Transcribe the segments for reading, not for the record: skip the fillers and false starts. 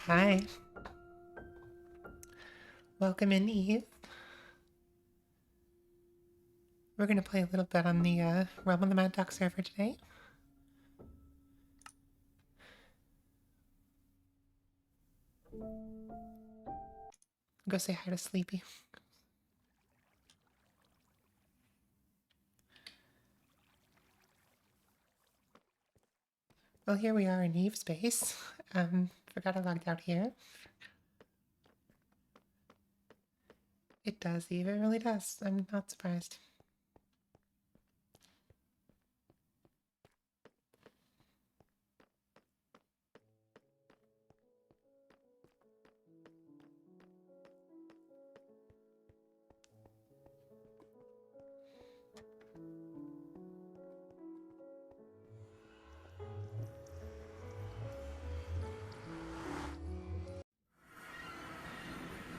Hi. Welcome in, Eve. We're going to play a little bit on the Realm of the Mad Dog server today. Go say hi to Sleepy. Well, here we are in Eve's base. Forgot I logged out here. It does, Eve. It really does. I'm not surprised.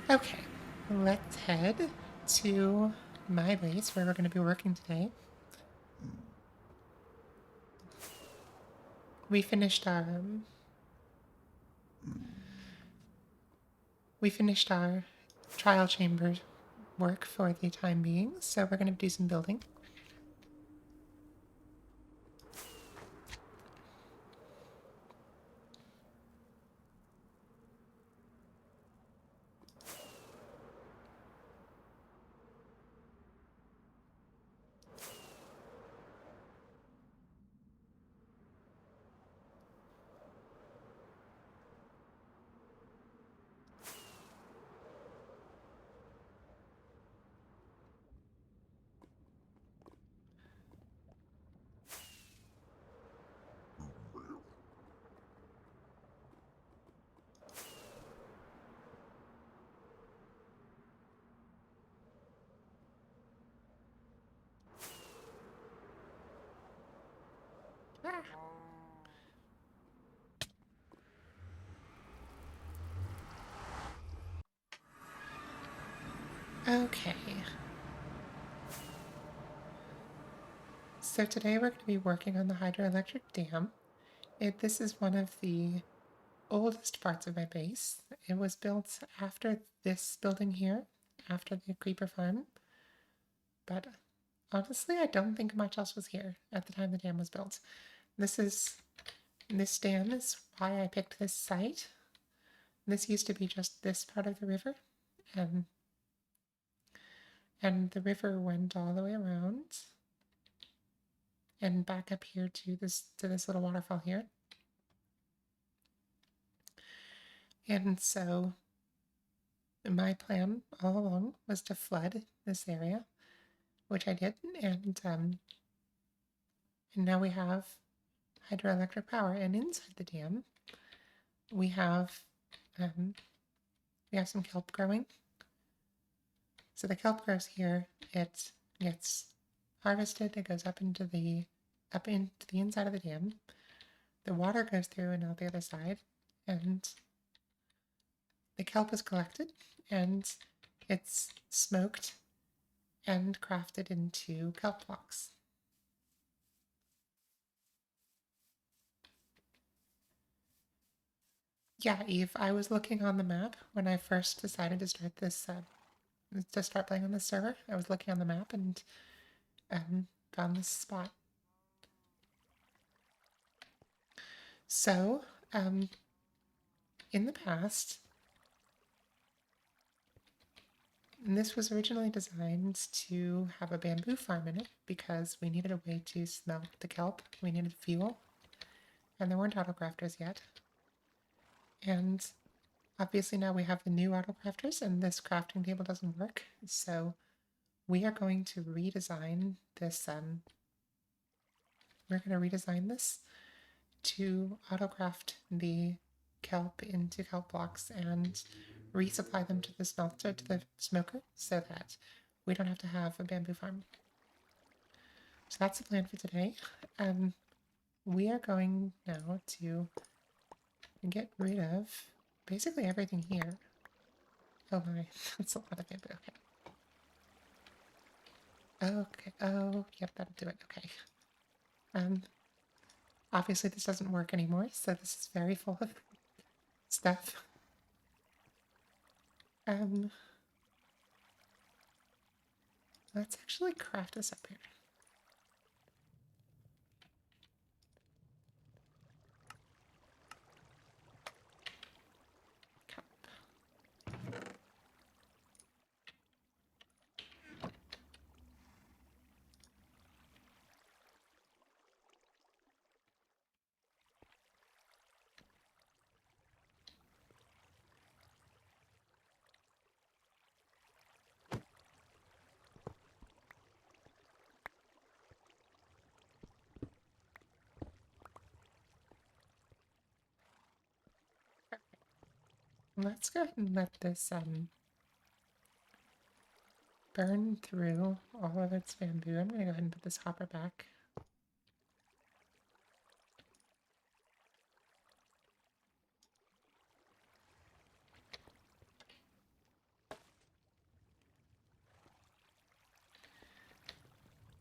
Okay, let's head to my base where we're going to be working today. We finished our trial chamber work for the time being, so we're going to do some building. Okay. So today we're going to be working on the hydroelectric dam. This is one of the oldest parts of my base. It was built after this building here, after the creeper farm. But honestly, I don't think much else was here at the time the dam was built. This dam is why I picked this site. This used to be just this part of the river, and the river went all the way around and back up here to this little waterfall here. And so my plan all along was to flood this area, which I did, and now we have hydroelectric power. And inside the dam, we have some kelp growing. So the kelp grows here. It gets harvested. It goes up into the inside of the dam. The water goes through and out the other side, and the kelp is collected, and it's smoked and crafted into kelp blocks. Yeah, Eve, I was looking on the map when I first decided to start this, to start playing on this server. I was looking on the map and found this spot. So, in the past, this was originally designed to have a bamboo farm in it because we needed a way to smelt the kelp. We needed fuel, and there weren't autocrafters yet. And obviously now we have the new autocrafters, and this crafting table doesn't work. So we are going to redesign this. We're going to redesign this to autocraft the kelp into kelp blocks and resupply them to the smelter, to the smoker, so that we don't have to have a bamboo farm. So that's the plan for today. We are going now to get rid of basically everything here. Oh my, that's a lot of bamboo. Okay. Okay. Oh, yep, that'll do it. Okay. Obviously this doesn't work anymore, so this is very full of stuff. Um, let's actually craft this up here. Let's go ahead and let this burn through all of its bamboo. I'm gonna go ahead and put this hopper back.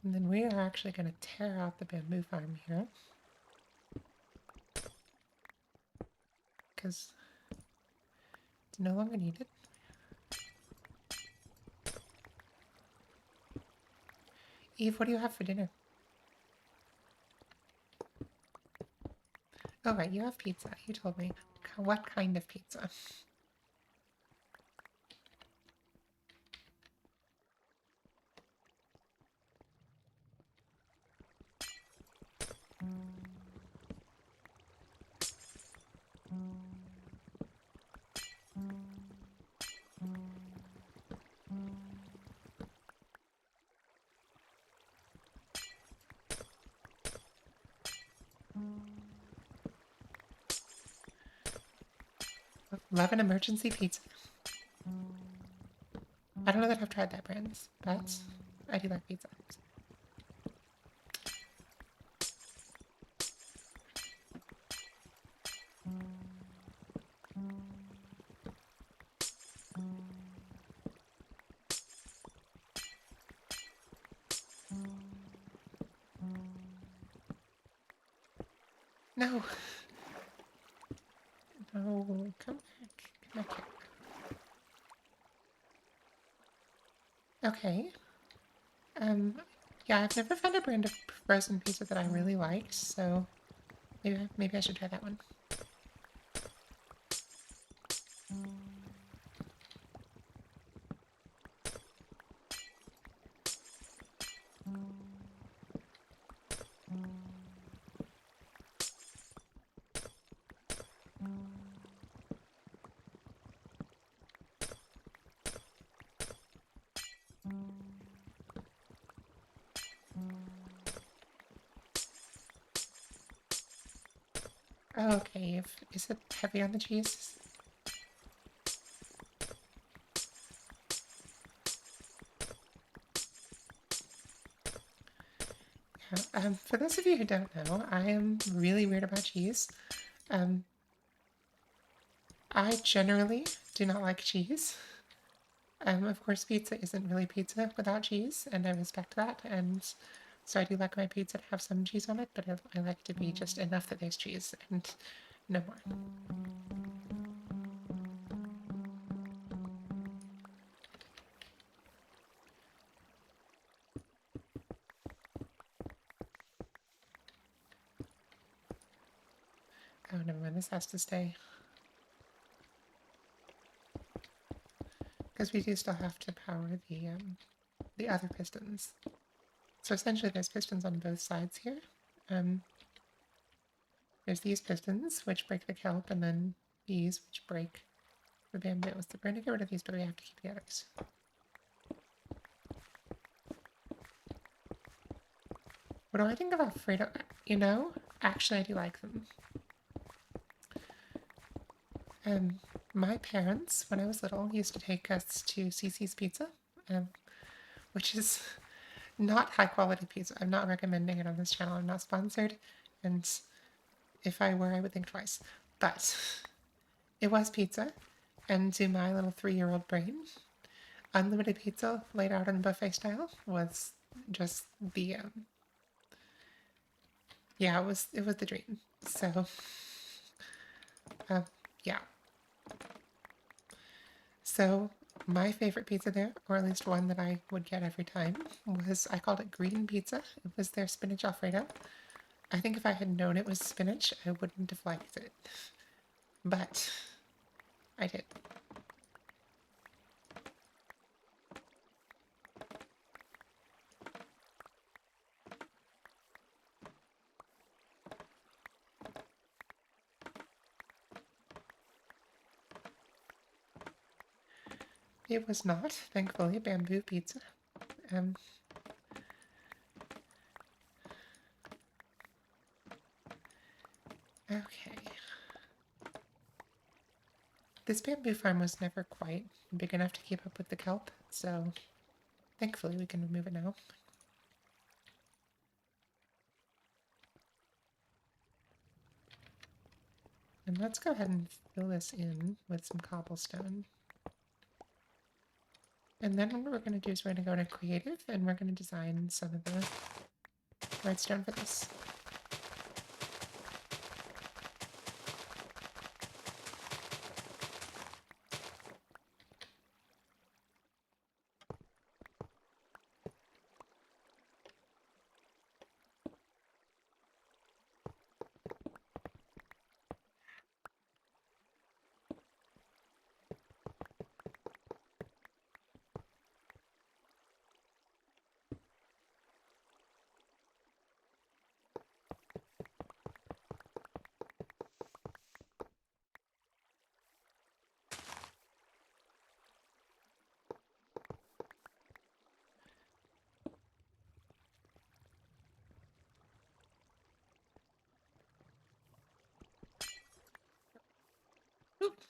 And then we are actually going to tear out the bamboo farm here, because it's no longer needed. Eve, what do you have for dinner? Oh, right, you have pizza. You told me. What kind of pizza? Love an emergency pizza. I don't know that I've tried that brand, but I do like pizza. No. No, come back. Come back here. Okay. Yeah, I've never found a brand of frozen pizza that I really liked, so maybe I should try that one. Oh, okay. Is it heavy on the cheese? Yeah. For those of you who don't know, I am really weird about cheese. Um, I generally do not like cheese. Of course, pizza isn't really pizza without cheese, and I respect that. And so I do like my pizza to have some cheese on it, but I like it to be just enough that there's cheese and no more. Oh, never mind. This has to stay. Because we do still have to power the other pistons. So essentially there's pistons on both sides here. There's these pistons, which break the kelp, and then these, which break the bamboo. So we're going to get rid of these, but we have to keep the others. What do I think of Alfredo? You know, actually I do like them. My parents, when I was little, used to take us to Cece's Pizza, which is not high quality pizza. I'm not recommending it on this channel. I'm not sponsored, and if I were, I would think twice. But it was pizza, and to my little 3-year-old brain, unlimited pizza laid out in buffet style was just the yeah, it was the dream. So yeah. So My favorite pizza there, or at least one that I would get every time, was, I called it green pizza. It was their spinach Alfredo. I think if I had known it was spinach, I wouldn't have liked it. But I did. It was not, thankfully, bamboo pizza. Um, okay. This bamboo farm was never quite big enough to keep up with the kelp, so thankfully we can remove it now. And let's go ahead and fill this in with some cobblestone. And then what we're going to do is we're going to go to creative and we're going to design some of the redstone for this. Oop.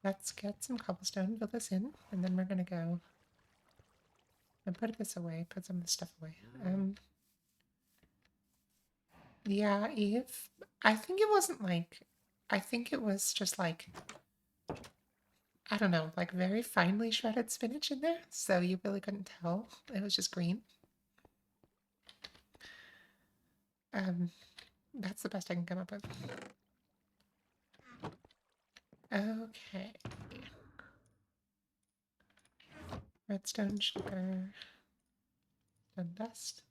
Let's get some cobblestone, fill this in, and then we're going to go and put this away, put some of this stuff away. Yeah, Eve, I think it wasn't like, I think it was just like, I don't know, like very finely shredded spinach in there, so you really couldn't tell. It was just green. That's the best I can come up with. Okay. Redstone, sugar, stone dust.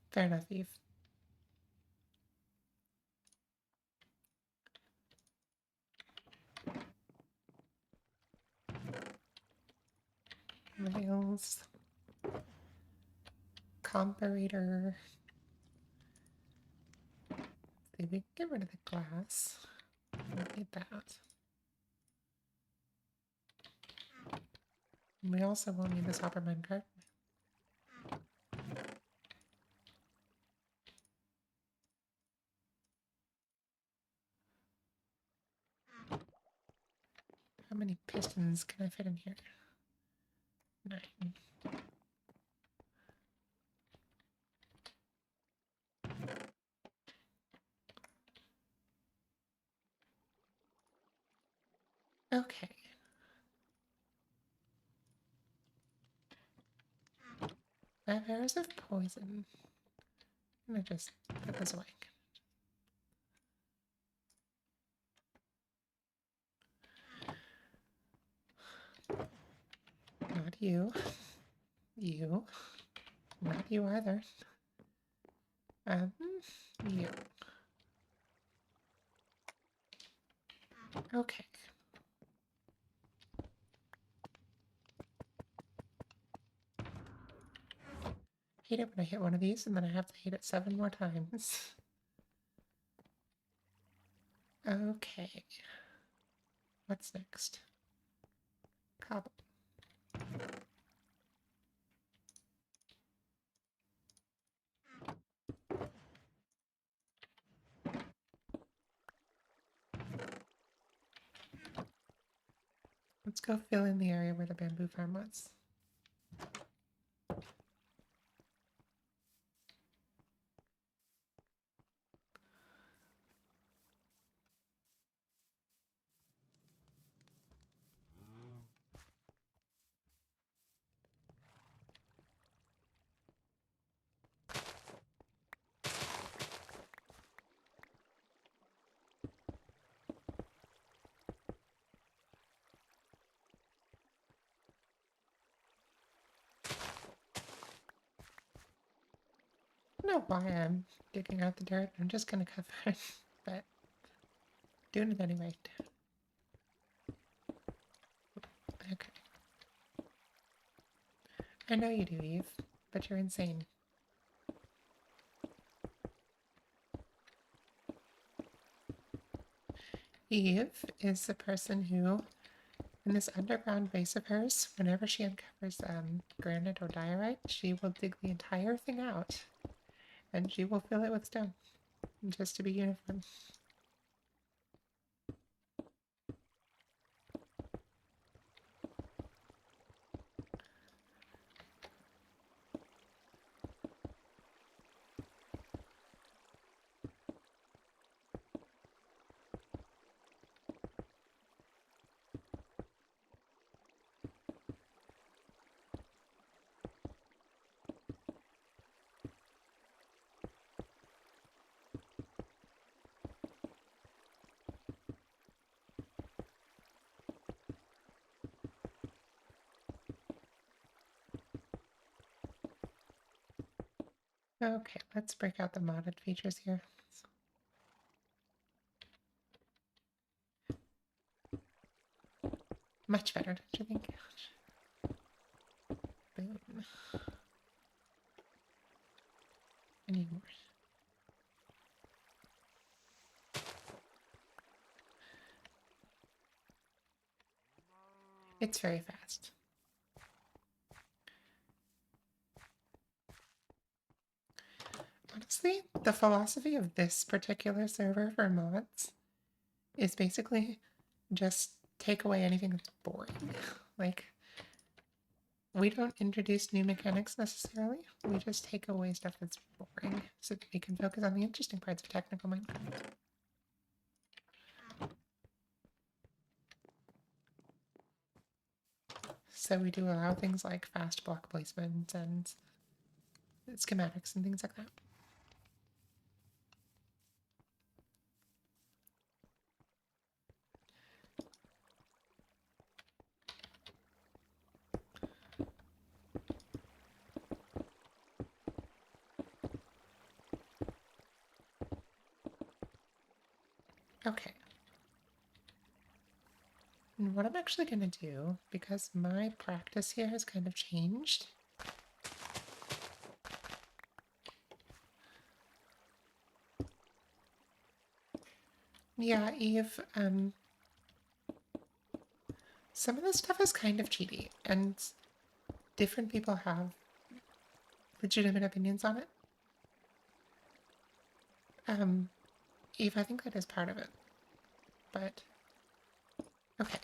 Fair enough, Eve. Rails. Comparator. See, we can get rid of the glass. We'll need that. We also will need this hopper minecart. How many pistons can I fit in here? 9. Okay. Arrows of poison. I'm gonna just put this away. Not you. You. Not you either. You. Okay. Hate it when I hit one of these and then I have to hit it 7 more times. Okay. What's next? Cobble. Let's go fill in the area where the bamboo farm was. know why I'm digging out the dirt. I'm just gonna cover it, but doing it anyway. Okay. I know you do, Eve, but you're insane. Eve is the person who, in this underground base of hers, whenever she uncovers granite or diorite, she will dig the entire thing out, and she will fill it with stone, just to be uniform. Okay, let's break out the modded features here. Much better, don't you think? Boom. I need more. It's very fast. Honestly, the philosophy of this particular server for mods is basically just take away anything that's boring. Like, we don't introduce new mechanics necessarily. We just take away stuff that's boring so that we can focus on the interesting parts of technical Minecraft. So we do allow things like fast block placement and schematics and things like that. Okay. And what I'm actually going to do, because my practice here has kind of changed. Yeah, Eve, some of this stuff is kind of cheaty, and different people have legitimate opinions on it. Eve, I think that is part of it. But, okay.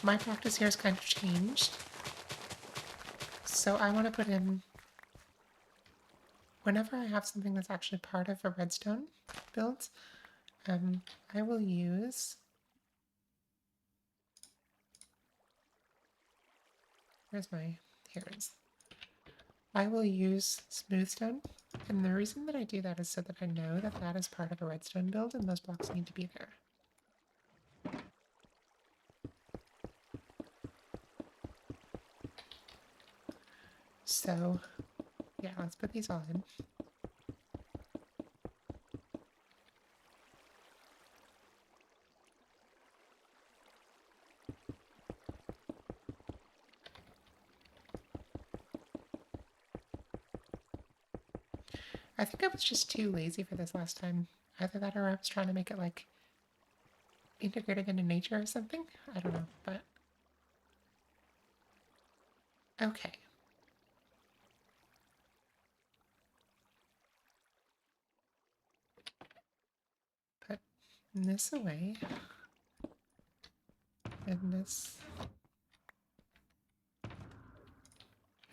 My practice here has kind of changed. So I want to put in, whenever I have something that's actually part of a redstone build, I will use, where's my, here it is. I will use smooth stone, and the reason that I do that is so that I know that that is part of a redstone build and those blocks need to be there. So, yeah, let's put these all in. I think I was just too lazy for this last time. Either that or I was trying to make it like integrated into nature or something. I don't know, but okay. Put this away. And this.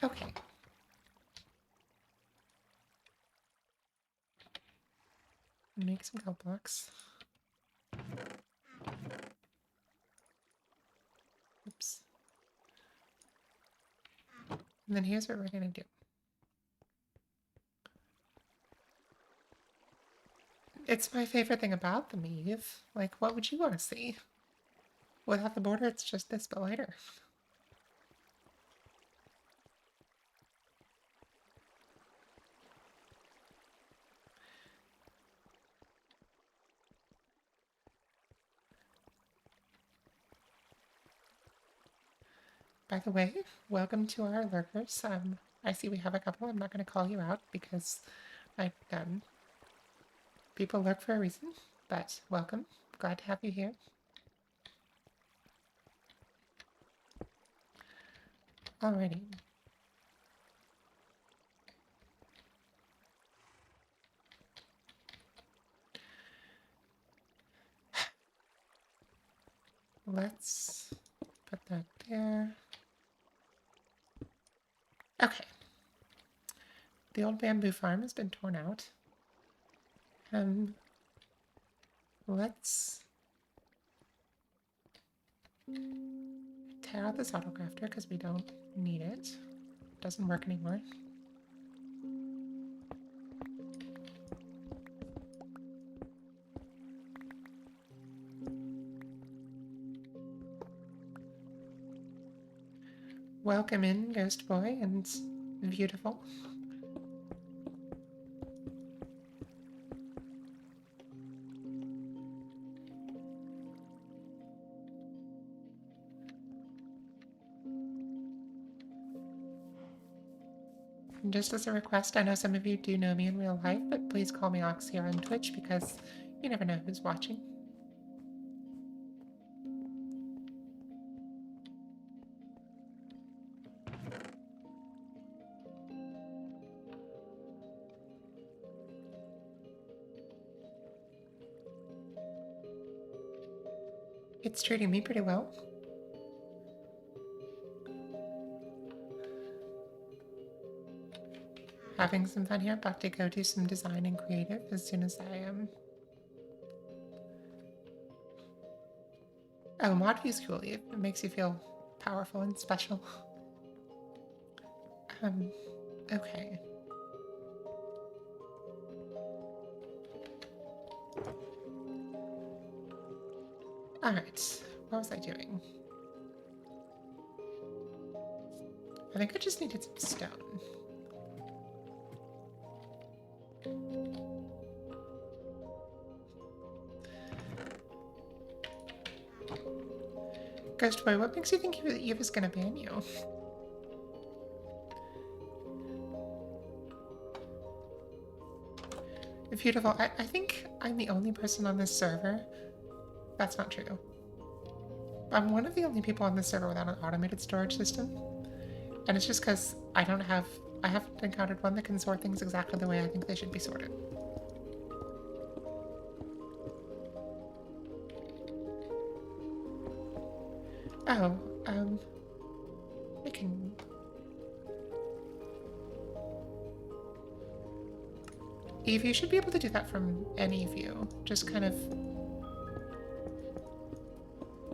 Okay. Make some kelp blocks. Oops. And then here's what we're gonna do. It's my favorite thing about them, Eve. Like, what would you want to see? Without the border, it's just this, but lighter. By the way, welcome to our lurkers. I see we have a couple. I'm not going to call you out because people lurk for a reason, but welcome. Glad to have you here. Alrighty. Let's put that there. Okay. The old bamboo farm has been torn out. Let's tear out this autocrafter because we don't need it. It doesn't work anymore. Welcome in, Ghost Boy, and beautiful. And just as a request, I know some of you do know me in real life, but please call me Ox here on Twitch because you never know who's watching. It's treating me pretty well. Having some fun here. About to go do some design and creative as soon as I am. Oh, mod view's cool. It makes you feel powerful and special. Okay. Alright, what was I doing? I think I just needed some stone. Ghost Boy, what makes you think he was gonna ban you? Beautiful. I think I'm the only person on this server. That's not true. I'm one of the only people on this server without an automated storage system. And it's just because I haven't encountered one that can sort things exactly the way I think they should be sorted. Oh, I can... Eve, you should be able to do that from any view. Just kind of...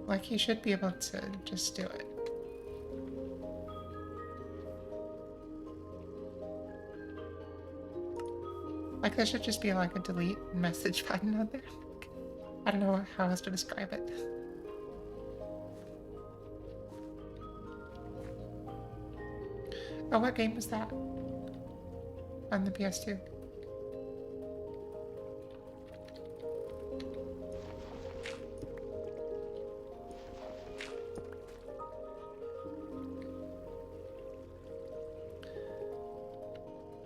Like, you should be able to just do it. Like, there should just be, like, a delete message button on there. I don't know how else to describe it. Oh, what game was that? On the PS2.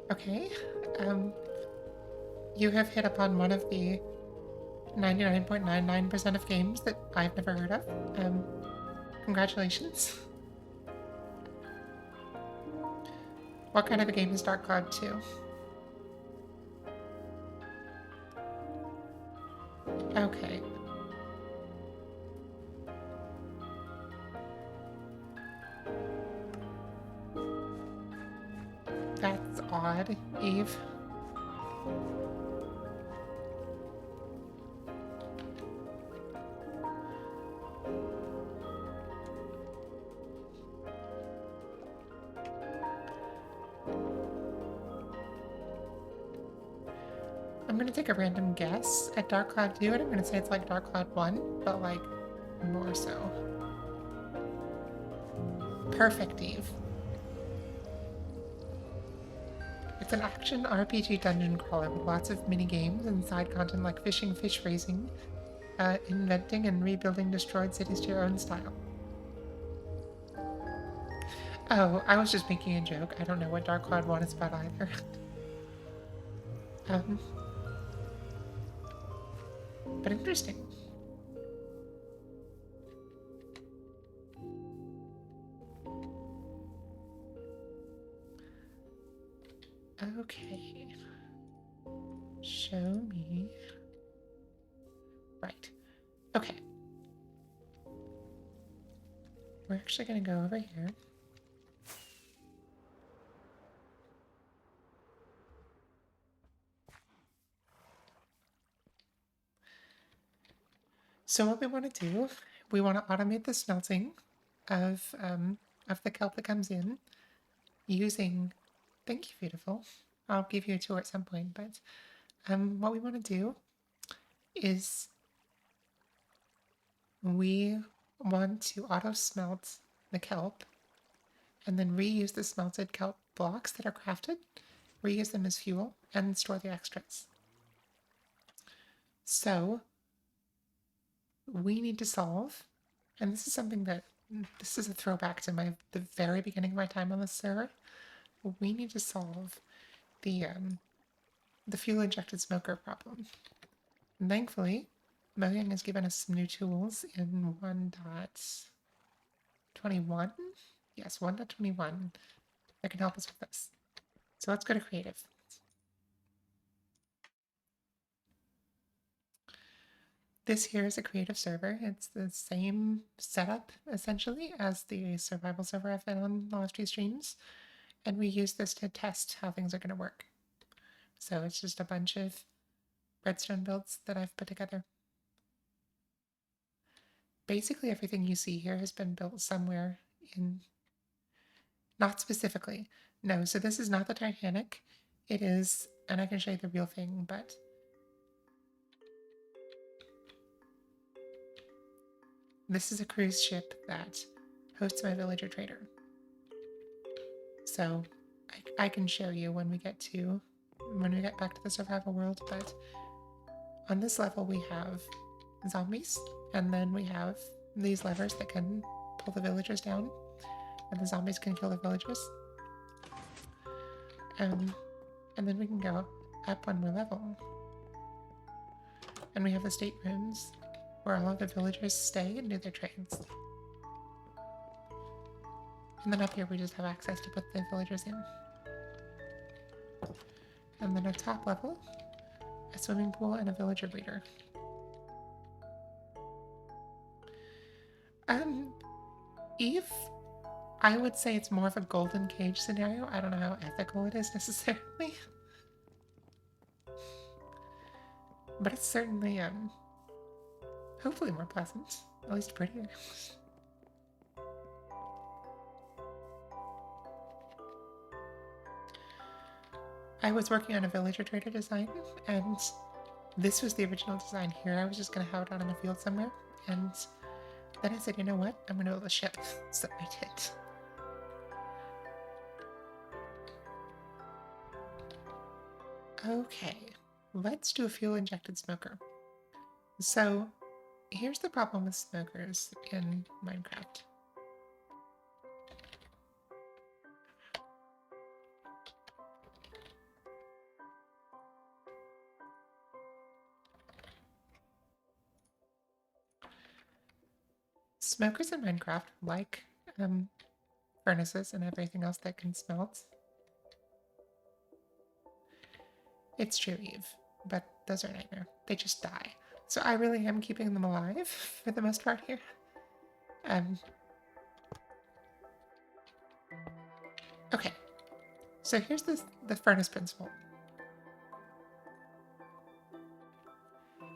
Okay, you have hit upon one of the 99.99% of games that I've never heard of. Congratulations. What kind of a game is Dark Cloud 2? Okay. That's odd, Eve. I'm gonna take a random guess at Dark Cloud 2, and I'm gonna say it's like Dark Cloud 1, but like more so. Perfect, Eve. It's an action RPG dungeon crawler with lots of mini games and side content like fishing, fish raising, inventing and rebuilding destroyed cities to your own style. Oh, I was just making a joke. I don't know what Dark Cloud 1 is about either. um, but interesting. Okay. Show me. Right. Okay. We're actually going to go over here. So what we want to do, we want to automate the smelting of the kelp that comes in using. Thank you, beautiful. I'll give you a tour at some point, but what we want to do is we want to auto smelt the kelp and then reuse the smelted kelp blocks that are crafted, reuse them as fuel, and store the extras. So we need to solve, and this is something that this is a throwback to the very beginning of my time on the server. We need to solve the fuel injected smoker problem. And thankfully, Mojang has given us some new tools in 1.21. Yes, 1.21 that can help us with this. So let's go to creative. This here is a creative server. It's the same setup, essentially, as the survival server I've been on the last few streams. And we use this to test how things are going to work. So it's just a bunch of redstone builds that I've put together. Basically, everything you see here has been built somewhere in... Not specifically. No, so this is not the Titanic. It is, and I can show you the real thing, but... This is a cruise ship that hosts my villager trader. So I can show you when we get back to the survival world, but on this level we have zombies, and then we have these levers that can pull the villagers down, and the zombies can kill the villagers. And then we can go up one more level. And we have the staterooms where all of the villagers stay and do their trades. And then up here we just have access to put the villagers in. And then a top level, a swimming pool, and a villager breeder. Eve, I would say it's more of a golden cage scenario. I don't know how ethical it is necessarily. But it's certainly, hopefully more pleasant. At least prettier. I was working on a villager trader design, and this was the original design here. I was just going to have it out in a field somewhere, and then I said, you know what? I'm going to build a ship. So I did. Okay, let's do a fuel-injected smoker. So here's the problem with smokers in Minecraft. Smokers in Minecraft, like furnaces and everything else that can smelt. It's true, Eve, but those are a nightmare. They just die. So I really am keeping them alive for the most part here. Okay, so here's the furnace principle.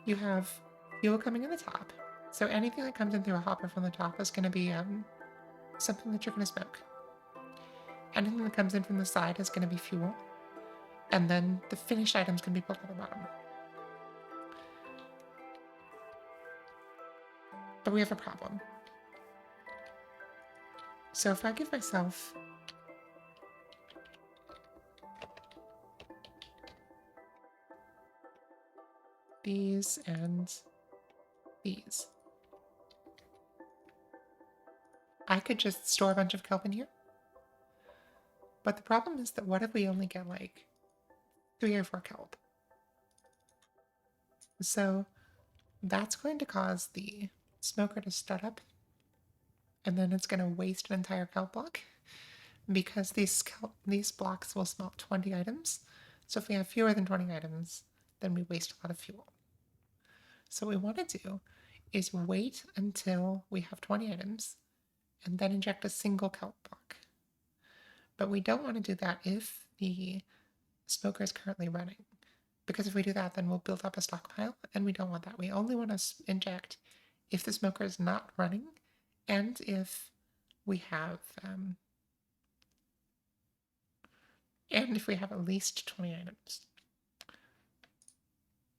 You have fuel coming in the top, so anything that comes in through a hopper from the top is going to be something that you're going to smoke. Anything that comes in from the side is going to be fuel, and then the finished items can be pulled at the bottom. But we have a problem. So if I give myself these and these, I could just store a bunch of kelp in here, But the problem is that what if we only get like 3 or 4 kelp? So that's going to cause the smoker to start up, and then it's going to waste an entire kelp block because these blocks will smelt 20 items. So if we have fewer than 20 items, then we waste a lot of fuel. So what we want to do is wait until we have 20 items and then inject a single kelp block. But we don't want to do that if the smoker is currently running, because if we do that, then we'll build up a stockpile, and we don't want that. We only want to inject if the smoker is not running and if we have at least 20 items.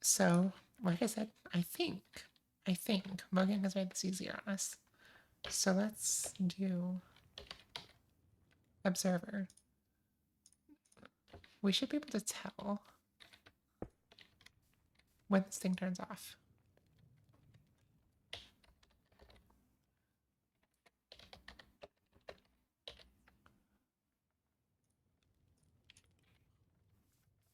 So, like I said, I think Mojang has made this easier on us. So let's do observer. We should be able to tell when this thing turns off.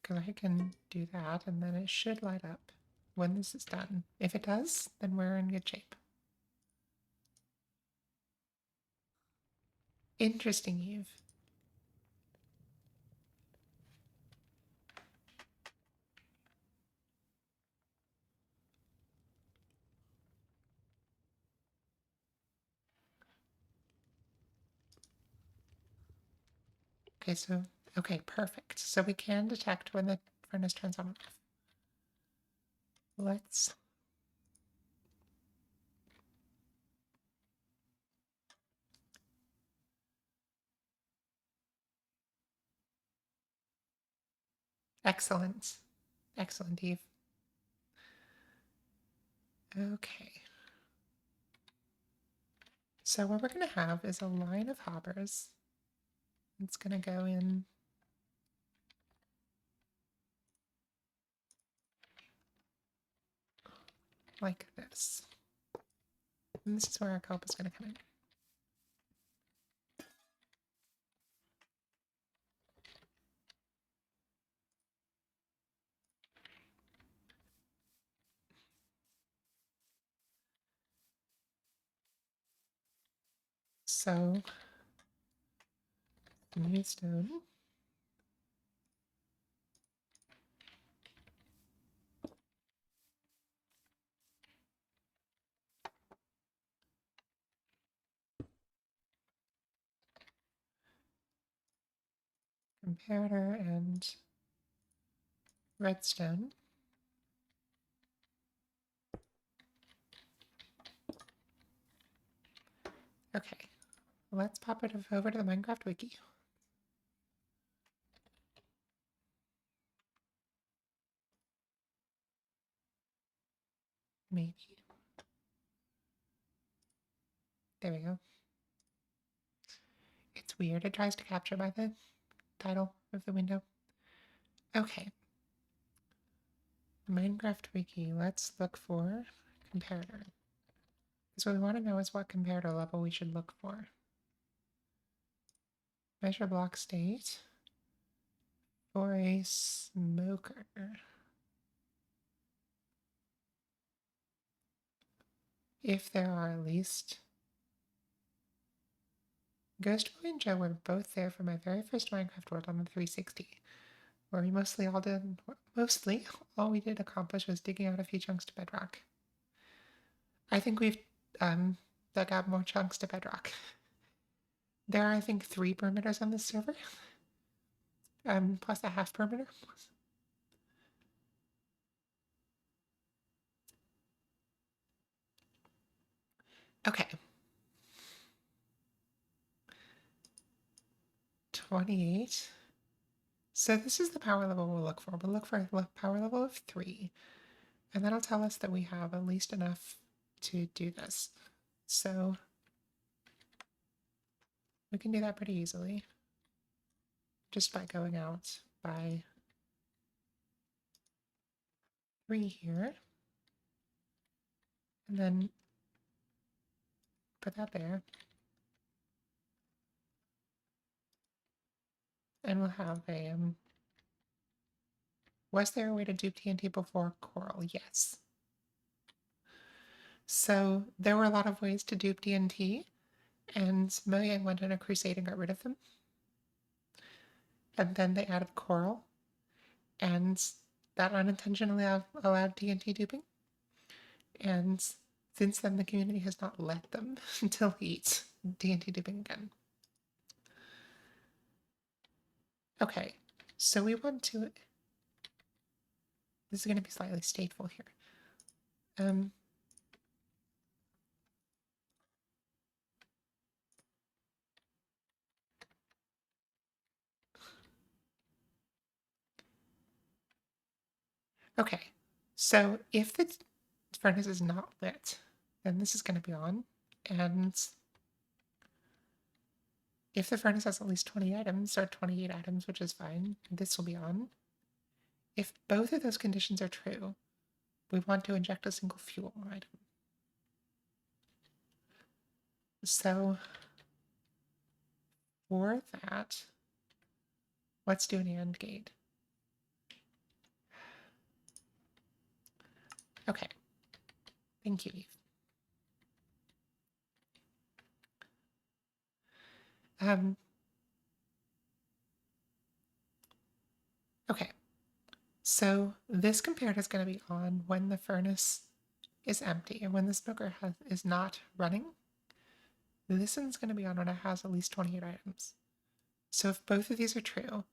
Because I can do that, and then it should light up when this is done. If it does, then we're in good shape. Interesting, Eve. Okay, perfect. So we can detect when the furnace turns on and off. Let's excellent. Excellent, Eve. Okay. So what we're going to have is a line of hoppers. It's going to go in like this. And this is where our kelp is going to come in. So, new stone. Comparator and redstone. Okay, let's pop it over to the Minecraft wiki. Maybe. There we go. It's weird. It tries to capture by the title of the window. Okay. Minecraft wiki. Let's look for comparator. Because what we want to know is what comparator level we should look for. Measure block state for a smoker. If there are at least... Ghostboy and Joe were both there for my very first Minecraft world on the 360, where we mostly all we did accomplish was digging out a few chunks to bedrock. I think we've dug out more chunks to bedrock. There are, I think, 3 perimeters on this server, plus a half perimeter. Okay. 28. So this is the power level we'll look for. We'll look for a power level of 3, and that'll tell us that we have at least enough to do this. So we can do that pretty easily, just by going out by 3 here, and then put that there. And we'll have a, was there a way to dupe TNT before coral? Yes. So there were a lot of ways to dupe TNT, and Mojang went on a crusade and got rid of them. And then they added coral, and that unintentionally allowed TNT duping. And since then, the community has not let them delete TNT duping again. Okay, so we want to... This is going to be slightly stateful here. Okay, so if the furnace is not lit, then this is going to be on, and if the furnace has at least 20 items, or 28 items, which is fine, this will be on. If both of those conditions are true, we want to inject a single fuel item. So for that, let's do an AND gate. Okay. Thank you, Eve. Okay. So this comparator is going to be on when the furnace is empty, and when the smoker is not running. This one's going to be on when it has at least 28 items. So if both of these are true,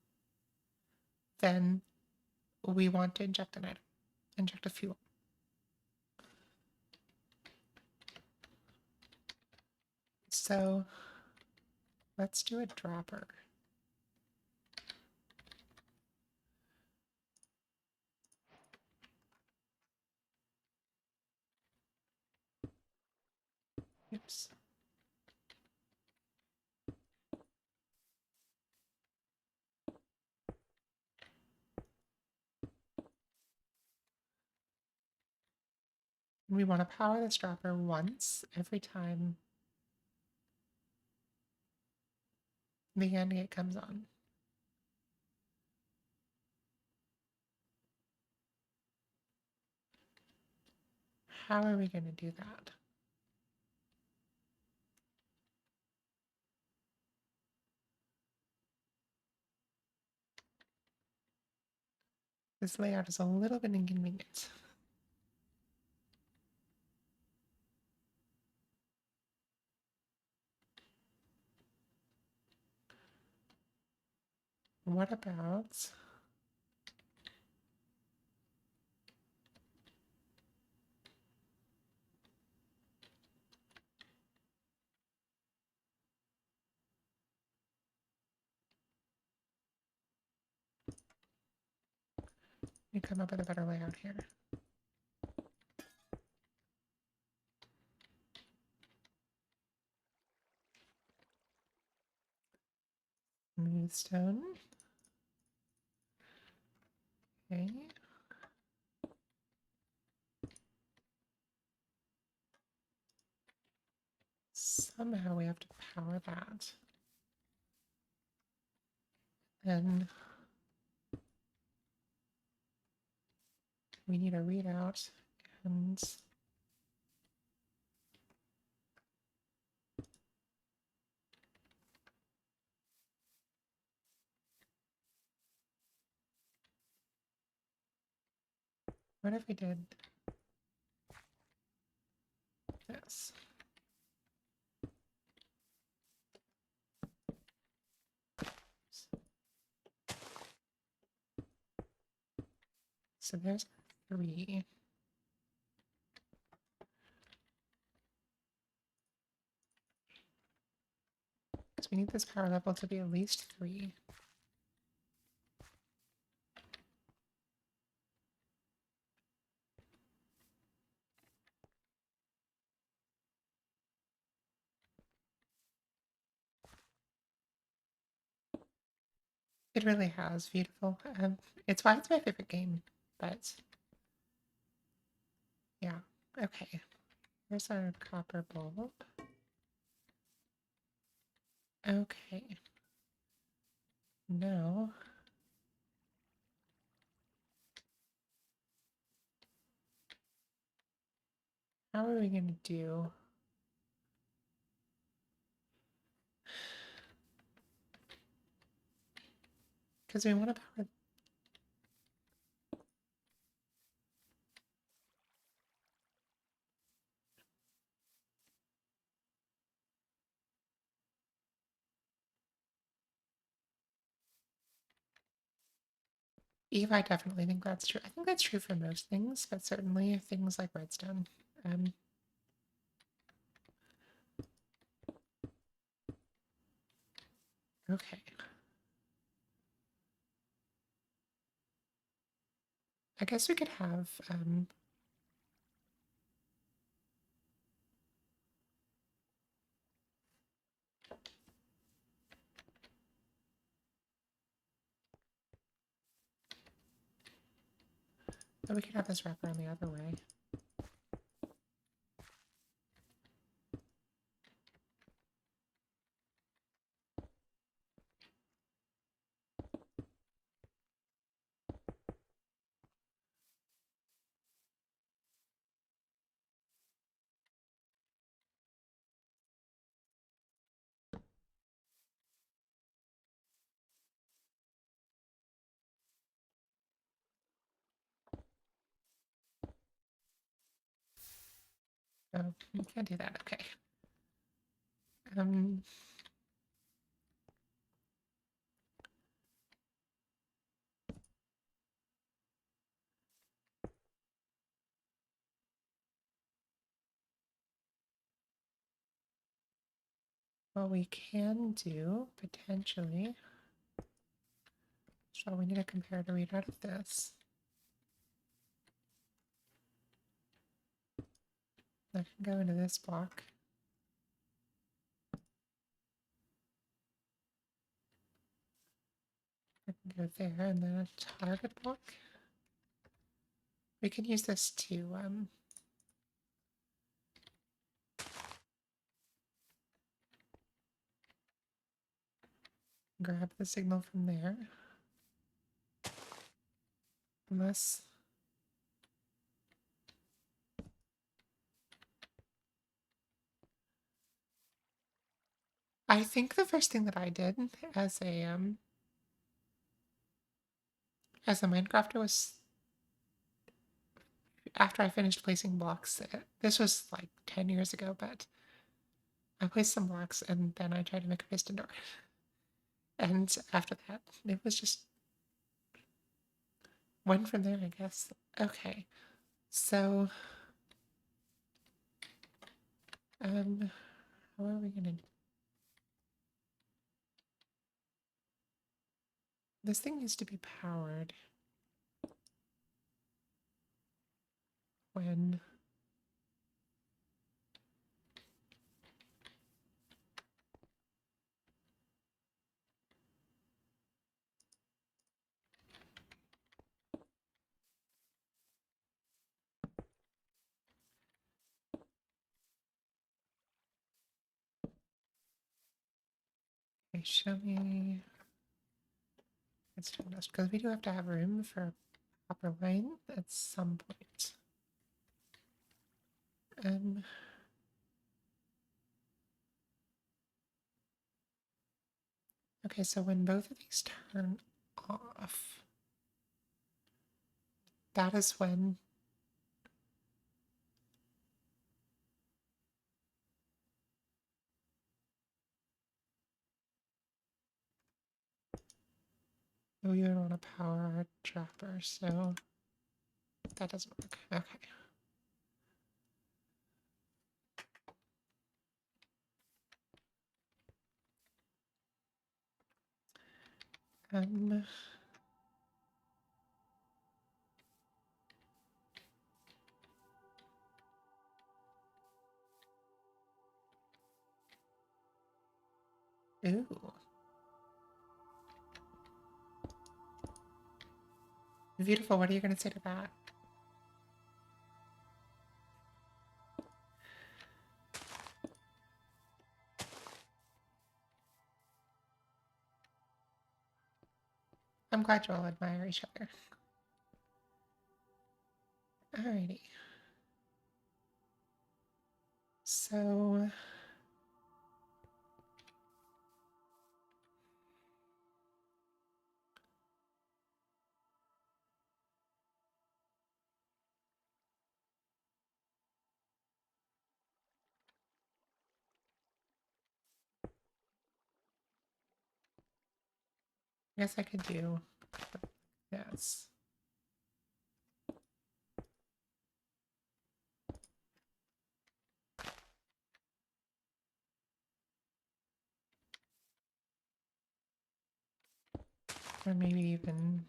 then we want to inject an item, inject a fuel. So let's do a dropper. Oops. We want to power this dropper once every time the AND gate comes on. How are we going to do that? This layout is a little bit inconvenient. What about... You come up with a better layout here. Smooth stone. Okay. Somehow we have to power that. Then we need a readout, and what if we did this? So there's 3. So we need this power level to be at least 3. It really has. Beautiful. It's why it's my favorite game, but yeah. Okay. Here's our copper bulb. Okay. now, how are we going to do? Because we want to power. Eve, I definitely think that's true. I think that's true for most things, but certainly things like redstone. Okay. I guess we could have, we could have this wrap around the other way. Oh, you can't do that. Okay. What we can do, potentially, so we need a comparator readout of this. I can go into this block. I can go there, and then a target block. We can use this to, grab the signal from there. Unless... I think the first thing that I did as a Minecrafter was, after I finished placing blocks, this was like 10 years ago, but I placed some blocks and then I tried to make a piston door. And after that, it was just went from there, I guess. Okay, so, how are we gonna... This thing needs to be powered when... Okay, show me... It's too much, because we do have to have room for a proper line at some point. Okay, so when both of these turn off, that is when we would want to power our trapper, so that doesn't work. Okay. Ooh. Beautiful, what are you going to say to that? I'm glad you all admire each other. Alrighty. So I guess I could do this. Or maybe even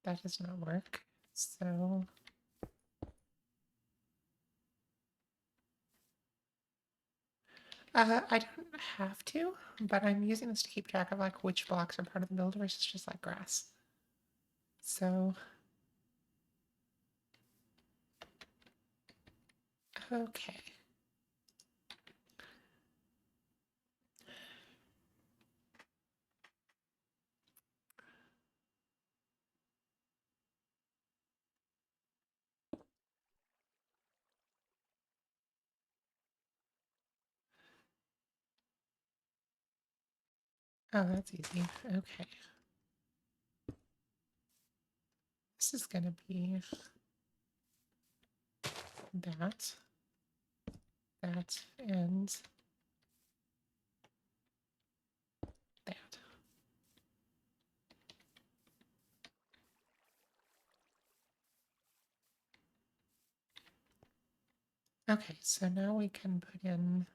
that does not work. So I don't have to, but I'm using this to keep track of like which blocks are part of the build versus just like grass. So okay. Oh, that's easy. Okay. This is gonna be that, and that. Okay, so now we can put in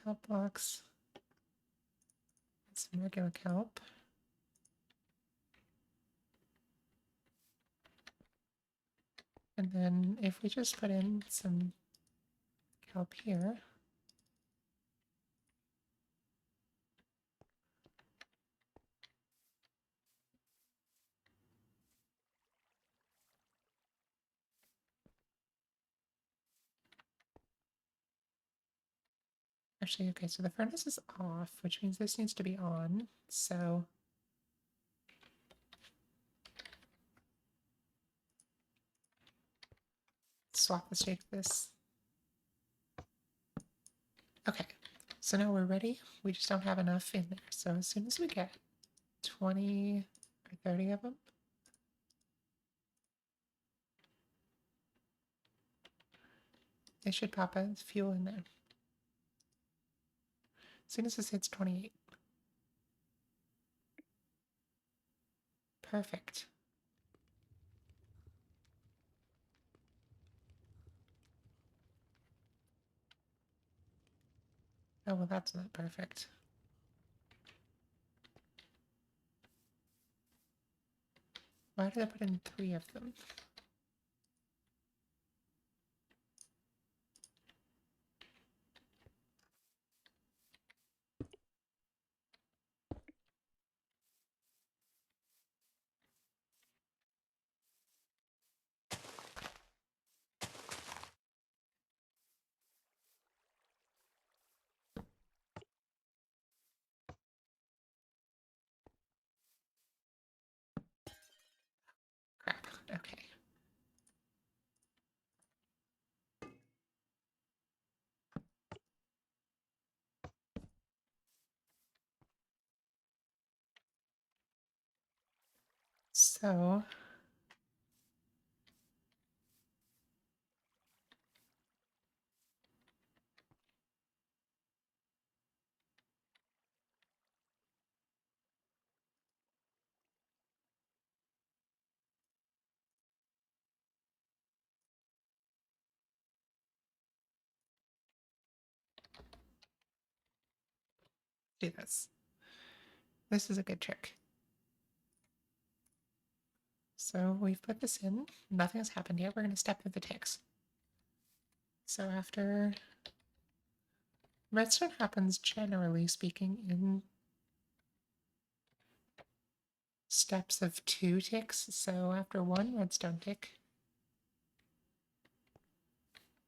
kelp blocks, some regular kelp. And then if we just put in some kelp here, actually, okay, so the furnace is off, which means this needs to be on. So swap the state of this. Okay, so now we're ready. We just don't have enough in there. So as soon as we get 20 or 30 of them, they should pop a fuel in there. As soon as this hits 28. Perfect. Oh, well, that's not perfect. Why did I put in 3 of them? Crap. Okay. So do this. This is a good trick. So we've put this in. Nothing has happened yet. We're going to step through the ticks. So after redstone happens, generally speaking, in steps of 2 ticks, so after 1 redstone tick.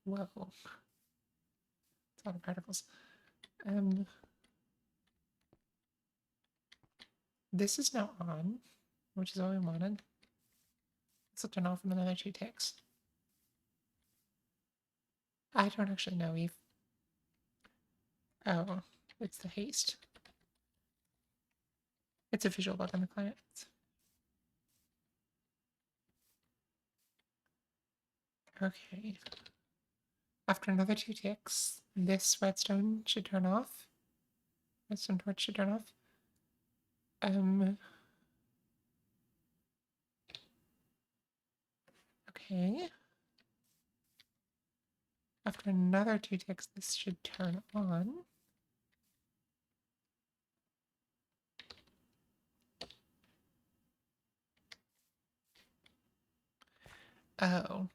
Whoa. That's a lot of particles. This is now on, which is what we wanted. This will turn off in another 2 ticks. I don't actually know if... Oh, it's the haste. It's a visual bug on the client. Okay. After another 2 ticks, this redstone should turn off. Redstone torch should turn off. Okay. After another 2 ticks, this should turn on. Oh.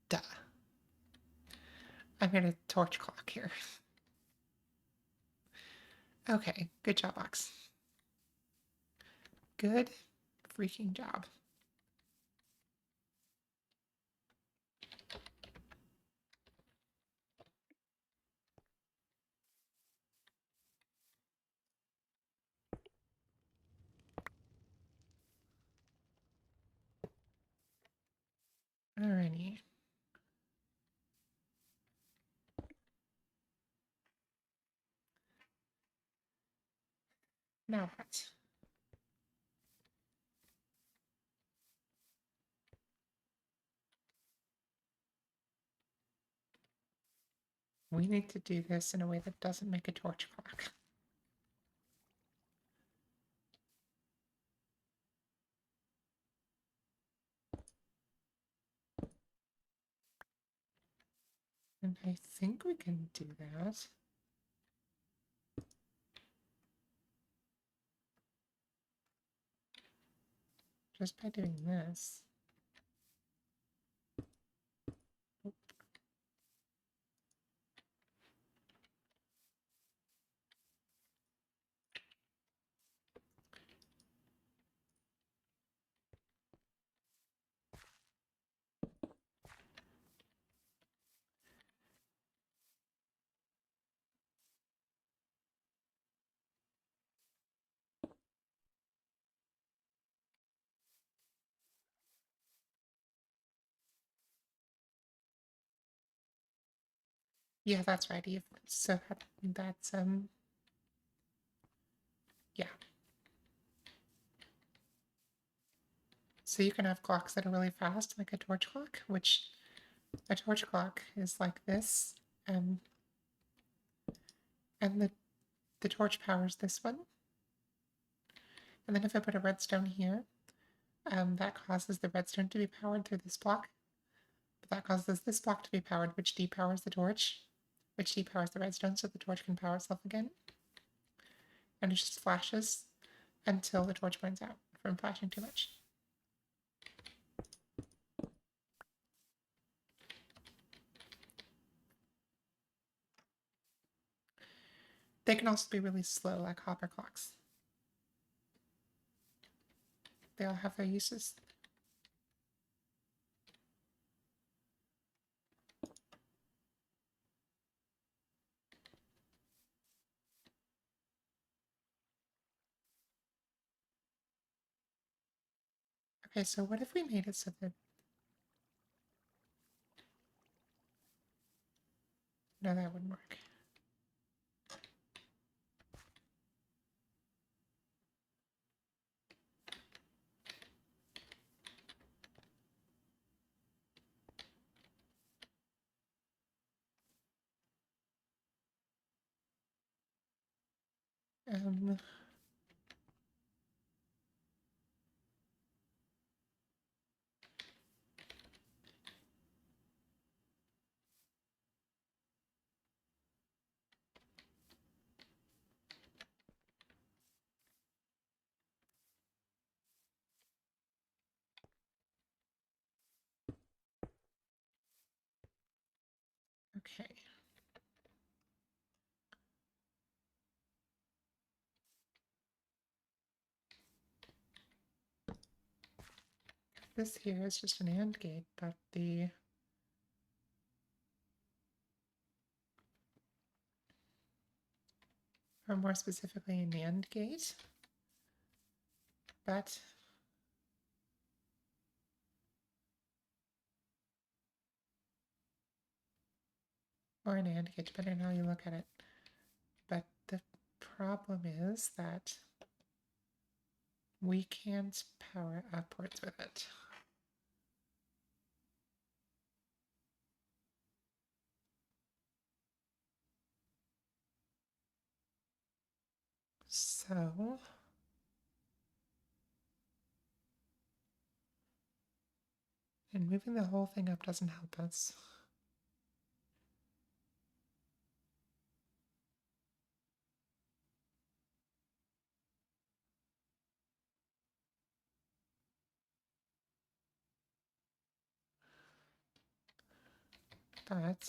Duh. I'm gonna torch clock here. Okay, good job, Ox. Good freaking job. Alrighty. Now what? We need to do this in a way that doesn't make a torch clock. And I think we can do that. Just by doing this. Yeah, that's right, Eve. So that's yeah. So you can have clocks that are really fast, like a torch clock, which a torch clock is like this, and the torch powers this one. And then if I put a redstone here, that causes the redstone to be powered through this block. But that causes this block to be powered, which depowers the torch, which depowers the redstone, so the torch can power itself again. And it just flashes until the torch burns out from flashing too much. They can also be really slow, like hopper clocks. They all have their uses. Okay, so what if we made it so that... No, that wouldn't work. Um, okay. this here is just an AND gate, but or more specifically an AND gate, but or an AND gate, depending on how you look at it. But the problem is that we can't power upwards with it. So and moving the whole thing up doesn't help us. But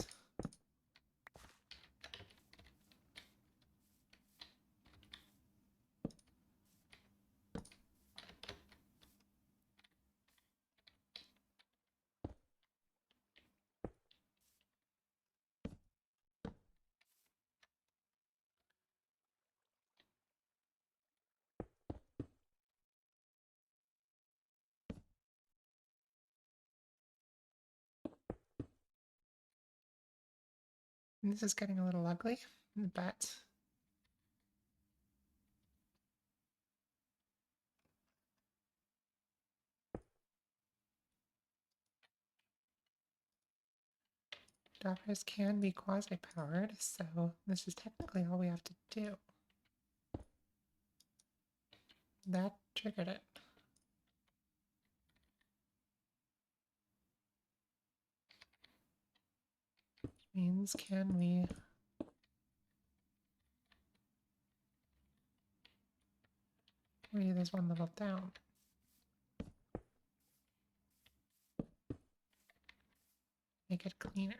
this is getting a little ugly, but Doppers can be quasi-powered, so this is technically all we have to do. That triggered it. Means can we read this one level down? Make it cleaner.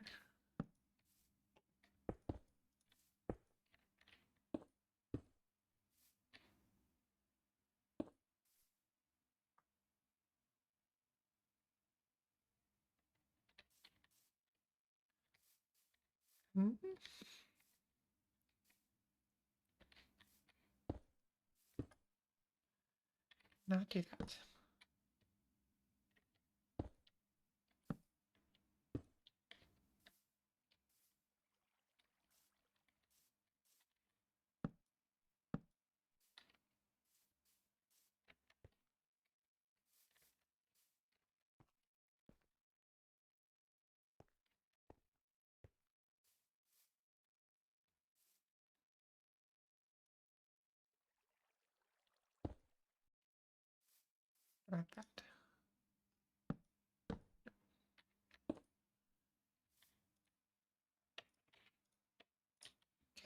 Not do that. About that.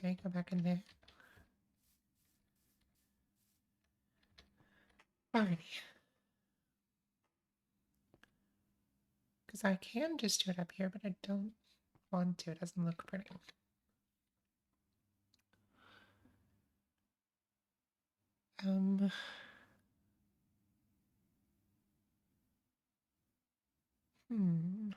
Okay, go back in there. Alrighty. Because I can just do it up here, but I don't want to. It doesn't look pretty. Hmm.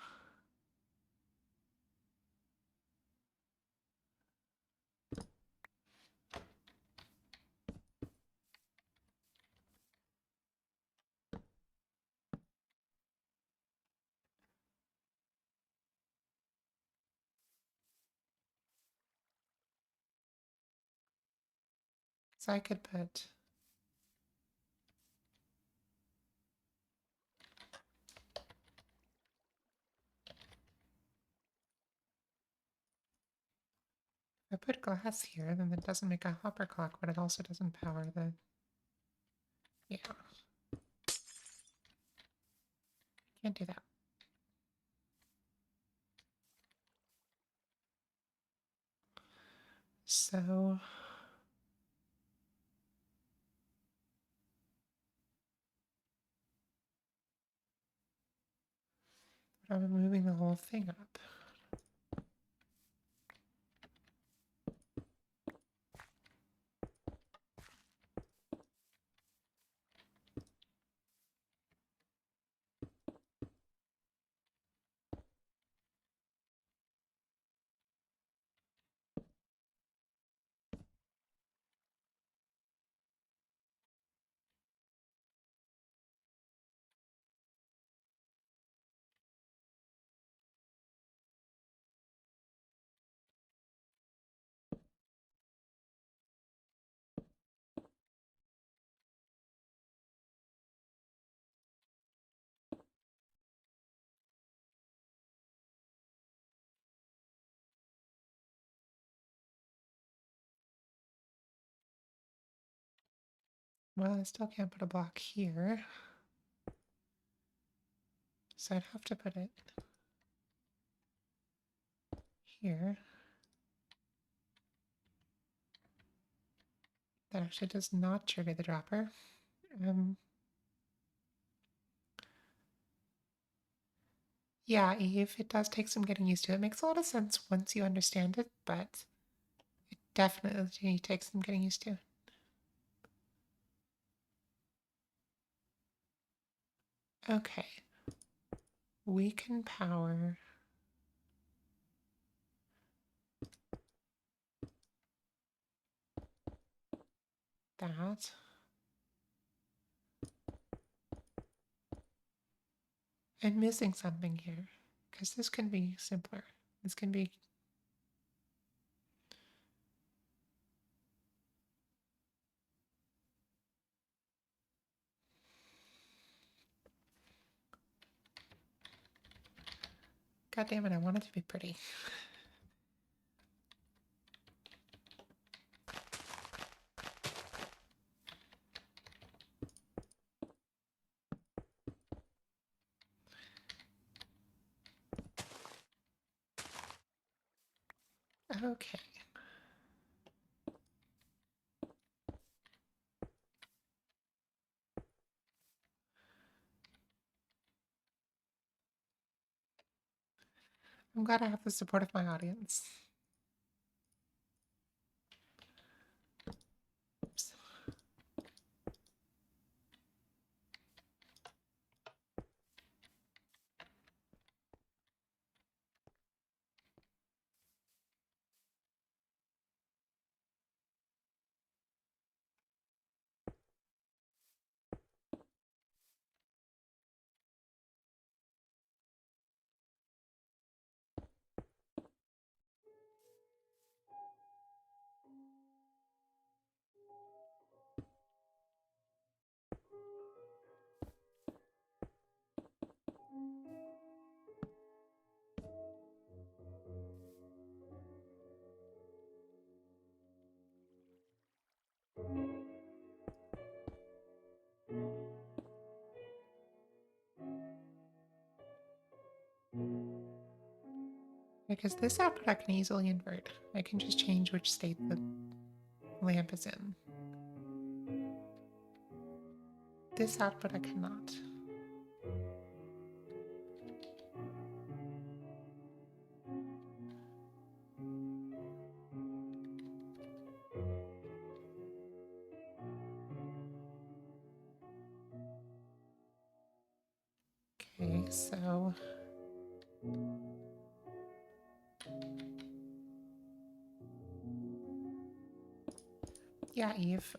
So I could put if I put glass here, then that doesn't make a hopper clock, but it also doesn't power the... Yeah. Can't do that. So... I'm moving the whole thing up. Well, I still can't put a block here. So I'd have to put it here. That actually does not trigger the dropper. Yeah, Eve, it does take some getting used to. It makes a lot of sense once you understand it, but it definitely takes some getting used to. Okay. We can power that. I'm missing something here, because this can be simpler. This can be... God damn it, I want it to be pretty. Okay. I'm glad I have the support of my audience. Oops. Because this output I can easily invert. I can just change which state the lamp is in. This output I cannot. Okay, so... Yeah, Eve,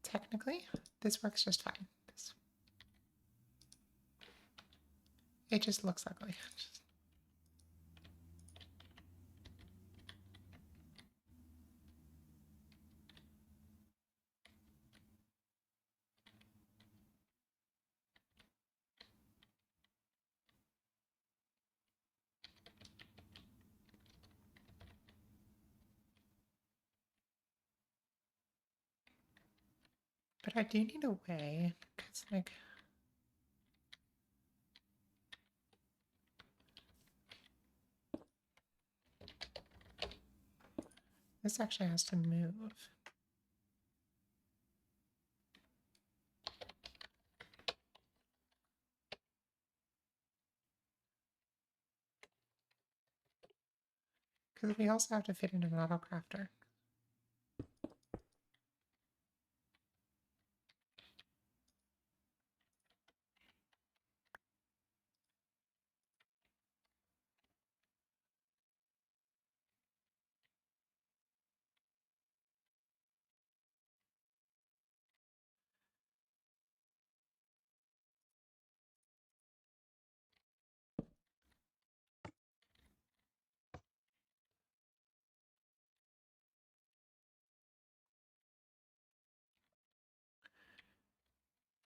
technically, this works just fine. It just looks ugly. But I do need a way, because, like... This actually has to move. Because we also have to fit in an auto crafter.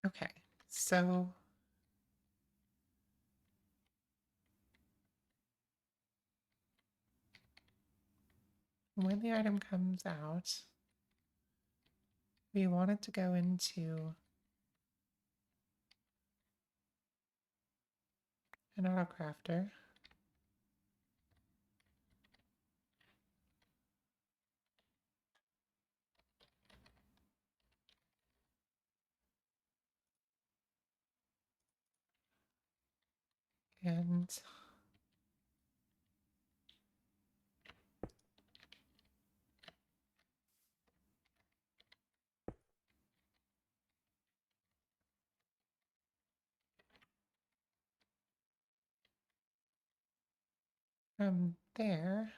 Okay, so... when the item comes out, we want it to go into an auto crafter. And from there,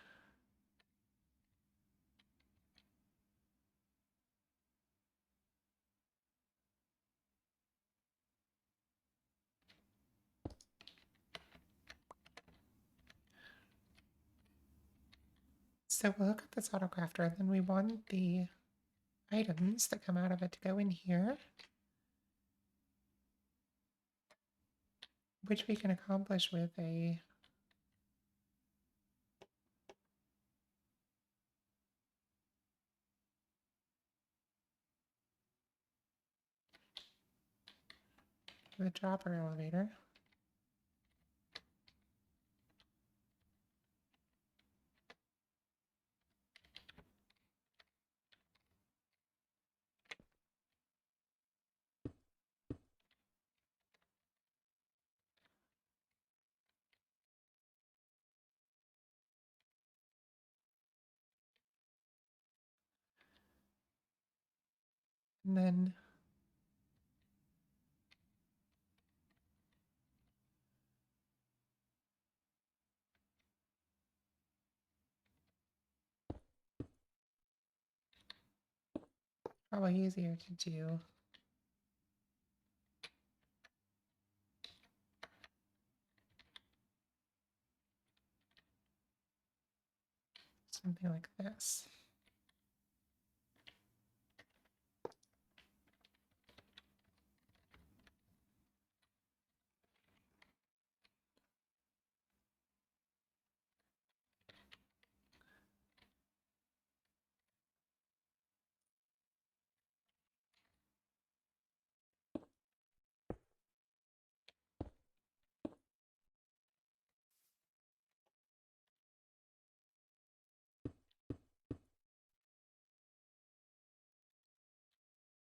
so we'll hook up this auto crafter, and then we want the items that come out of it to go in here, which we can accomplish with the dropper elevator. And then probably easier to do something like this.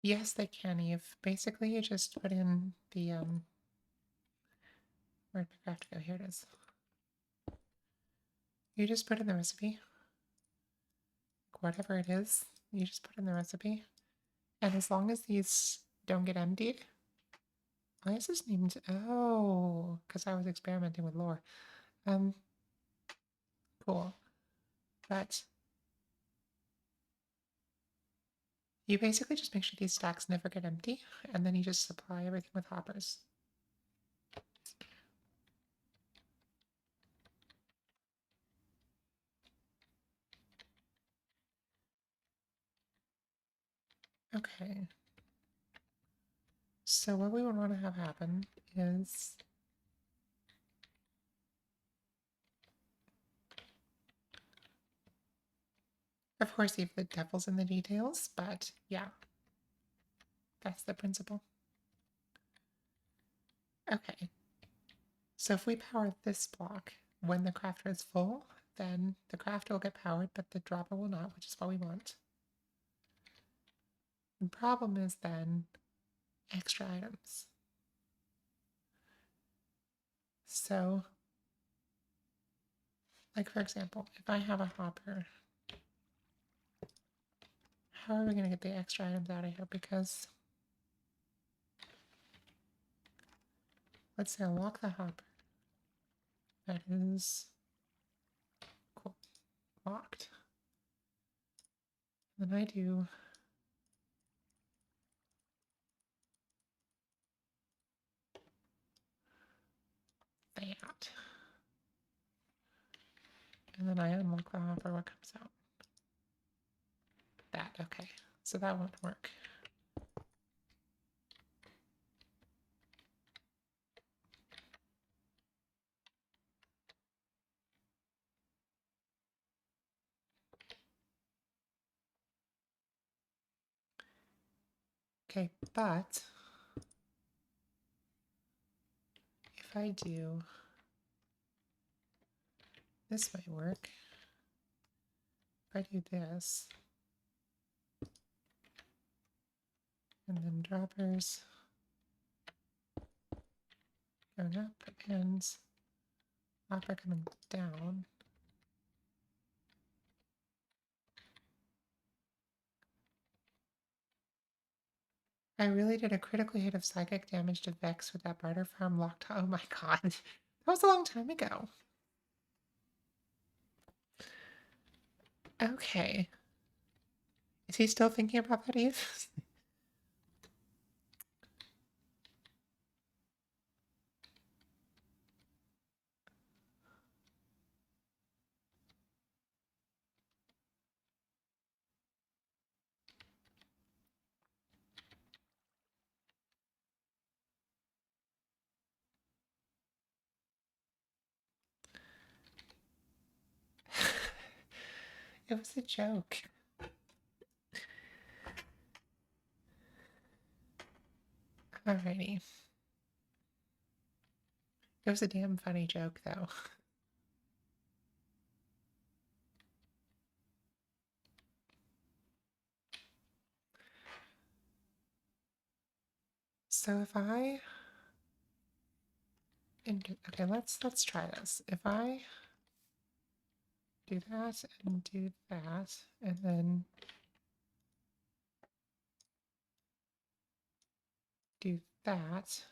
Yes, they can, Eve. Basically, you just put in the, where'd my craft go? Here it is. You just put in the recipe. Whatever it is, you just put in the recipe. And as long as these don't get emptied, why is this named? Oh, because I was experimenting with lore. Cool. But you basically just make sure these stacks never get empty, and then you just supply everything with hoppers. Okay. So what we would want to have happen is of course, even the devil's in the details, but yeah, that's the principle. Okay. So if we power this block when the crafter is full, then the crafter will get powered, but the dropper will not, which is what we want. The problem is then extra items. So, like for example, if I have a hopper, how are we going to get the extra items out of here? Because let's say I lock the hopper. That is cool. Locked. Then I do that. And then I unlock the hopper. What comes out? That. Okay. So that won't work. Okay, but if I do, this might work. If I do this, and then droppers going up and hopper coming down. I really did a critical hit of psychic damage to Vex with that barter farm locked. Oh my god. That was a long time ago. Okay. Is he still thinking about that, Eve? It was a joke. Alrighty. It was a damn funny joke, though. So if I... Okay, let's try this. If I do that and do that, and then do that,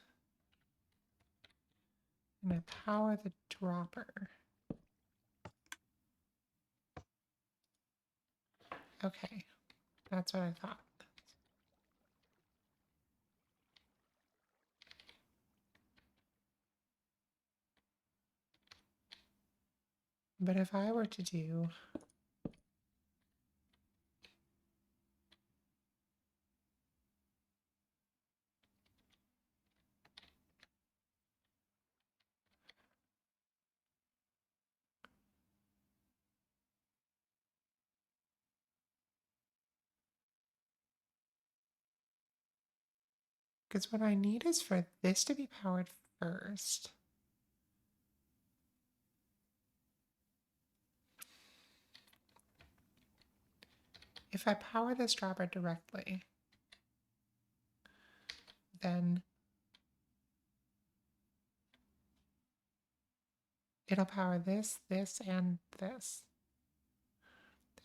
and I power the dropper. Okay, that's what I thought. But if I were to do... Because what I need is for this to be powered first. If I power this dropper directly, then it'll power this, this, and this.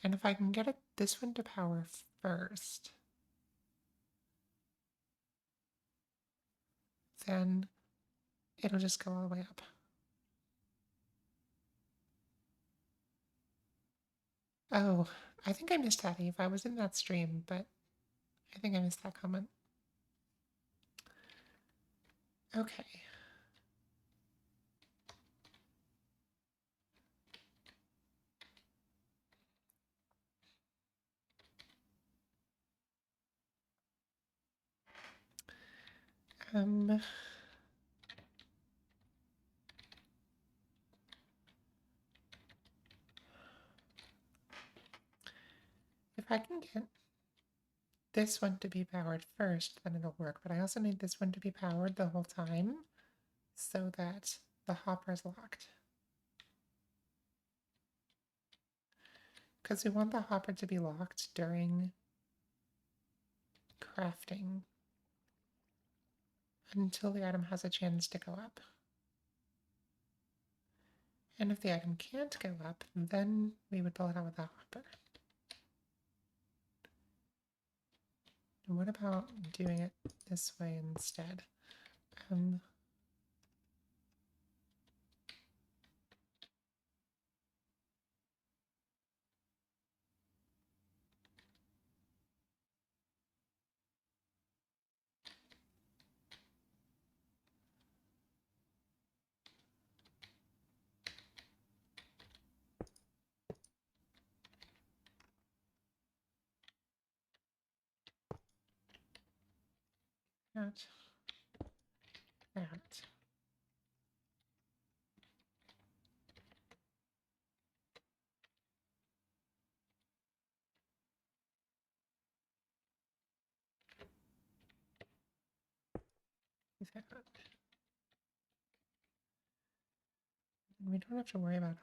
And if I can get this one to power first, then it'll just go all the way up. Oh, I think I missed that, Eve. I was in that stream, but I think I missed that comment. Okay. If I can get this one to be powered first, then it'll work. But I also need this one to be powered the whole time so that the hopper is locked. Because we want the hopper to be locked during crafting until the item has a chance to go up. And if the item can't go up, then we would pull it out with the hopper. And what about doing it this way instead? That. that. We don't have to worry about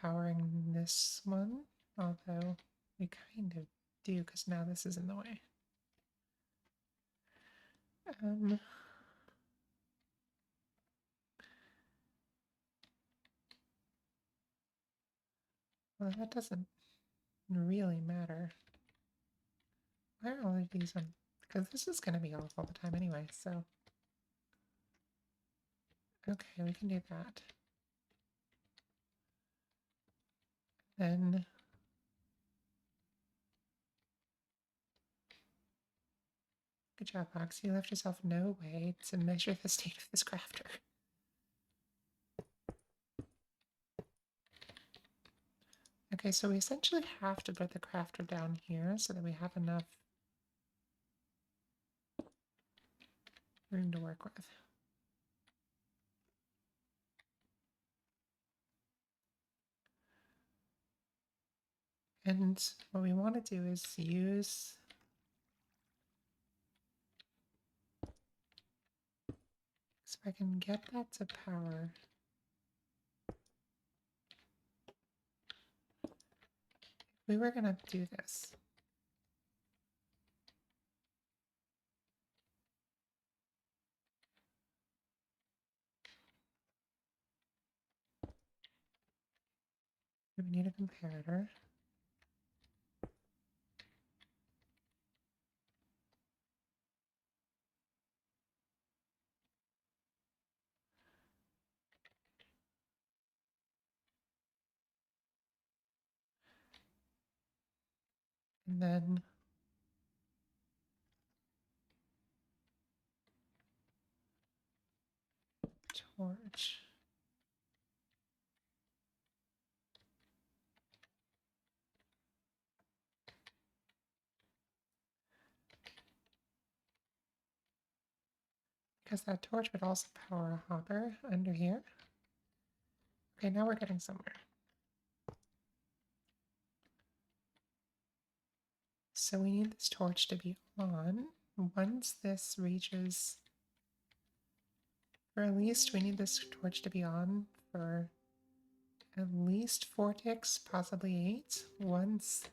powering this one, although we kind of do because now this is in the way. Well, that doesn't really matter. Why are all of these on? Because this is going to be off all the time anyway, so. Okay, we can do that. Then. Good job, Ox. You left yourself no way to measure the state of this crafter. Okay, so we essentially have to put the crafter down here so that we have enough room to work with. And what we want to do is use... So if I can get that to power... We were going to do this. We need a comparator. And then torch. Because that torch would also power a hopper under here. Okay, now we're getting somewhere. So we need this torch to be on. Once this reaches... Or at least we need this torch to be on for at least 4 ticks, possibly 8. Once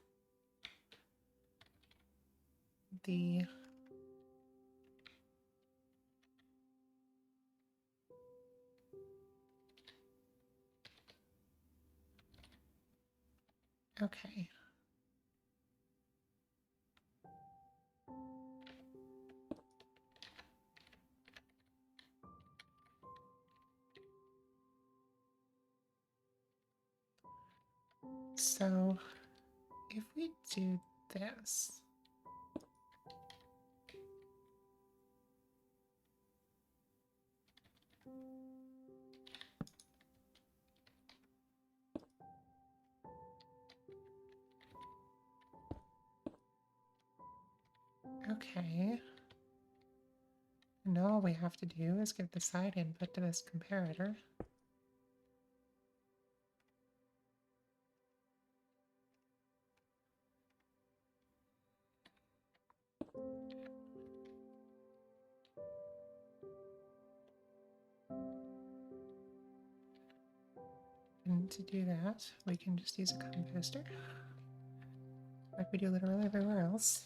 the... Okay. So, if we do this... Okay. Now all we have to do is give the side input to this comparator. And to do that, we can just use a composter, like we do literally everywhere else.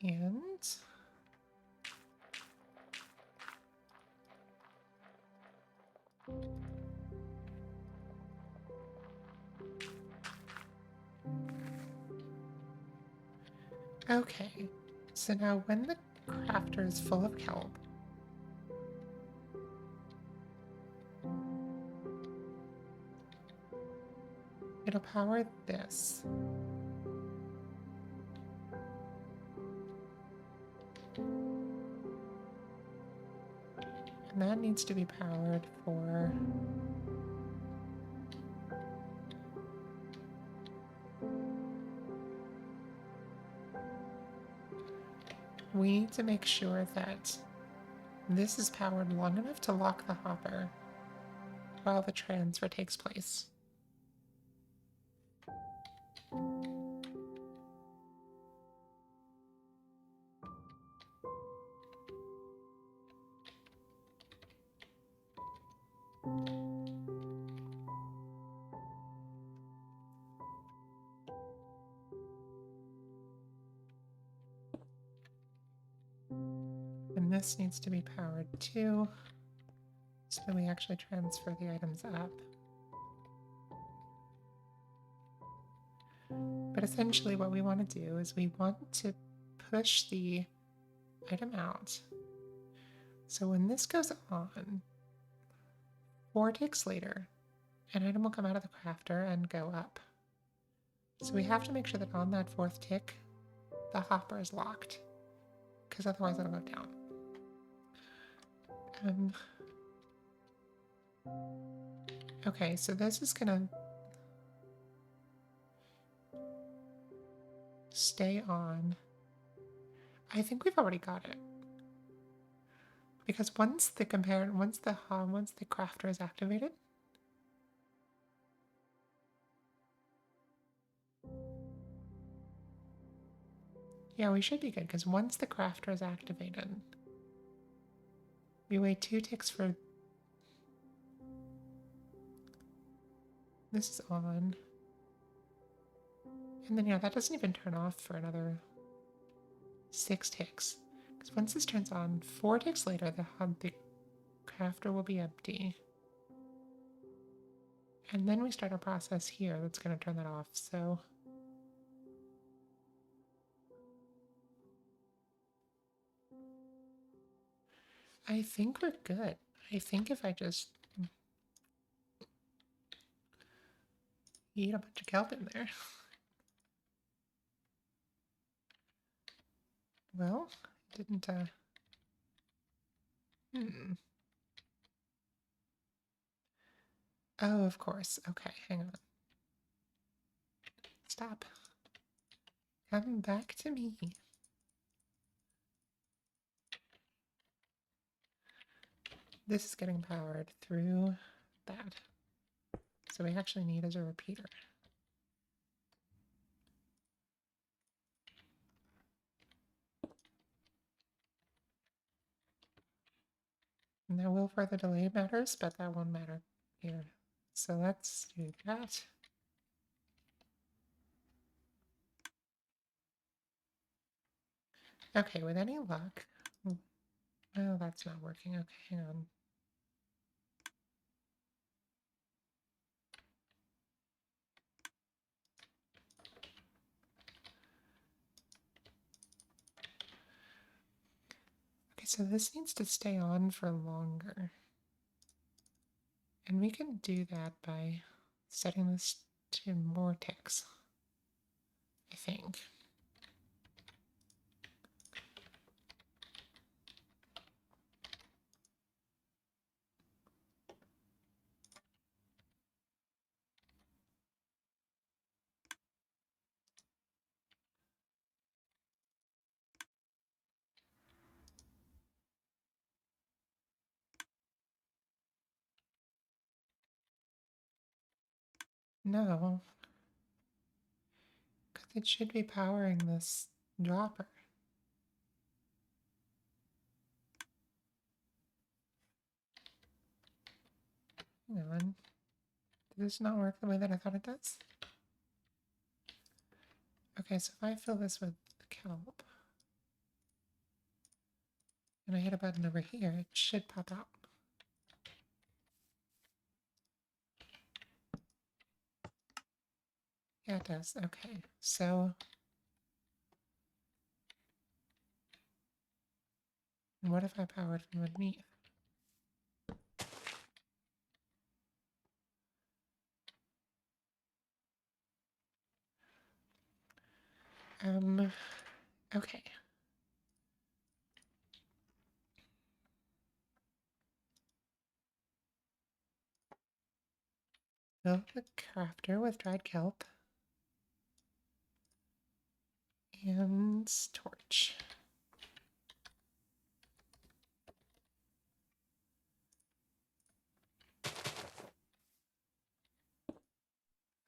And okay, so now when the crafter is full of kelp, it'll power this. And that needs to be powered for... We need to make sure that this is powered long enough to lock the hopper while the transfer takes place. this needs to be powered too, so that we actually transfer the items up. But essentially what we want to do is we want to push the item out. So when this goes on, 4 ticks later, an item will come out of the crafter and go up. So we have to make sure that on that 4th tick, the hopper is locked, because otherwise it'll go down. Okay, so this is gonna stay on. I think we've already got it. Because once the crafter is activated, yeah, we should be good, because once the crafter is activated, we wait 2 ticks for this is on. And then, yeah, that doesn't even turn off for another 6 ticks. Because once this turns on, 4 ticks later, the crafter will be empty. And then we start a process here that's going to turn that off, so... I think we're good. I think if I just eat a bunch of kelp in there. Well, it didn't, Oh, of course. Okay, hang on. Stop. Come back to me. This is getting powered through that. So we actually need as a repeater. Now will further delay matters, but that won't matter here. So let's do that. Okay, with any luck. Oh, that's not working. Okay, hang on. Okay, so this needs to stay on for longer. And we can do that by setting this to more ticks, I think. No, because it should be powering this dropper. Hang on. Did this not work the way that I thought it does? Okay, so if I fill this with kelp, and I hit a button over here, it should pop out. Yeah, it does. Okay, so... And what if I powered from underneath? Okay. Fill the crafter with dried kelp and torch.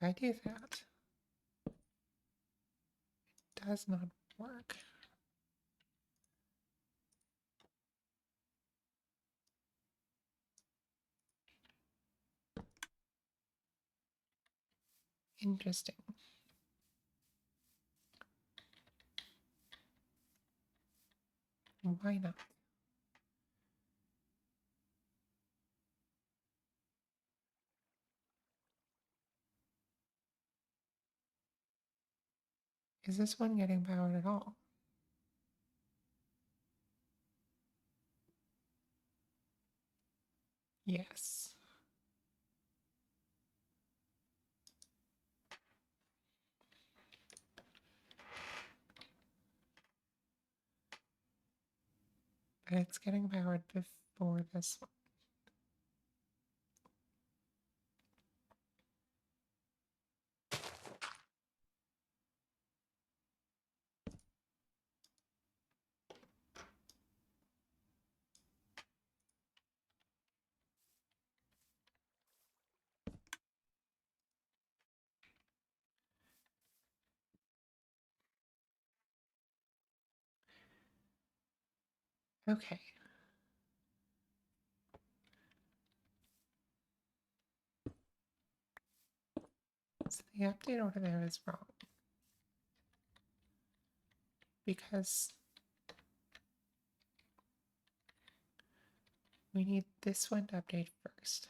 If I do that, it does not work. Interesting. Why not? Is this one getting powered at all? Yes. But it's getting powered before this one. Okay. So the update order there is wrong. Because we need this one to update first.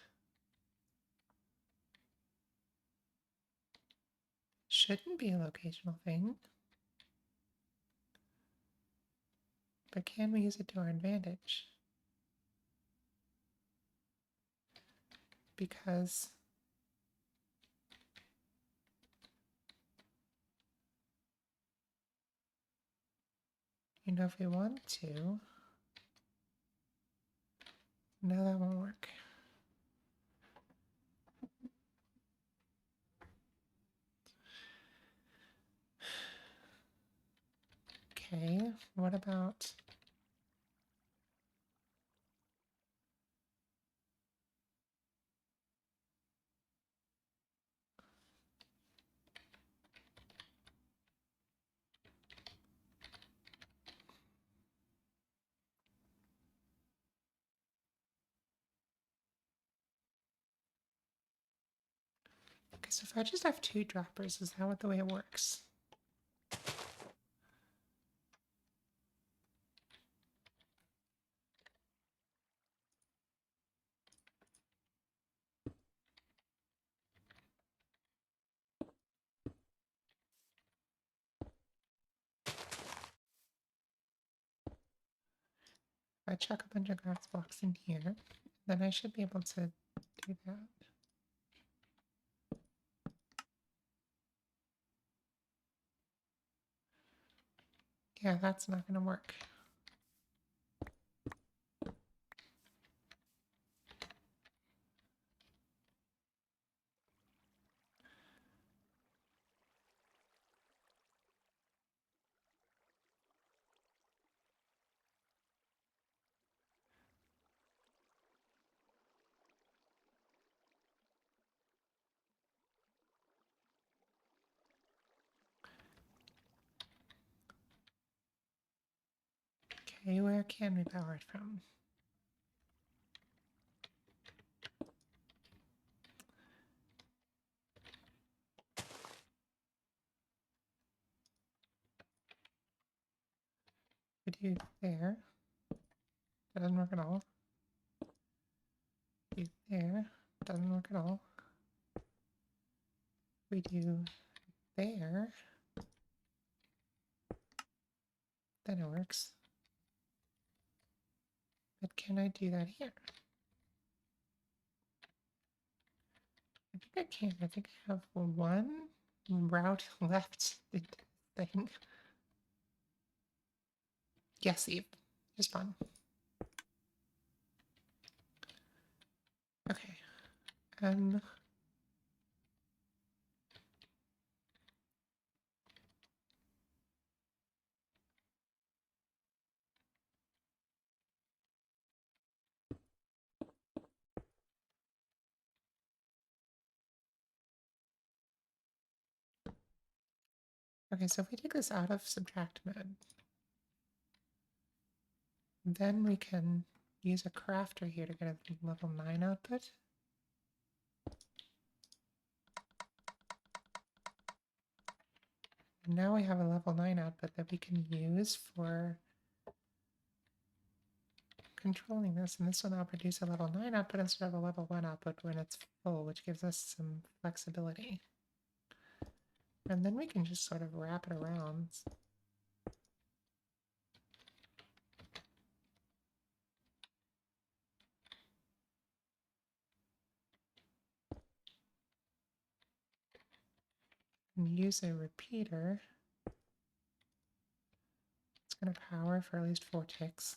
Shouldn't be a locational thing. But can we use it to our advantage? Because you know, if we want to, no, that won't work. Okay, what about okay, so if I just have two droppers, is that what the way it works? If I chuck a bunch of glass blocks in here, then I should be able to do that. Yeah, that's not going to work. Okay, where can we power it from? We do there. That doesn't work at all. We do there. Doesn't work at all. We do there. Then it works. But can I do that here? I think I can. I think I have one route left to do the thing. Yes, Eve. Just fun. Okay. Okay, so if we take this out of subtract mode, then we can use a crafter here to get a level 9 output. And now we have a level 9 output that we can use for controlling this, and this will now produce a level 9 output instead of a level 1 output when it's full, which gives us some flexibility. And then we can just sort of wrap it around. And use a repeater. It's going to power for at least 4 ticks.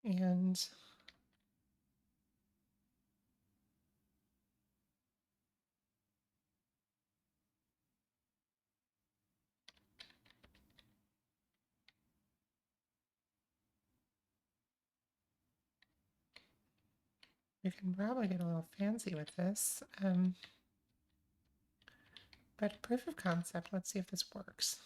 And we can probably get a little fancy with this. But proof of concept, let's see if this works.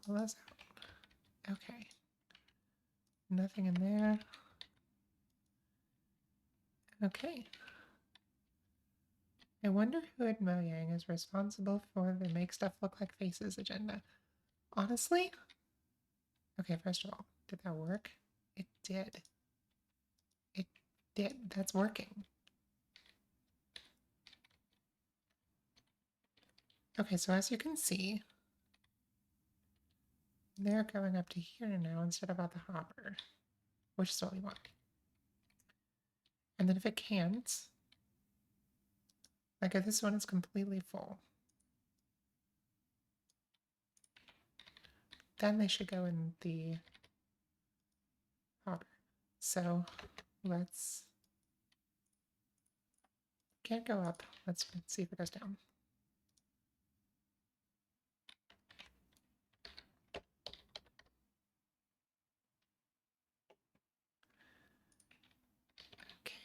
Pull those out. Okay. Nothing in there. Okay. I wonder who at Mojang is responsible for the make stuff look like faces agenda. Honestly? Okay, first of all, did that work? It did. It did. That's working. Okay, so as you can see, they're going up to here now instead of at the hopper, which is what we want. And then if it can't, like if this one is completely full, then they should go in the hopper. So let's, can't go up. Let's see if it goes down.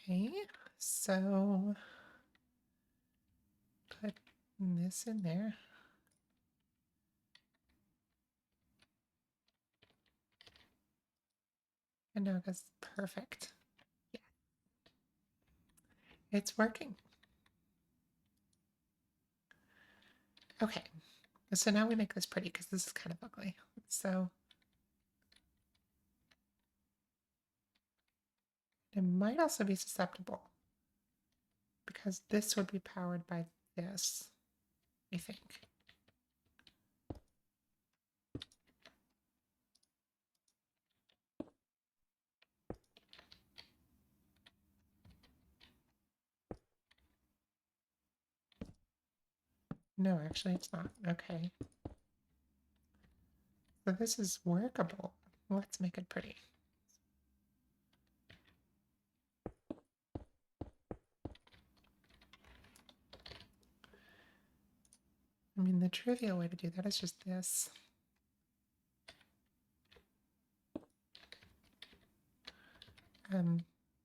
Okay, so put this in there. And now it goes perfect. Yeah. It's working. Okay, so now we make this pretty because this is kind of ugly. So it might also be susceptible because this would be powered by this, I think. No, actually it's not. Okay. So this is workable. Let's make it pretty. I mean, the trivial way to do that is just this.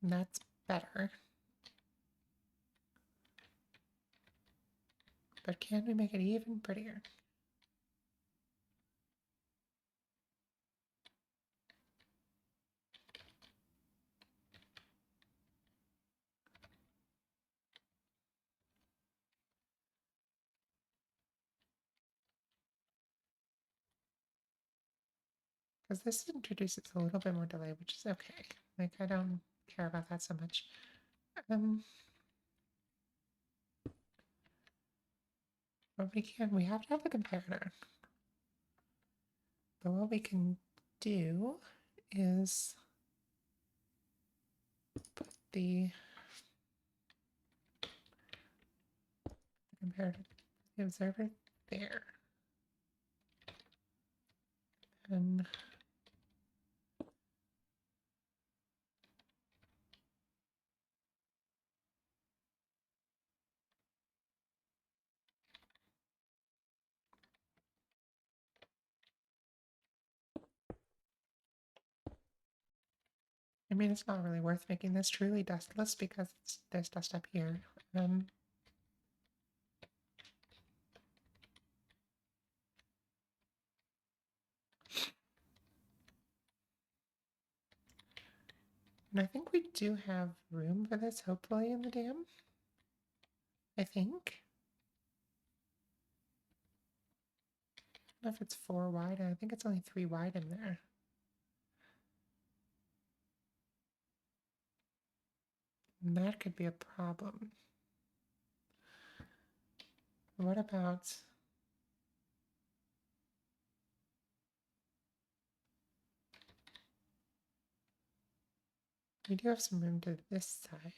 That's better. But can we make it even prettier? Because this introduces a little bit more delay, which is okay. Like, I don't care about that so much. But we have to have the comparator. But what we can do is put the comparator, the observer there. And I mean, it's not really worth making this truly dustless because there's dust up here. And I think we do have room for this, hopefully, in the dam. I think. I don't know if it's 4 wide. I think it's only 3 wide in there. And that could be a problem. What about... We do have some room to this side.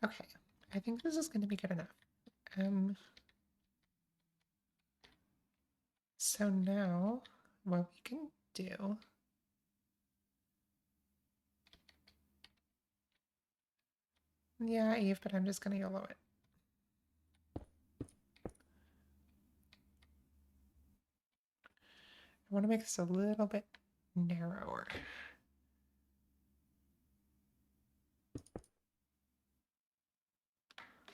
Okay, I think this is going to be good enough. So now what we can do yeah, Eve, but I'm just going to YOLO it. I want to make this a little bit narrower.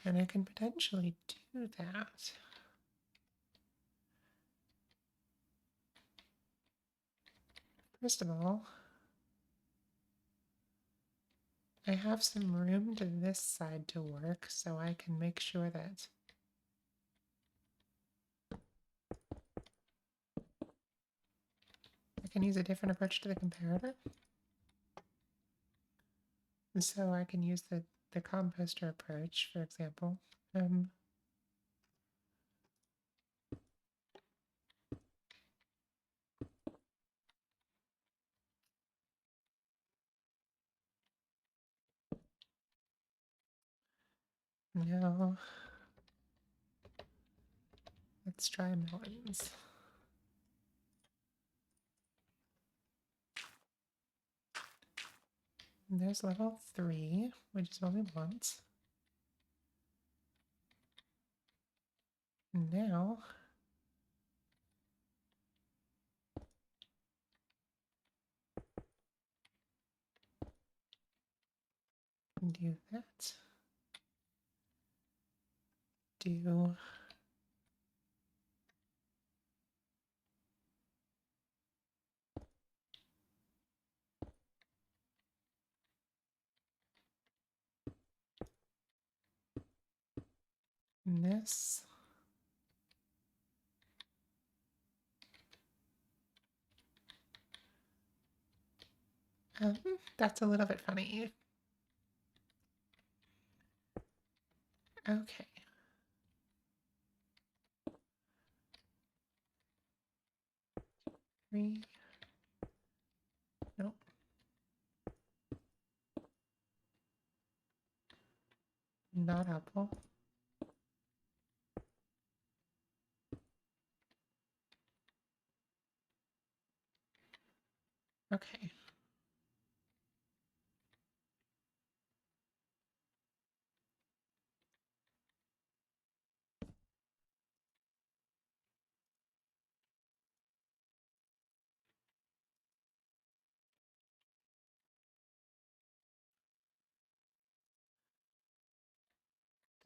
And I can potentially do that. First of all, I have some room to this side to work, so I can make sure that I can use a different approach to the comparator. So I can use the composter approach, for example. Now, let's try melons. And there's level 3, which is what we want. Now, do that. Do this. That's a little bit funny. Okay. Three. Nope. Not helpful. Okay.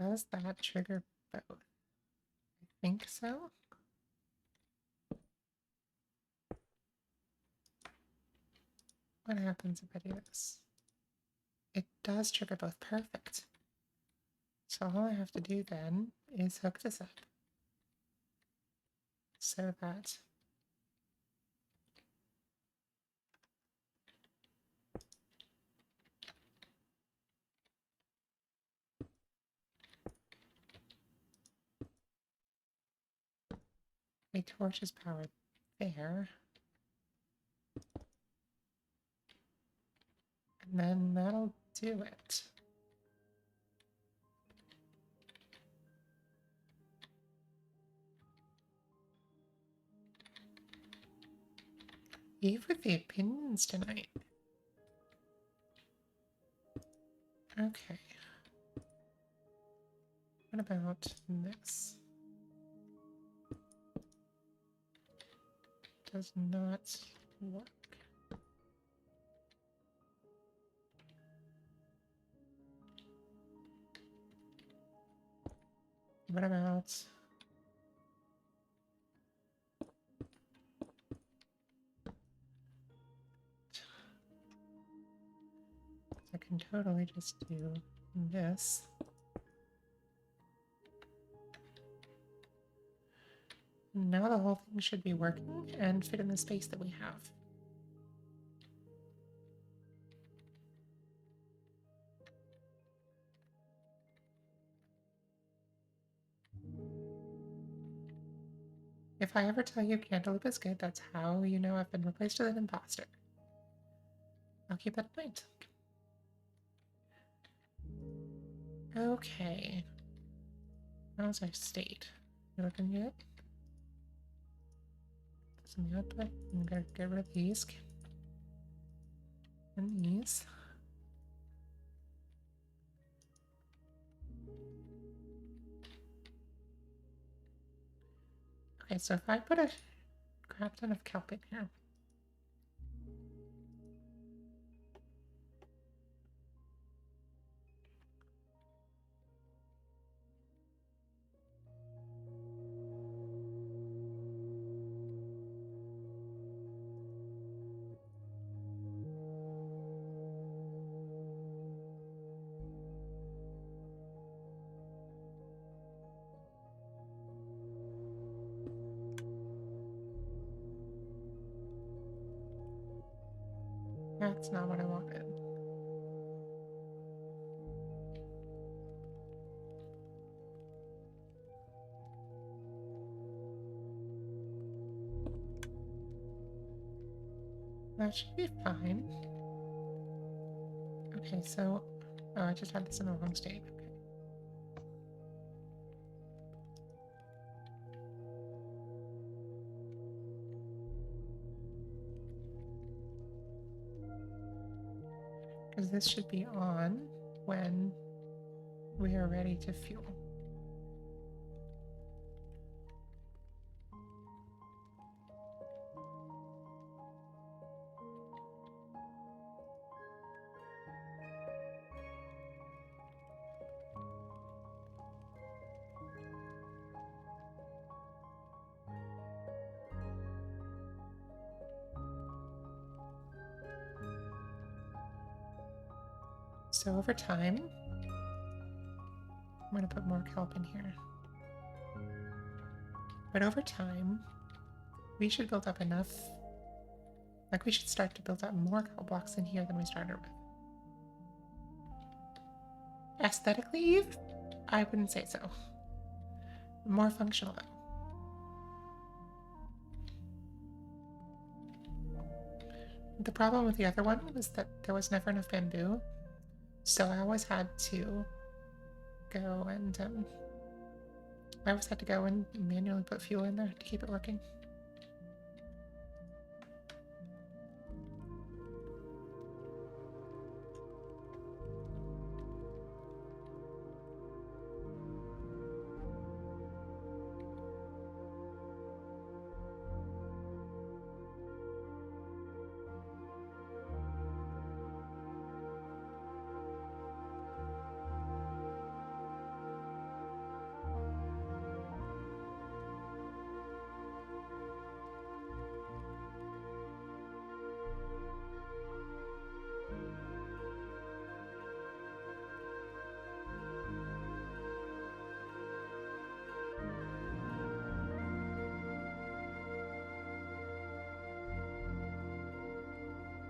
Does that trigger both? I think so. What happens if I do this? It does trigger both. Perfect. So all I have to do then is hook this up so that a torch is powered there. And then that'll do it. Eve with the opinions tonight. Okay. What about this? Does not work. What about... I can totally just do this. Now the whole thing should be working and fit in the space that we have. If I ever tell you cantaloupe is good, that's how you know I've been replaced with an imposter. I'll keep that in mind. Okay. How's our state? You looking good? Some output. I'm gonna get rid of these. And these. Okay, so if I put a crap ton of kelp in here. That's not what I wanted. That should be fine. Okay, so... Oh, I just had this in the wrong state. Okay. Because this should be on when we are ready to fuel. So over time, I'm going to put more kelp in here. But over time, we should build up enough. Like, we should start to build up more kelp blocks in here than we started with. Aesthetically, Eve? I wouldn't say so. More functional, though. The problem with the other one was that there was never enough bamboo. So I always had to go and manually put fuel in there to keep it working.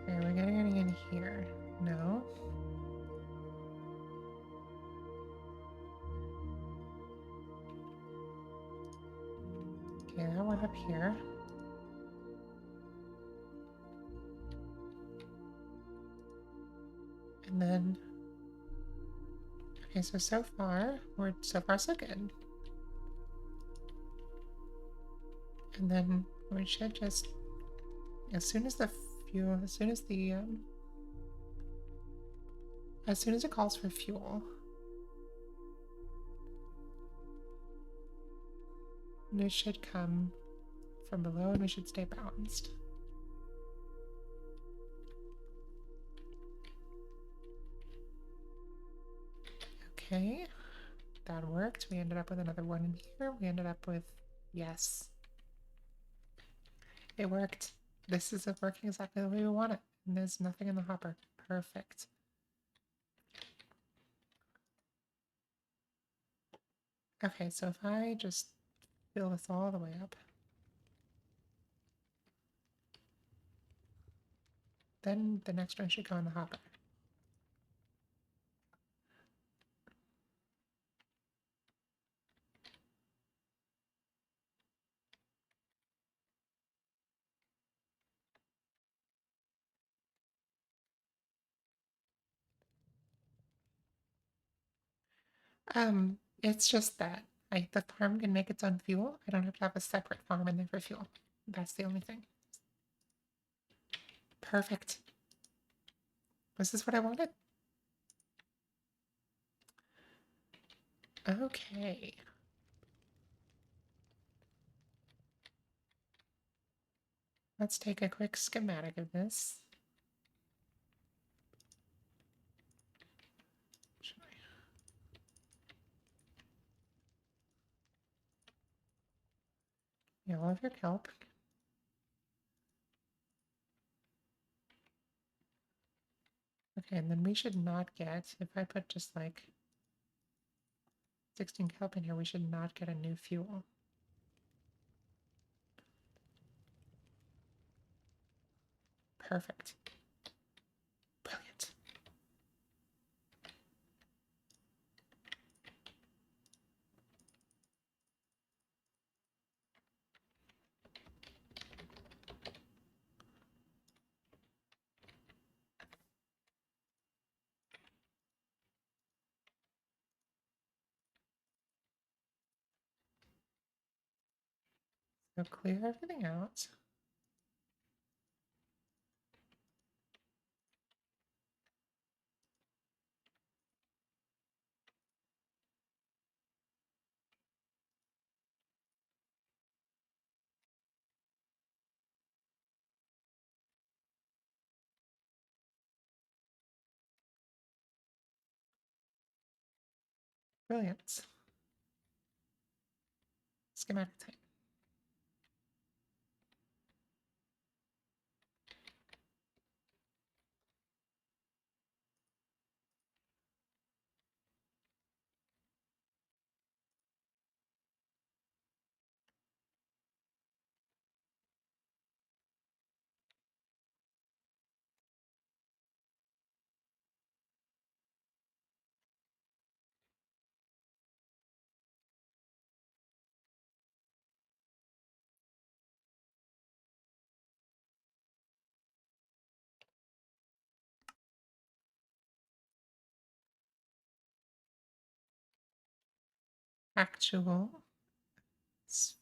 Are we getting any in here? No. Okay, that one up here. And then... Okay, so far so good. And then we should just As soon as the fuel, as soon as it calls for fuel, it should come from below and we should stay balanced. Okay, that worked. We ended up with another one in here. We ended up with, yes. It worked. This is working exactly the way we want it. And there's nothing in the hopper. Perfect. Okay, so if I just fill this all the way up, then the next one should go in the hopper. It's just that the farm can make its own fuel. I don't have to have a separate farm in there for fuel. That's the only thing. Perfect. This is what I wanted. Okay. Let's take a quick schematic of this. Yeah, all of your kelp. Okay, and then we should not get, if I put just like 16 kelp in here, we should not get a new fuel. Perfect. Brilliant. So clear everything out. Brilliant. Schematic type. Actual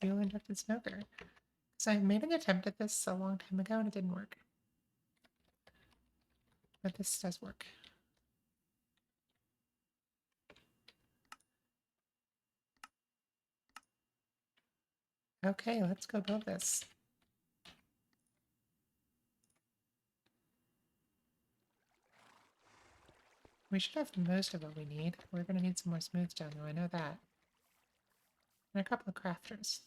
fuel injected smoker. So I made an attempt at this a long time ago and it didn't work. But this does work. Okay, let's go build this. We should have most of what we need. We're going to need some more smooth stone, though. I know that. And a couple of crafters.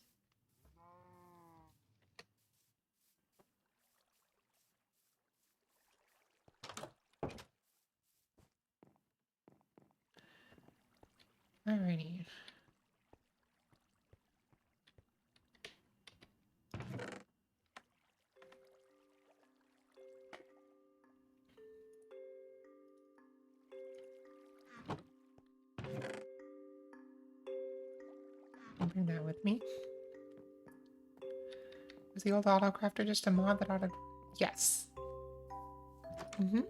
Alrighty. I'll bring that with me. Was the old auto crafter just a mod that auto... Yes. And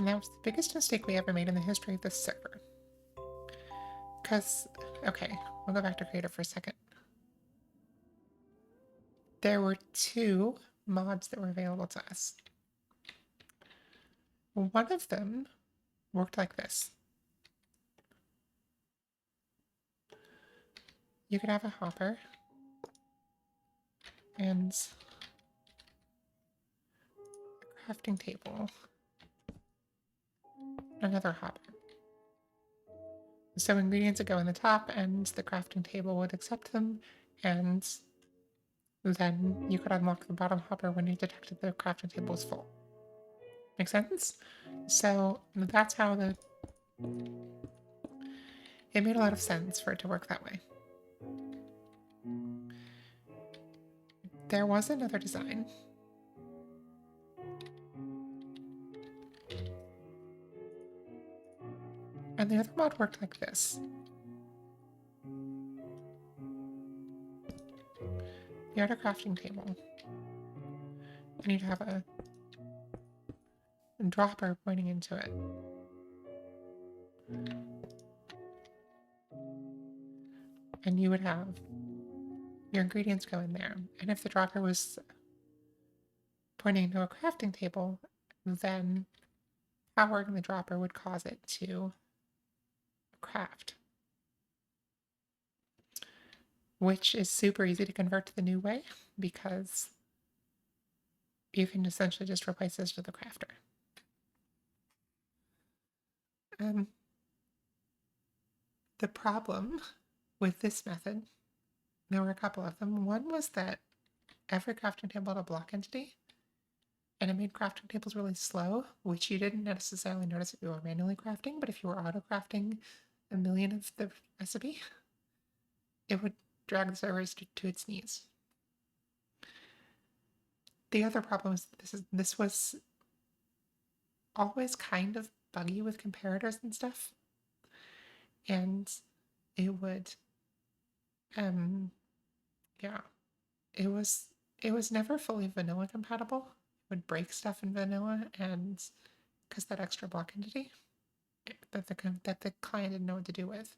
that was the biggest mistake we ever made in the history of this server. Because, okay, we'll go back to creative for a second. There were two mods that were available to us. One of them worked like this. You could have a hopper and a crafting table, another hopper. So ingredients would go in the top and the crafting table would accept them, and then you could unlock the bottom hopper when you detected the crafting table was full. Make sense? So that's how it made a lot of sense for it to work that way. There was another design. And the other mod worked like this. You had a crafting table. And you'd have a dropper pointing into it. And you would have your ingredients go in there. And if the dropper was pointing to a crafting table, then powering the dropper would cause it to craft. Which is super easy to convert to the new way because you can essentially just replace this with a crafter. The problem with this method, there were a couple of them. One was that every crafting table had a block entity, and it made crafting tables really slow, which you didn't necessarily notice if you were manually crafting, but if you were auto-crafting a million of the recipe, it would drag the servers to its knees. The other problem is this was always kind of buggy with comparators and stuff, and it would, yeah, it was never fully vanilla compatible. It would break stuff in vanilla, and because that extra block entity that the client didn't know what to do with.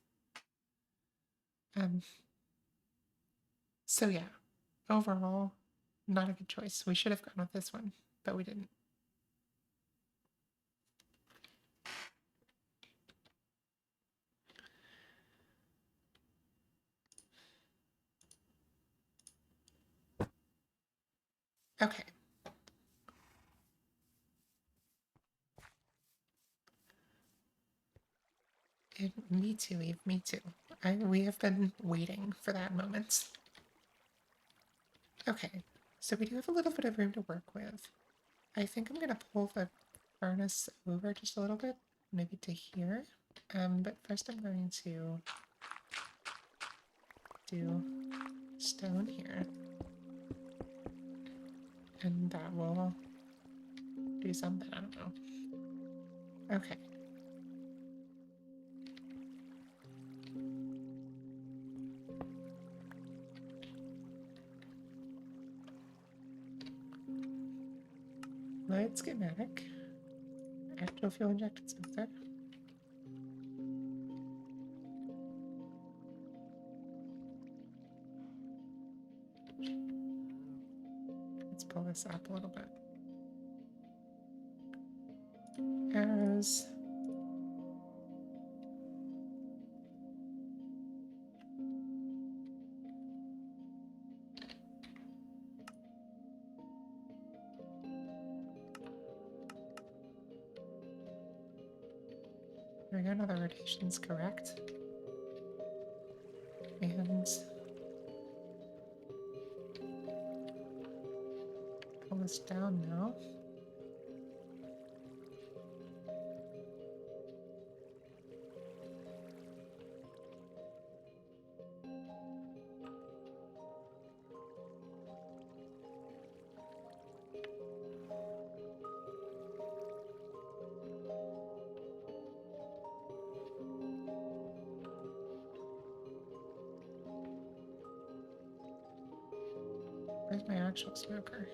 So yeah, overall, not a good choice. We should have gone with this one, but we didn't. Okay. Me too, Eve, me too. We have been waiting for that moment. Okay, so we do have a little bit of room to work with. I think I'm gonna pull the furnace over just a little bit, maybe to here. But first I'm going to do stone here. And that will do something, I don't know. Okay. Light schematic. Actual fuel injected smelter. Let's pull this up a little bit. Arrows. There we go, now the rotation's correct. And pull this down now. Where's my actual smoker?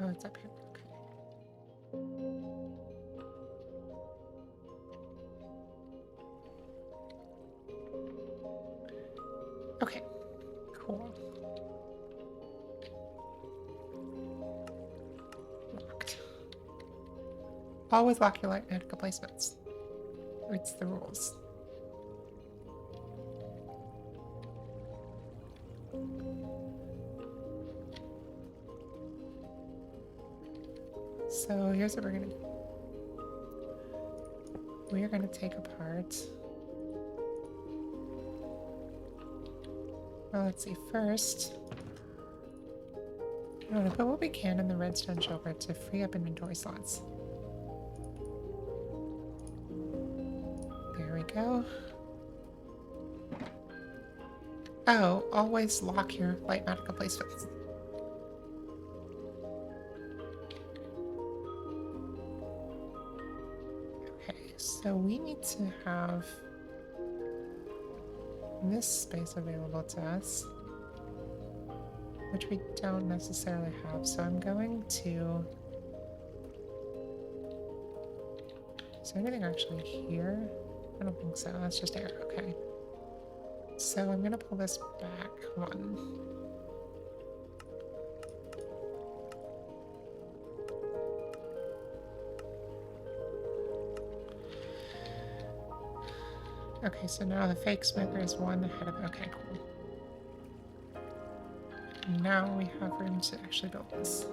Oh, it's up here. Okay. Okay. Cool. Always lock your light medical placements. It's the rules. So here's what we're gonna do. We are gonna take apart. Well, let's see. First, I'm gonna put what we can in the redstone shulker to free up inventory slots. There we go. Oh, always lock your light medical placements. Okay, so we need to have this space available to us, which we don't necessarily have. So I'm going to... Is there anything actually here? I don't think so. That's just air. Okay. So I'm going to pull this back one. Okay, so now the fake smoker is one ahead of... Okay, cool. Now we have room to actually build this.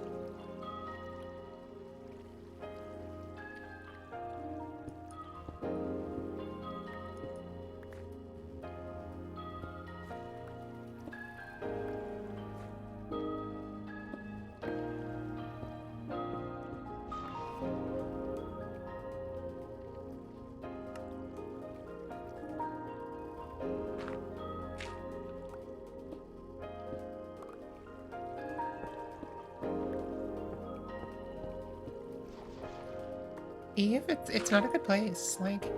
Eve, it's not a good place. Like,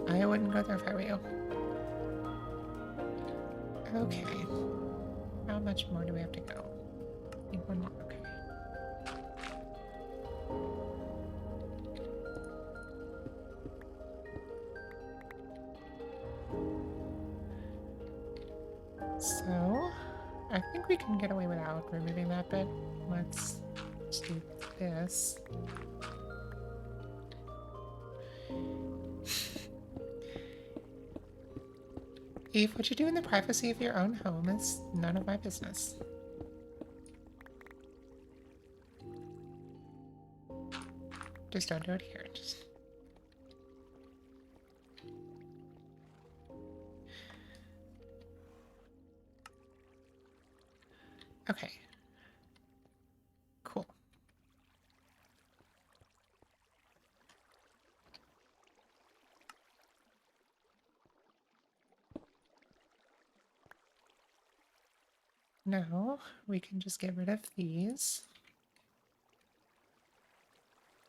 I wouldn't go there if I were you. Okay. How much more do we have to go? Need one more. Okay. So, I think we can get away without removing that bit. Let's do this. Eve, what you do in the privacy of your own home is none of my business. Just don't do it here. Just... Okay. Cool. Now, we can just get rid of these.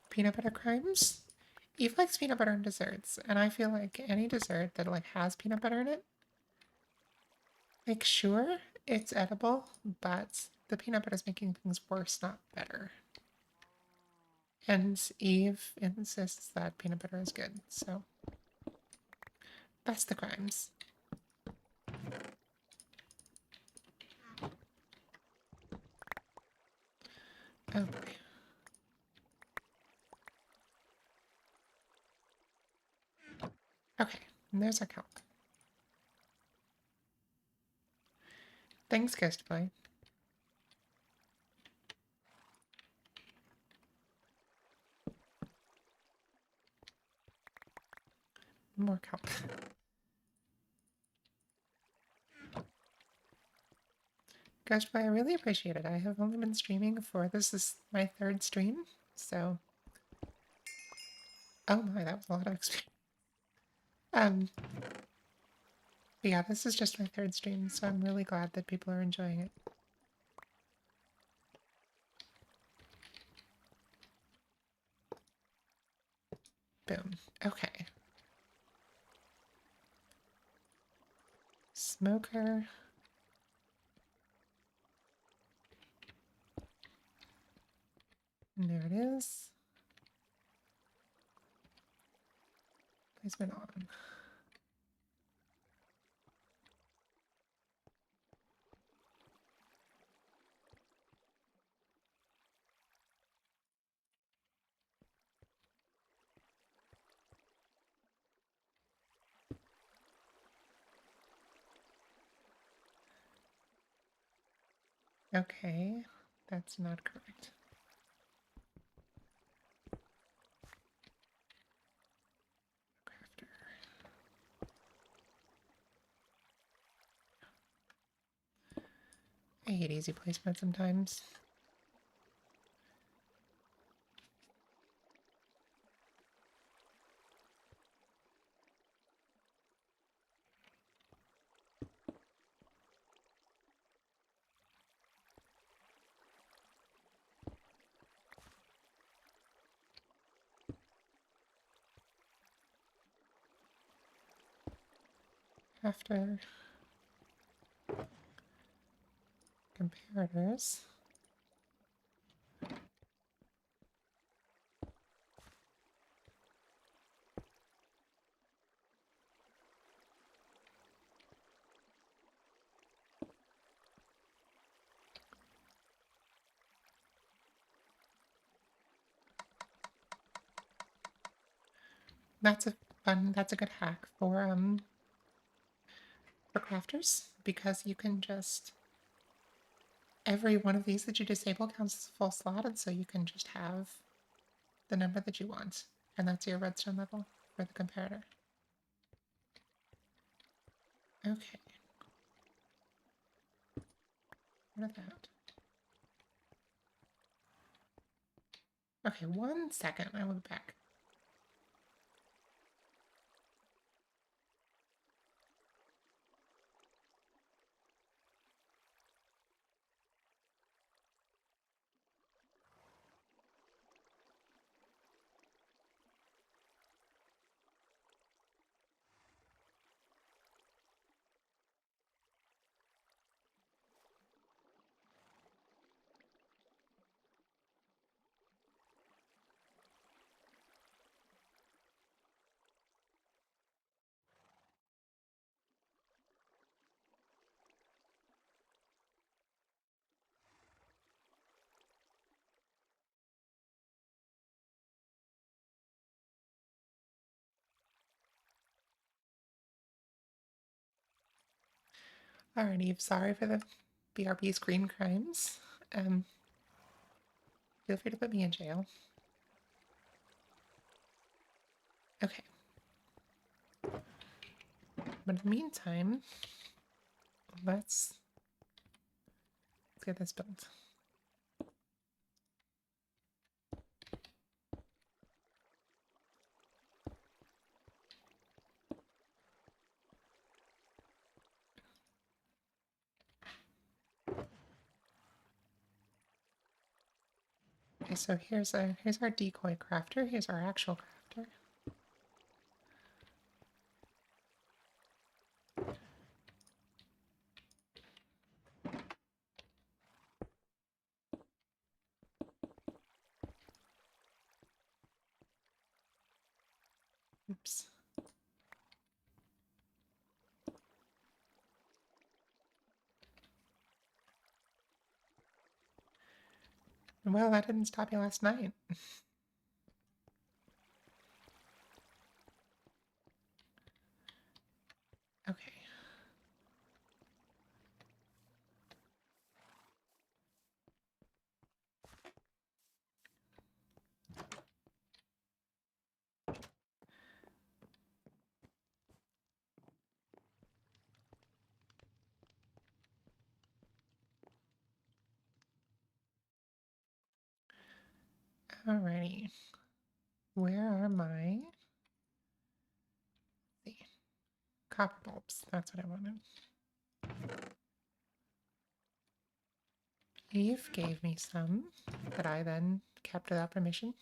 Peanut butter crimes? Eve likes peanut butter in desserts, and I feel like any dessert that like has peanut butter in it, like sure, it's edible, but the peanut butter is making things worse, not better. And Eve insists that peanut butter is good, so that's the crimes. Oh boy. Okay, and there's our kelp. Thanks, Ghost Boy. More kelp. Ghost Boy, I really appreciate it. I have only been streaming for... This is my third stream, so... Oh my, that was a lot of experience. But yeah, this is just my third stream, so I'm really glad that people are enjoying it. Boom. Okay. Smoker. And there it is. Placement on. Okay, that's not correct. Crafter. I hate easy placement sometimes. After comparators, that's a good hack for crafters, because you can just, every one of these that you disable counts as a full slot, and so you can just have the number that you want, and that's your redstone level for the comparator. Okay. What of that? Okay, 1 second, I will be back. Alrighty, sorry for the BRB screen crimes. Feel free to put me in jail. Okay. But in the meantime, let's get this built. Okay, so here's our decoy crafter. Here's our actual crafter. Oops. Well, that didn't stop you last night. Okay. Alrighty. Where are my copper bulbs? That's what I wanted. Eve gave me some that I then kept without permission.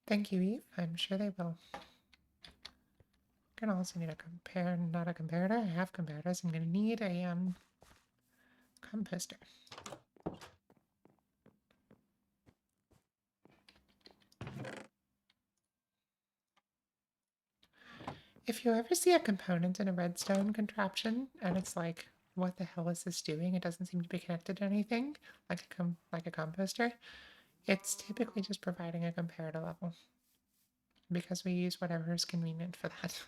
Thank you, Eve. I'm sure they will. Gonna also need not a comparator. I have comparators. I'm gonna need a composter. If you ever see a component in a redstone contraption and it's like what the hell is this doing? It doesn't seem to be connected to anything, like a composter. It's typically just providing a comparator level because we use whatever is convenient for that.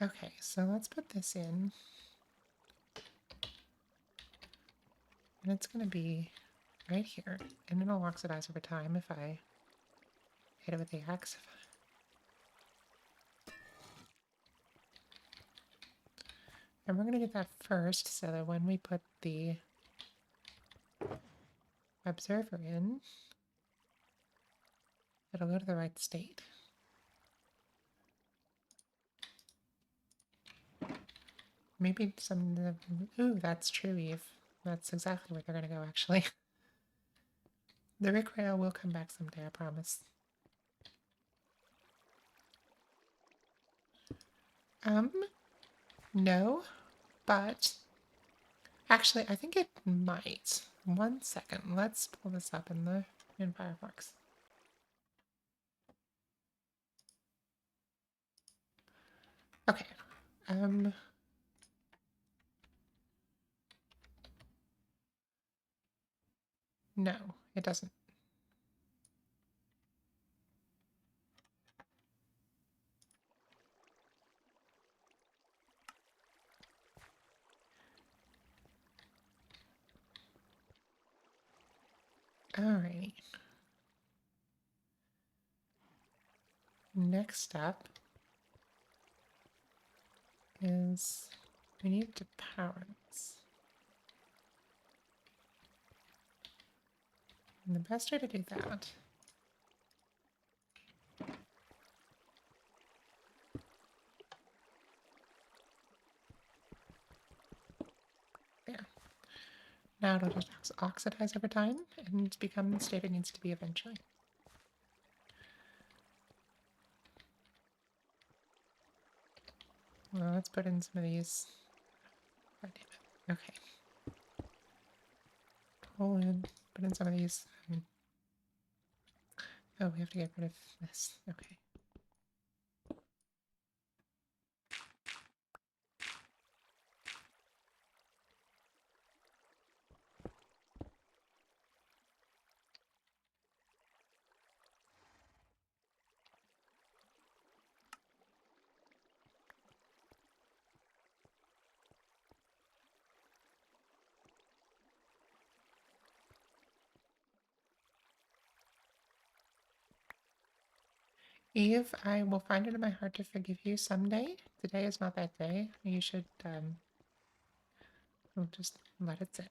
Okay, so let's put this in. And it's going to be right here. And it'll oxidize over time if I hit it with the axe. And we're going to do that first so that when we put the observer in, it'll go to the right state. Maybe some... Ooh, that's true, Eve. That's exactly where they're going to go, actually. The Rick Rail will come back someday, I promise. No, but... Actually, I think it might. 1 second. Let's pull this up in Firefox. Okay. No, it doesn't. Alrighty. Next up is we need to power this. And the best way to do that there. Now it'll just oxidize over time and become the state it needs to be eventually. Well, let's put in some of these. God damn it. Okay. Pull in, put in some of these. Oh, we have to get rid of this. Okay. Eve, I will find it in my heart to forgive you someday. Today is not that day. You should, we'll just let it sit.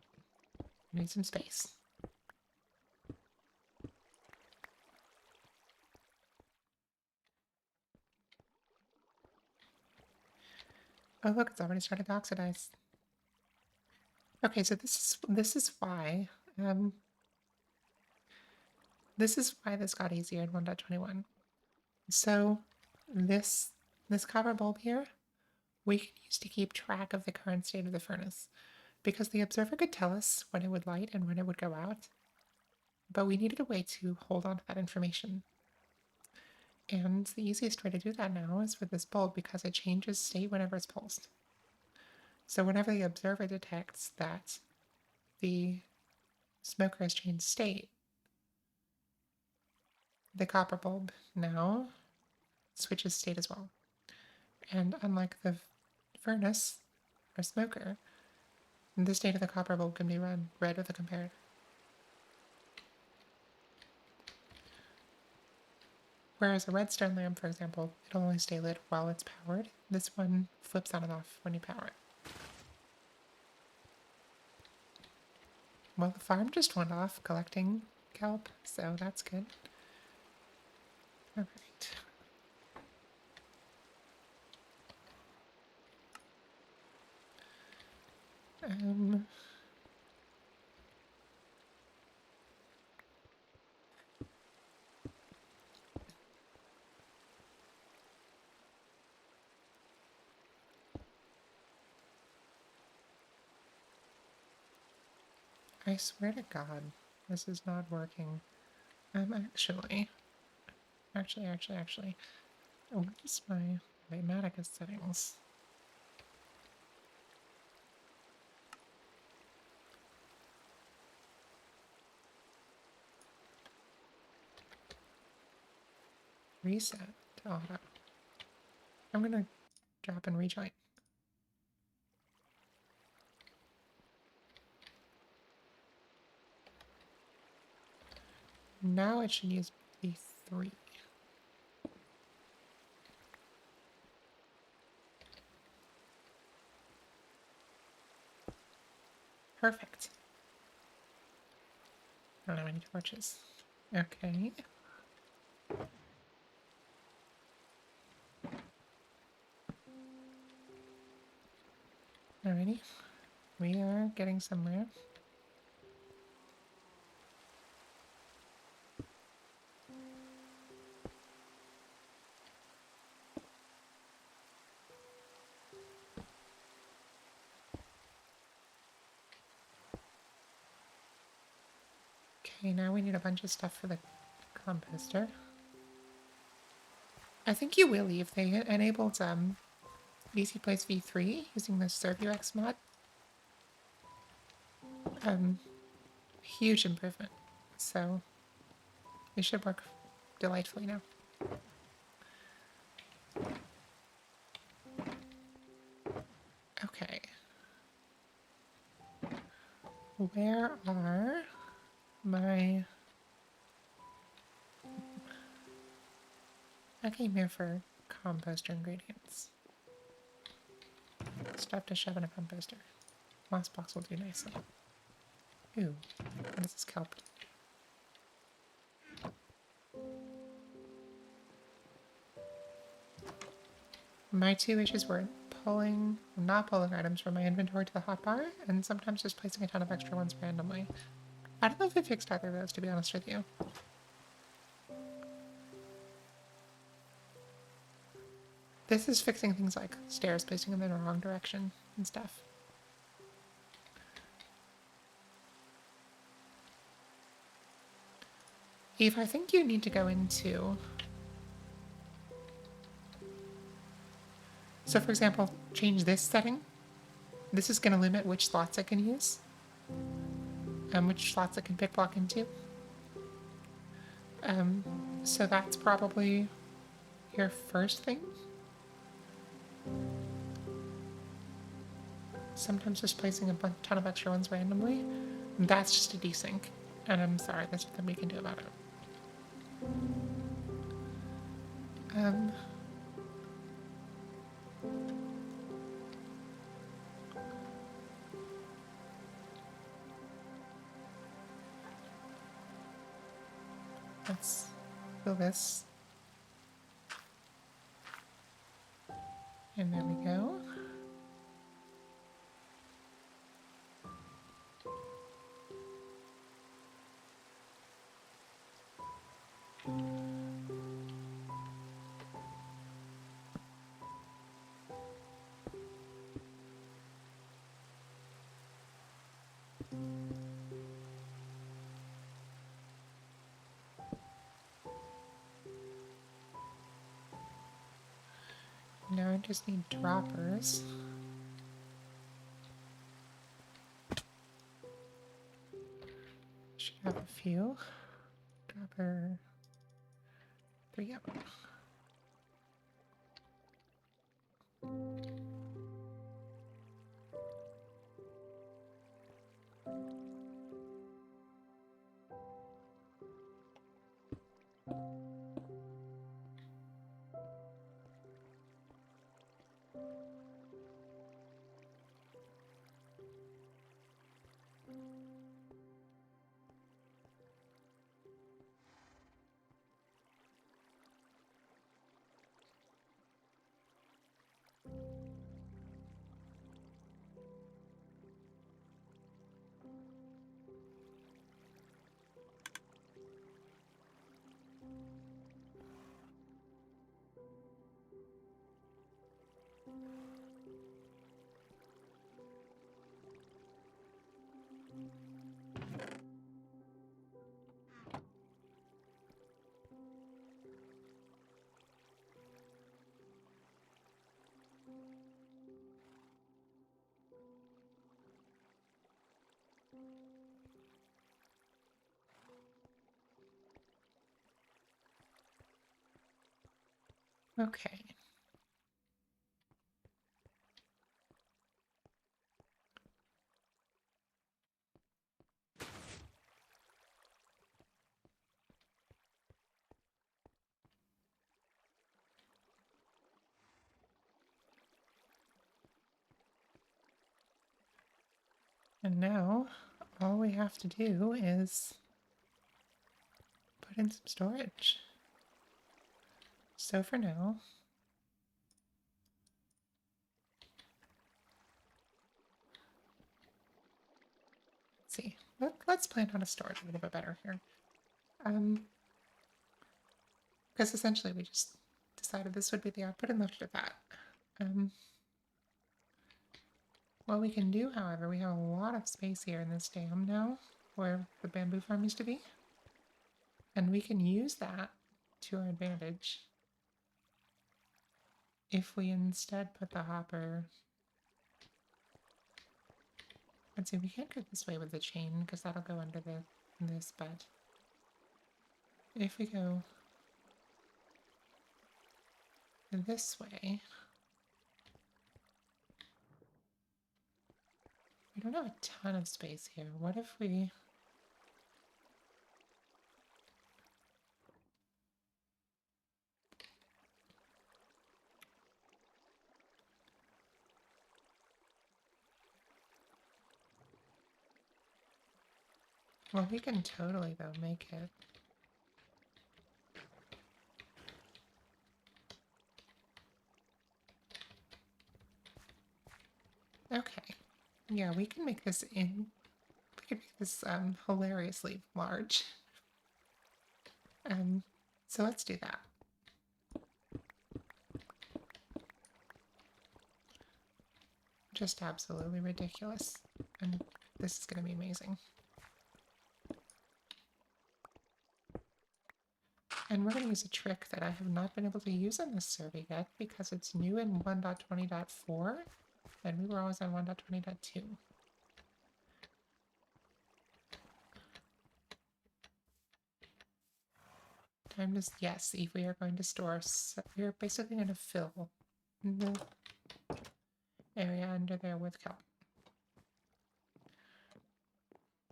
I need some space. Oh look, it's already started to oxidize. Okay, so this is why this got easier in 1.21. So this copper bulb here, we can use to keep track of the current state of the furnace, because the observer could tell us when it would light and when it would go out, but we needed a way to hold on to that information. And the easiest way to do that now is with this bulb, because it changes state whenever it's pulsed. So whenever the observer detects that the smoker has changed state, the copper bulb now switches state as well. And unlike the furnace or smoker, the state of the copper bulb can be run red with a comparator. Whereas a redstone lamp, for example, it'll only stay lit while it's powered. This one flips on and off when you power it. Well, the farm just went off collecting kelp, so that's good. Alright. I swear to God, this is not working. Actually. What is my Matica settings? Reset to auto. I'm gonna drop and rejoin. Now it should use V3. Perfect. I don't have any torches. Okay. Alrighty. We are getting somewhere. Okay, now we need a bunch of stuff for the composter. I think you will leave. They enabled Easy Place V3 using the ServUX mod. Huge improvement. So it should work delightfully now. Okay. Where are my... I came here for composter ingredients. Stuff to shove in a composter. Moss box will do nicely. Ooh, what is this kelp? My two issues were not pulling items from my inventory to the hotbar, and sometimes just placing a ton of extra ones randomly. I don't know if it fixed either of those, to be honest with you. This is fixing things like stairs placing them in the wrong direction and stuff. Eve, I think you need to go into... So for example, change this setting. This is going to limit which slots I can use. And which slots I can pick block into. So that's probably your first thing. Sometimes just placing a ton of extra ones randomly. That's just a desync. And I'm sorry, there's nothing we can do about it. Let's fill this. And there we go. Now I just need droppers. Should have a few. Dropper 3 out. Okay. And now all we have to do is put in some storage. So for now, let's see. Let's plan on a storage a little bit better here. Because essentially we just decided this would be the output and left it at that. What we can do, however, we have a lot of space here in this dam now, where the bamboo farm used to be. And we can use that to our advantage if we instead put the hopper... Let's see, we can't go this way with the chain, because that'll go under this, but... If we go this way... We don't have a ton of space here. What if we... Well, we can totally, though, make it... Okay. Yeah, we can make this hilariously large. So let's do that. Just absolutely ridiculous. And this is going to be amazing. And we're going to use a trick that I have not been able to use on this survey yet because it's new in 1.20.4 and we were always on 1.20.2. Time to, yes, if we are going to store, so we're basically going to fill the area under there with kelp.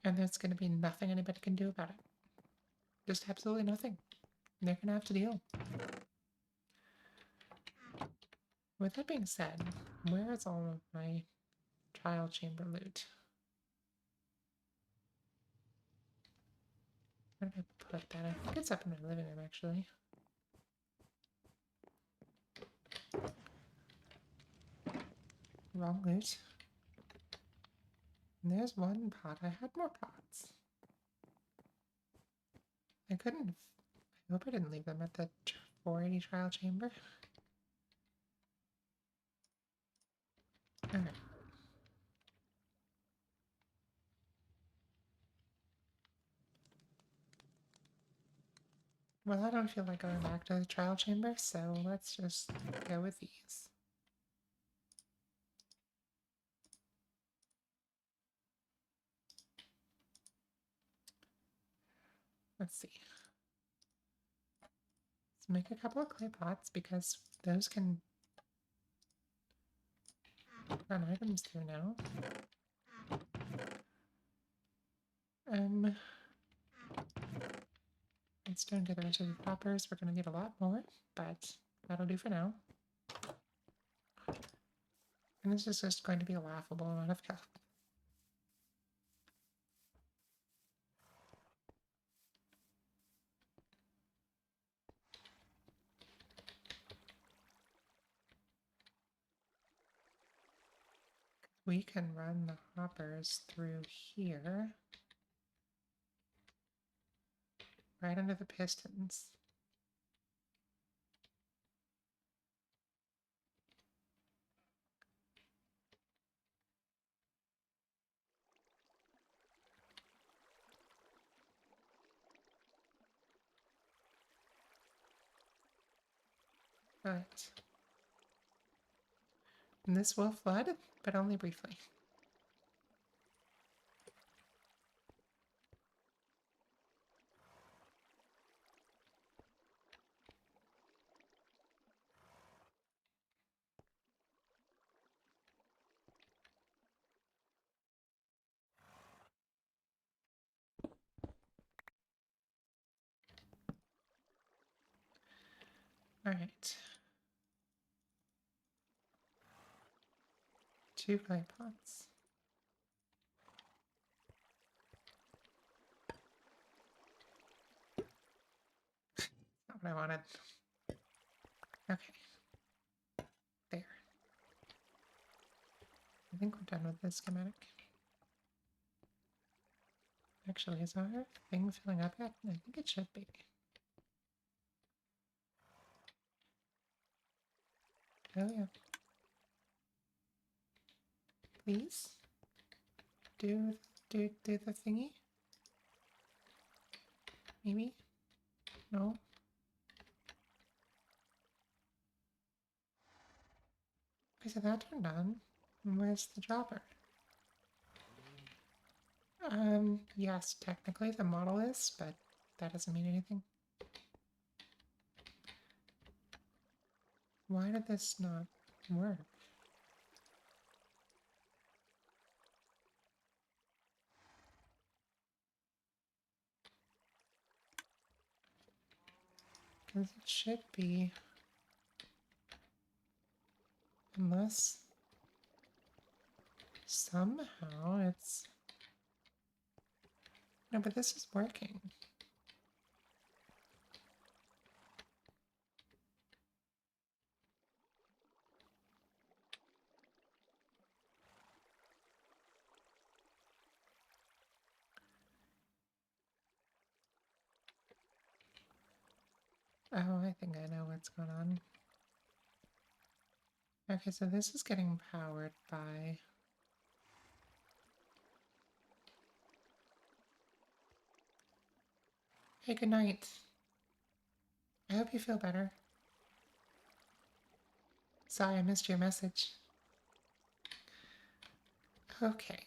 And there's going to be nothing anybody can do about it. Just absolutely nothing. They're going to have to deal. With that being said, where is all of my trial chamber loot? Where did I put that? I think it's up in my living room, actually. Wrong loot. And there's one pot. I had more pots. I couldn't... I hope I didn't leave them at the 480 trial chamber. Okay. Well, I don't feel like going back to the trial chamber, so let's just go with these. Let's see. Let's make a couple of clay pots because those can run items through now. Let's don't get the rest of the poppers. We're going to need a lot more, but that'll do for now. And this is just going to be a laughable amount of kelp. We can run the hoppers through here, right under the pistons. Right. And this will flood, but only briefly. Alright. 2 clay pots. Not what I wanted. Okay. There. I think we're done with this schematic. Actually, is our thing filling up yet? I think it should be. Oh yeah. Please? Do the thingy? Maybe? No? Okay, so that turned on. Where's the dropper? Yes, technically the model is, but that doesn't mean anything. Why did this not work? Because it should be... Unless... Somehow it's... No, but this is working. Oh, I think I know what's going on. Okay, so this is getting powered by... Hey, good night. I hope you feel better. Sorry, I missed your message. Okay.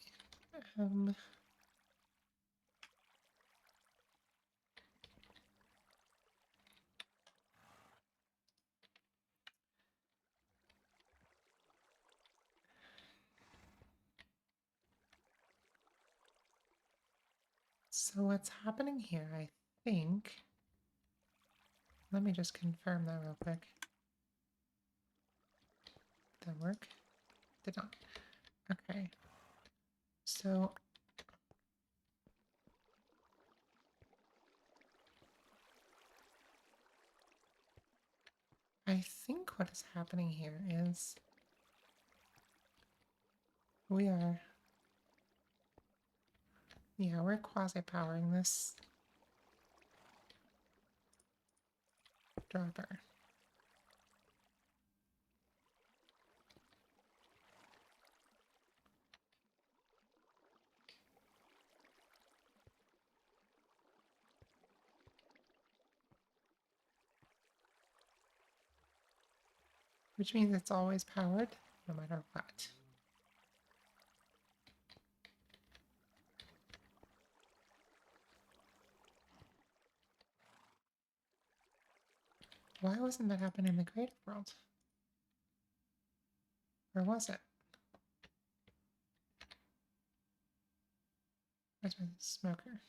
So what's happening here, I think... Let me just confirm that real quick. Did that work? Did not. Okay. So... I think what is happening here is... We are... Yeah, we're quasi-powering this dropper. Which means it's always powered, no matter what. Why wasn't that happening in the creative world? Or was it? Where's my smoker?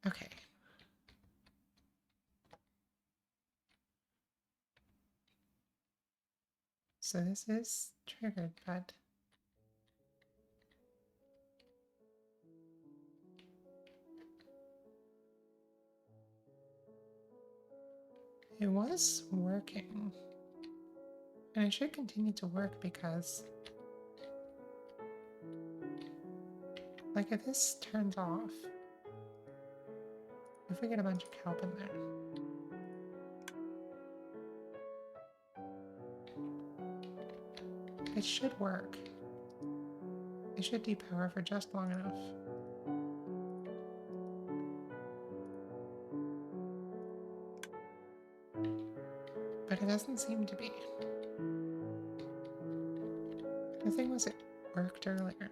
Okay. So this is triggered, but... It was working. And it should continue to work because... Like, if this turns off... If we get a bunch of kelp in there... It should work. It should depower for just long enough. But it doesn't seem to be. The thing was, it worked earlier.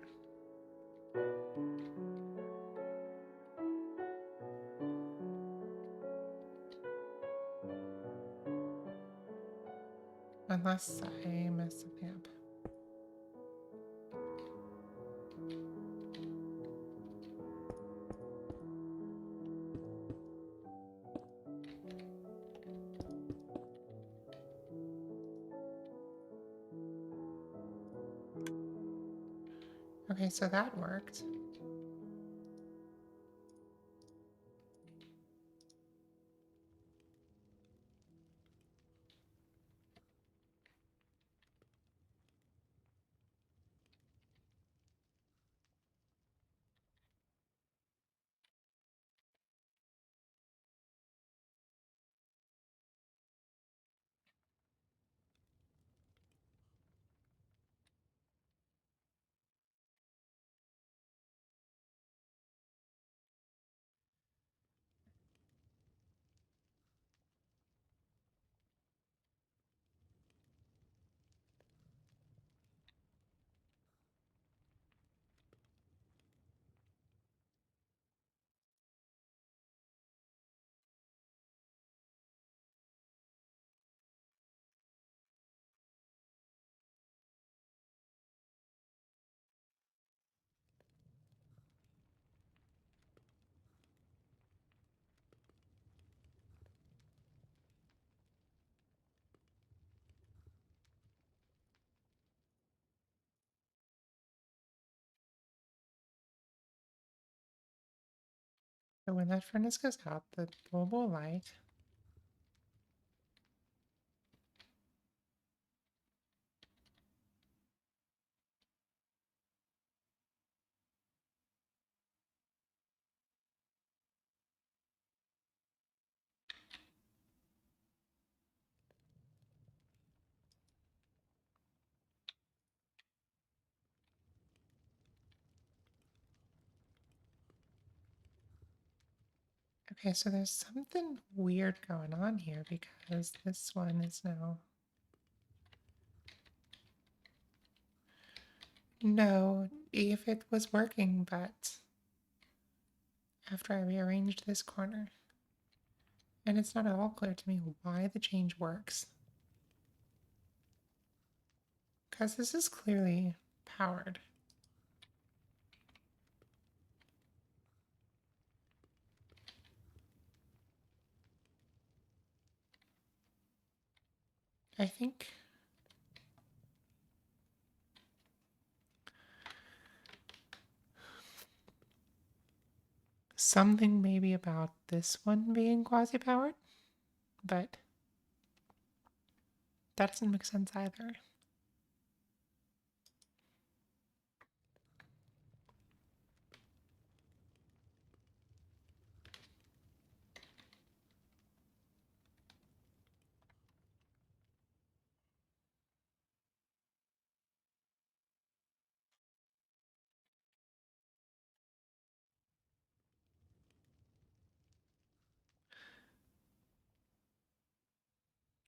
Unless I messed something up. Okay, so that worked. So when that furnace goes out, the bulb will light. Okay, so there's something weird going on here because this one is now... No, if it was working, but after I rearranged this corner. And it's not at all clear to me why the change works. Because this is clearly powered. I think something maybe about this one being quasi-powered, but that doesn't make sense either.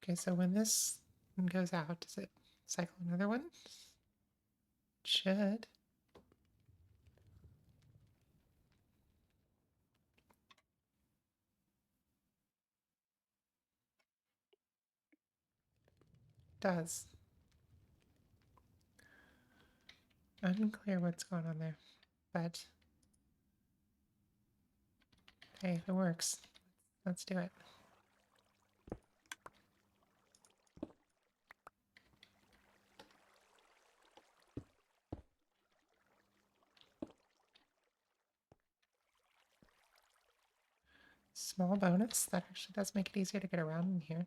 Okay, so when this goes out, does it cycle another one? It should. Does. Unclear what's going on there, but hey, if it works, let's do it. Small bonus, that actually does make it easier to get around in here.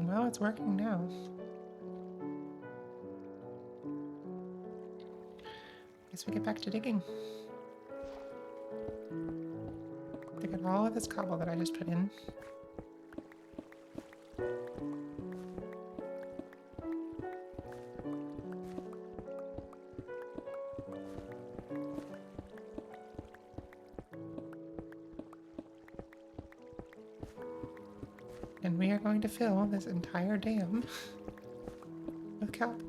Well, it's working now. Guess we get back to digging. Dig at all of this cobble that I just put in. And we are going to fill this entire dam with kelp.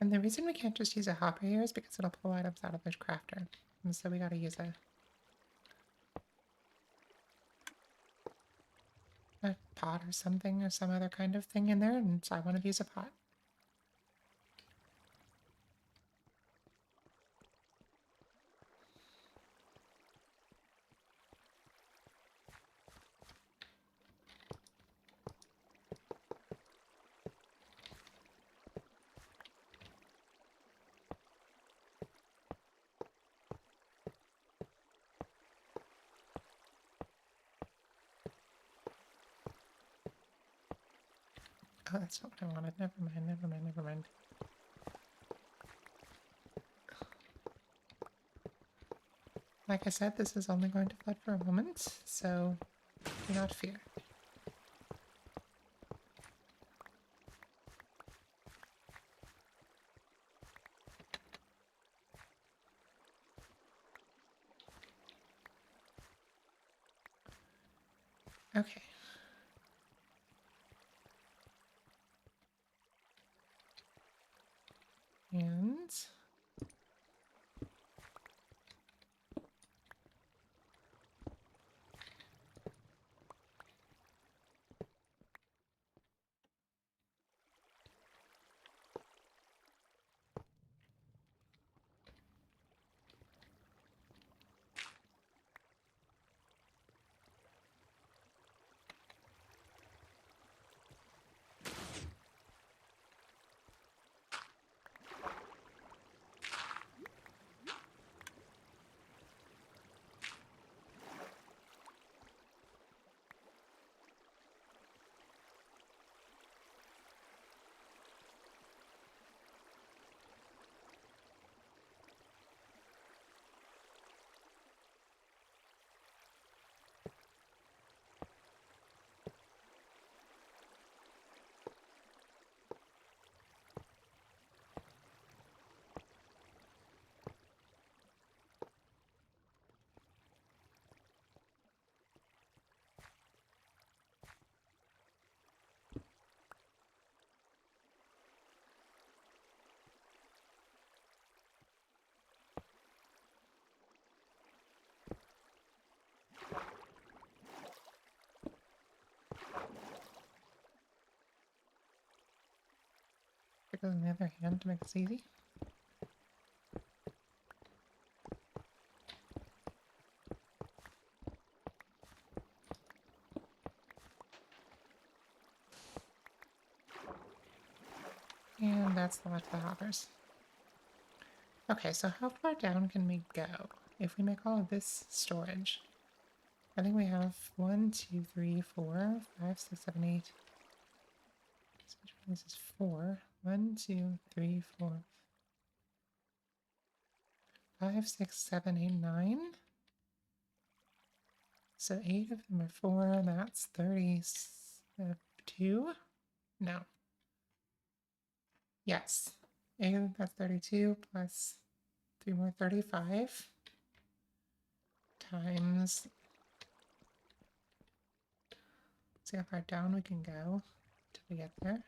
And the reason we can't just use a hopper here is because it'll pull items out of the crafter. And so we gotta use a pot or something or some other kind of thing in there, and so I want to use a pot. Oh, that's not what I wanted. Never mind, never mind, never mind. Like I said, this is only going to flood for a moment, so do not fear. Okay. And because on the other hand, to make this easy. And that's the last of the hoppers. Okay, so how far down can we go if we make all of this storage? I think we have 1, 2, 3, 4, 5, 6, 7, 8. So which one is this? 4. 1, 2, 3, 4, 5, 6, 7, 8, 9. So 8 of them are 4. That's 32. No. Yes. 8 of them, that's 32 plus 3 more, 35 times. See how far down we can go till we get there.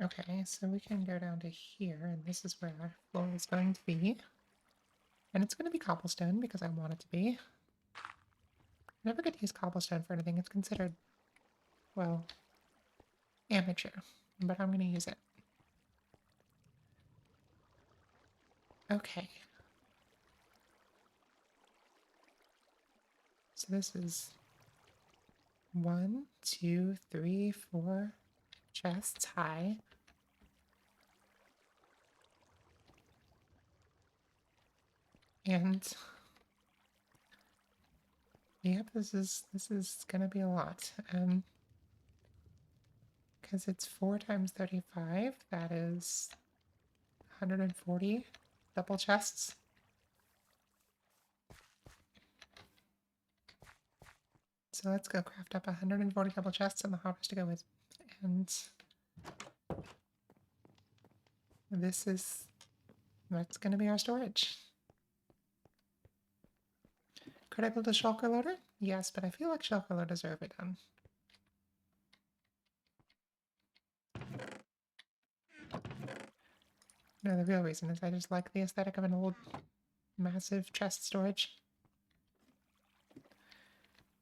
Okay, so we can go down to here, and this is where our floor is going to be. And it's going to be cobblestone because I want it to be. I'm never going to use cobblestone for anything. It's considered, well, Amateur, but I'm going to use it. Okay. So this is 1, 2, 3, 4 chests high. And yep, this is gonna be a lot. Because it's 4 times 35, that is 140 double chests. So let's go craft up 140 double chests and the hoppers to go with. And that's gonna be our storage. Could I build a shulker loader? Yes, but I feel like shulker loaders are overdone. No, the real reason is I just like the aesthetic of an old, massive chest storage.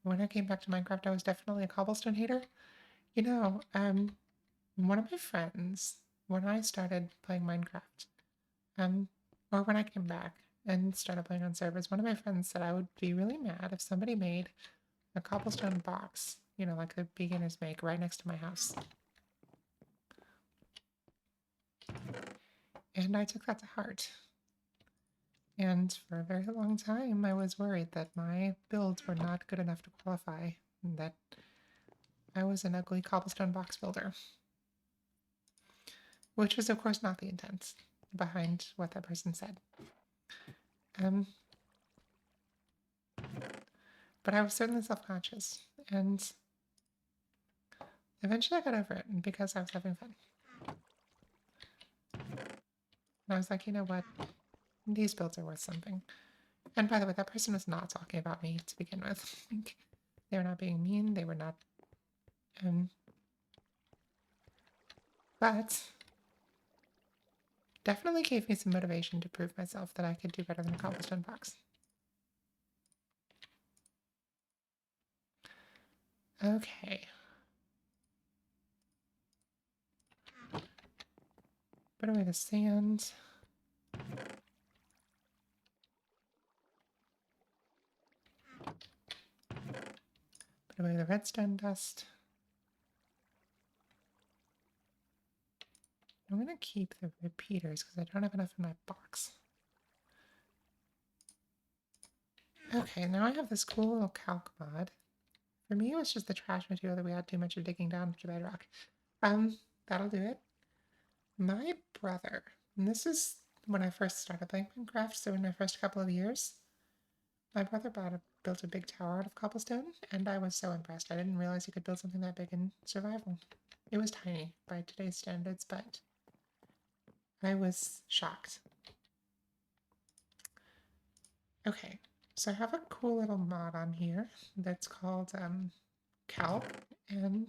When I came back to Minecraft, I was definitely a cobblestone hater. You know, one of my friends, when I started playing Minecraft, or when I came back and started playing on servers, one of my friends said I would be really mad if somebody made a cobblestone box, you know, like the beginners make, right next to my house. And I took that to heart. And for a very long time, I was worried that my builds were not good enough to qualify, and that I was an ugly cobblestone box builder. Which was, of course, not the intent behind what that person said. But I was certainly self-conscious, and eventually I got over it because I was having fun. And I was like, you know what? These builds are worth something. And by the way, that person was not talking about me to begin with. They were not being mean. They were not... but definitely gave me some motivation to prove myself that I could do better than a cobblestone box. Okay. Put away the sand. Put away the redstone dust. I'm going to keep the repeaters because I don't have enough in my box. Okay, now I have this cool little calc mod. For me, it was just the trash material that we had too much of digging down to bedrock. That'll do it. My brother, and this is when I first started playing Minecraft, so in my first couple of years, my brother built a big tower out of cobblestone, and I was so impressed. I didn't realize you could build something that big in survival. It was tiny by today's standards, but I was shocked. Okay, so I have a cool little mod on here that's called calc, and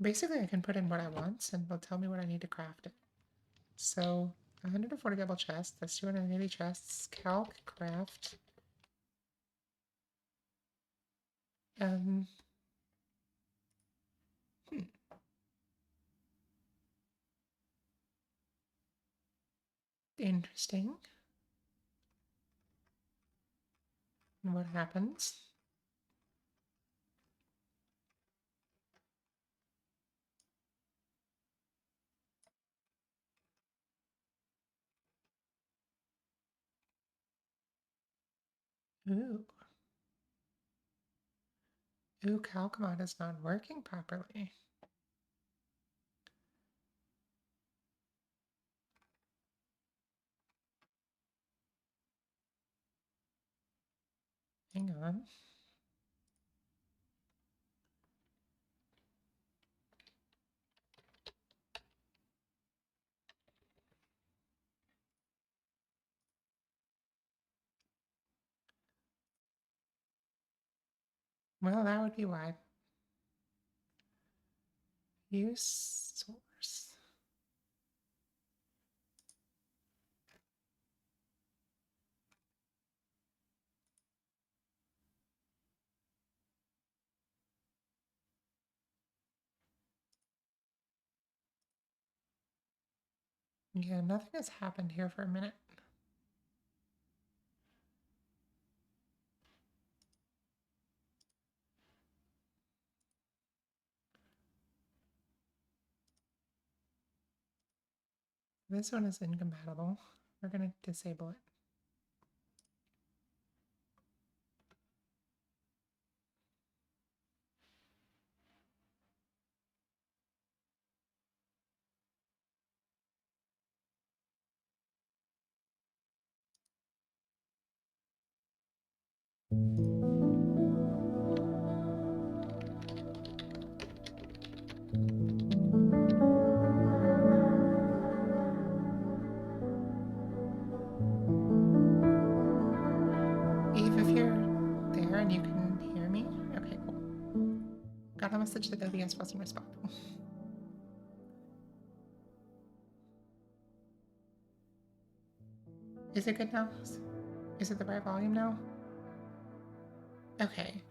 basically I can put in what I want and it'll tell me what I need to craft it. So 140 double chests, that's 280 chests, calc, craft, hmm. Interesting. And what happens? Ooh. Ooh, calc mod is not working properly. Hang on. Well, that would be why. Use source. Yeah, nothing has happened here for a minute. This one is incompatible. We're going to disable it. Eve, if you're there and you can hear me, okay, cool. Got a message that OBS wasn't responding. Is it good now? Is it the right volume now? Okay.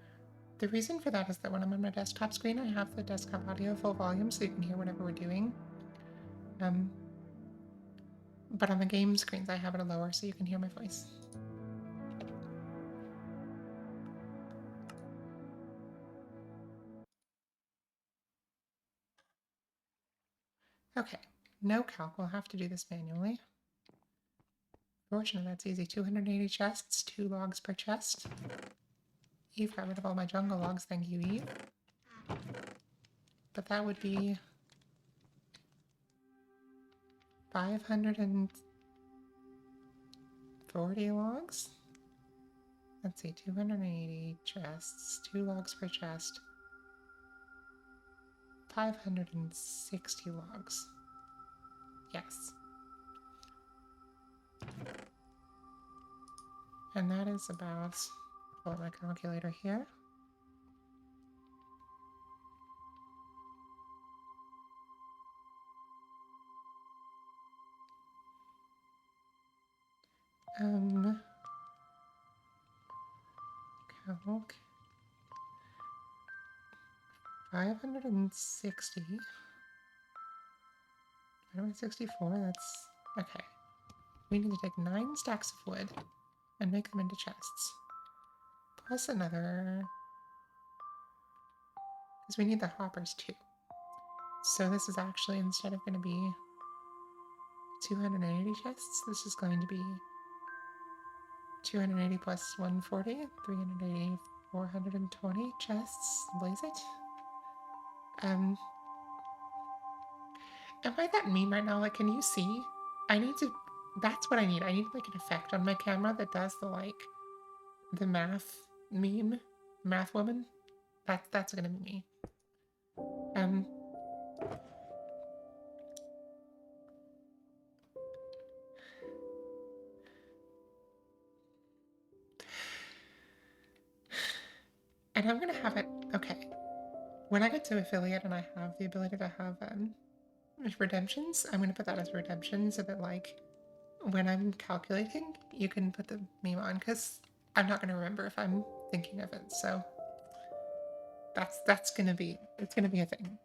The reason for that is that when I'm on my desktop screen, I have the desktop audio full volume so you can hear whatever we're doing. But on the game screens, I have it lower so you can hear my voice. Okay, no calc. We'll have to do this manually. Fortunately, that's easy. 280 chests, 2 logs per chest. Eve got rid of all my jungle logs, thank you, Eve. But that would be 540 logs? Let's see, 280 chests, 2 logs per chest. 560 logs. Yes. And that is about, pull up my calculator here. Calc. 560. 564, that's, okay. We need to take 9 stacks of wood and make them into chests. Plus another, because we need the hoppers too. So this is actually, instead of going to be 280 chests, this is going to be 280 plus 140, 380, 420 chests. Blaze it. Am I that mean right now? Like, can you see? I need to, that's what I need. I need like an effect on my camera that does the like, the math meme, math woman. That's gonna be me. And I'm gonna have it, okay. When I get to affiliate and I have the ability to have redemptions, I'm gonna put that as redemption so that like, when I'm calculating, you can put the meme on, because I'm not gonna remember if I'm thinking of it, so that's gonna be, it's gonna be a thing.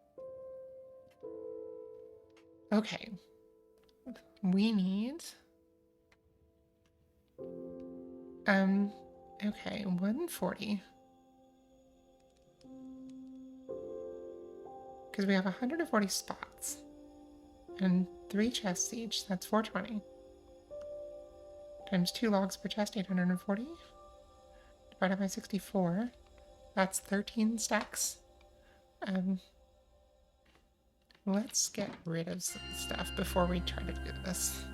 Okay. We need, okay, 140. Because we have 140 spots. And 3 chests each, that's 420. Times 2 logs per chest, 840. Divided by 64, that's 13 stacks. Let's get rid of some stuff before we try to do this.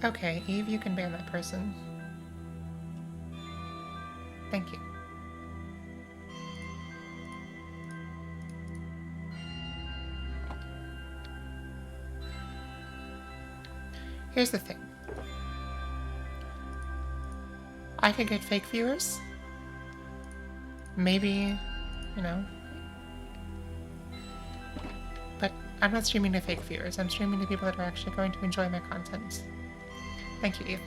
Okay, Eve, you can ban that person. Thank you. Here's the thing. I could get fake viewers. Maybe, you know. But I'm not streaming to fake viewers. I'm streaming to people that are actually going to enjoy my content. Thank you, Eve.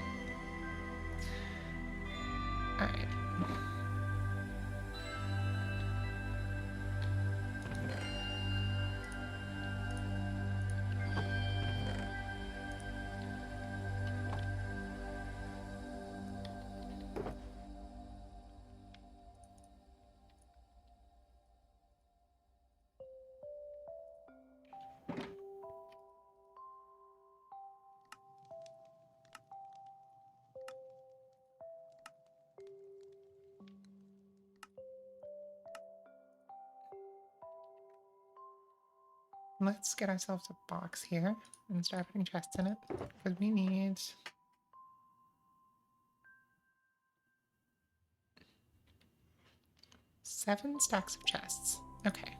let's get ourselves a box here and start putting chests in it, because we need 7 stacks of chests. Okay.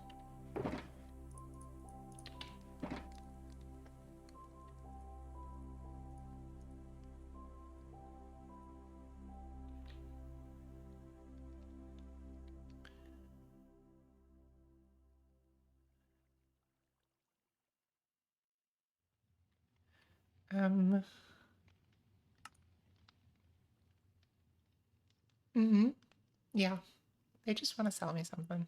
Mm-hmm. Yeah, they just want to sell me something.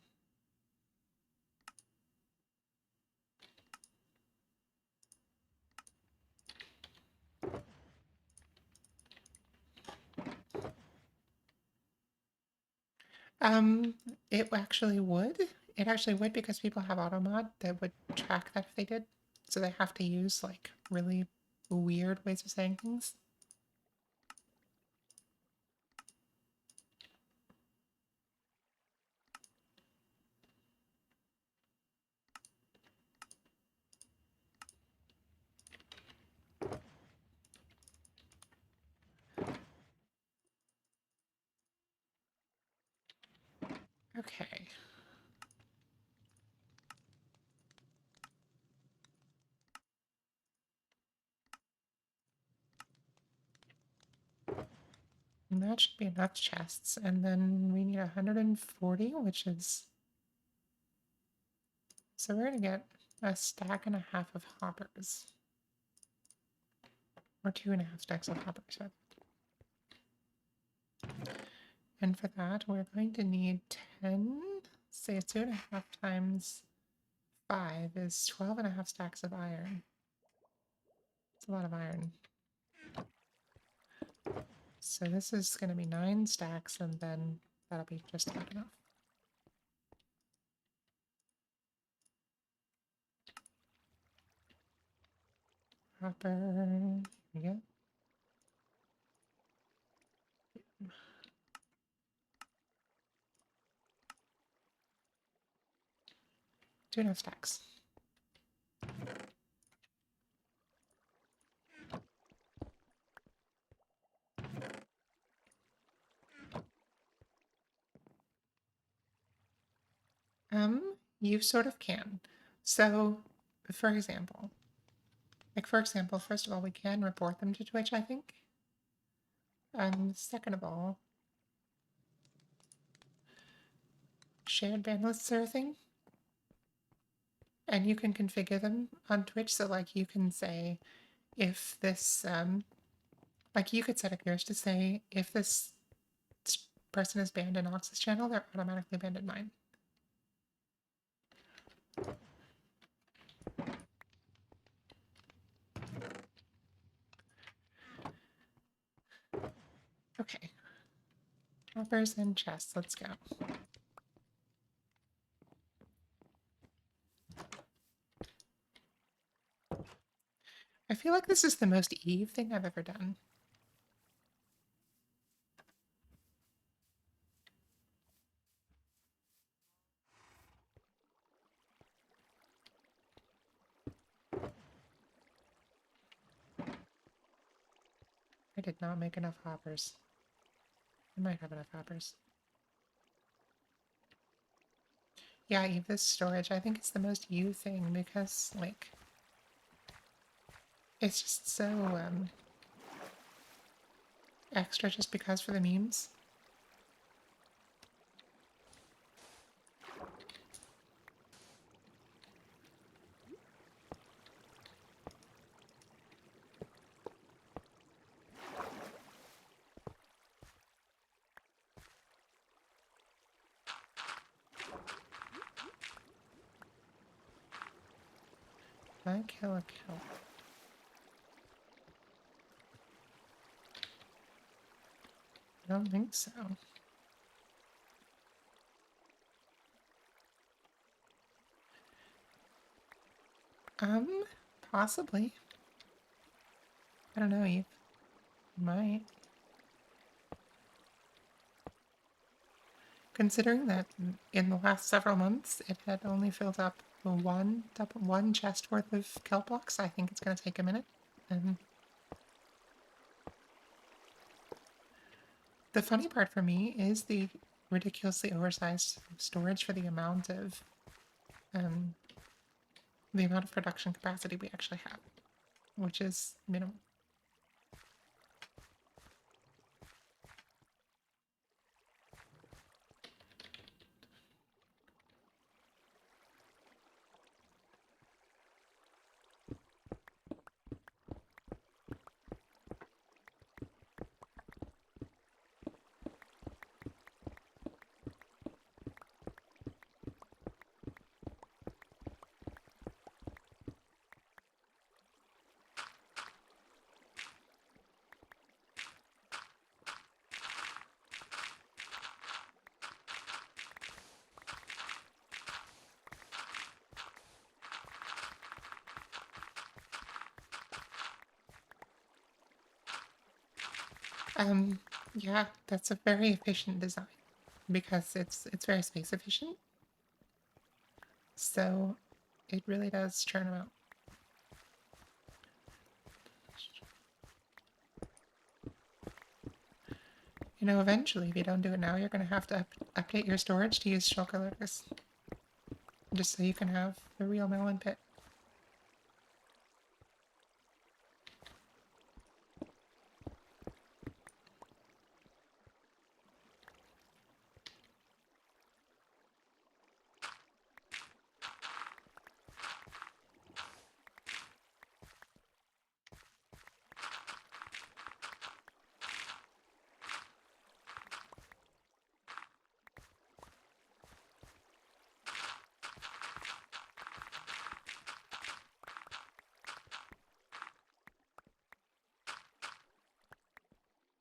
It actually would. It actually would, because people have auto mod that would track that if they did. So they have to use like really weird ways of saying things. Okay. And that should be enough chests. And then we need 140, which is... So we're going to get a stack and a half of hoppers. Or 2.5 stacks of hoppers. And for that, we're going to need 10. Say 2.5 times 5 is 12.5 stacks of iron. It's a lot of iron. So this is going to be 9 stacks, and then that'll be just about enough. Hopper. Here we go. Two enough stacks. You sort of can. So, for example, first of all, we can report them to Twitch, I think. Second of all, shared ban lists are a thing. And you can configure them on Twitch, so like you can say if this, like you could set up yours to say if this person is banned in Ox's channel, they're automatically banned in mine. Okay. Hoppers and chests, let's go. I feel like this is the most Eve thing I've ever done. I did not make enough hoppers. I might have enough hoppers. Yeah, Eve, this storage, I think it's the most you thing because, like, it's just so, extra just because for the memes. I kill a kill. I don't think so. Possibly. I don't know, Eve. Might. Considering that in the last several months it had only filled up one chest worth of kelp blocks. I think it's going to take a minute. The funny part for me is the ridiculously oversized storage for the amount of production capacity we actually have, which is minimal. Yeah, that's a very efficient design because it's very space efficient. So it really does churn them out. You know, eventually, if you don't do it now, you're going to have to update your storage to use shulker loaders. Just so you can have the real melon pit.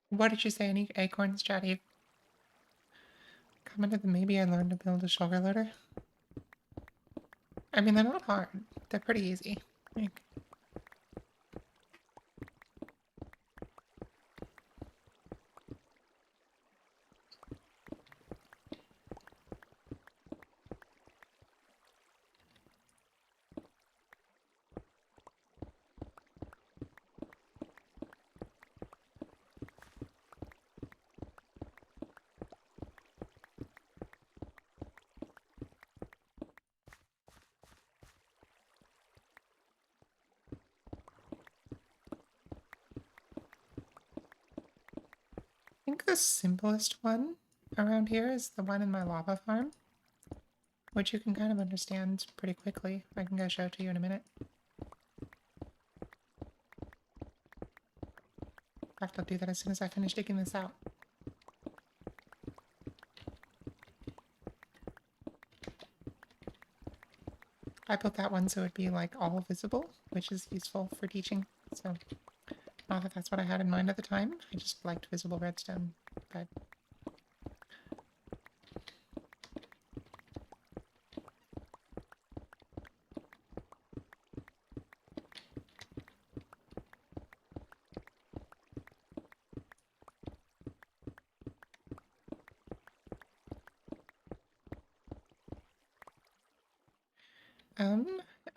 What did you say? Any acorns, Chatty? Commented that maybe I learned to build a shulker loader. I mean, they're not hard. They're pretty easy. Like, I think the simplest one around here is the one in my lava farm, which you can kind of understand pretty quickly. I can go show it to you in a minute. In fact, I'll do that as soon as I finish digging this out. I built that one so it'd be like all visible, which is useful for teaching. So, not that that's what I had in mind at the time. I just liked visible redstone, but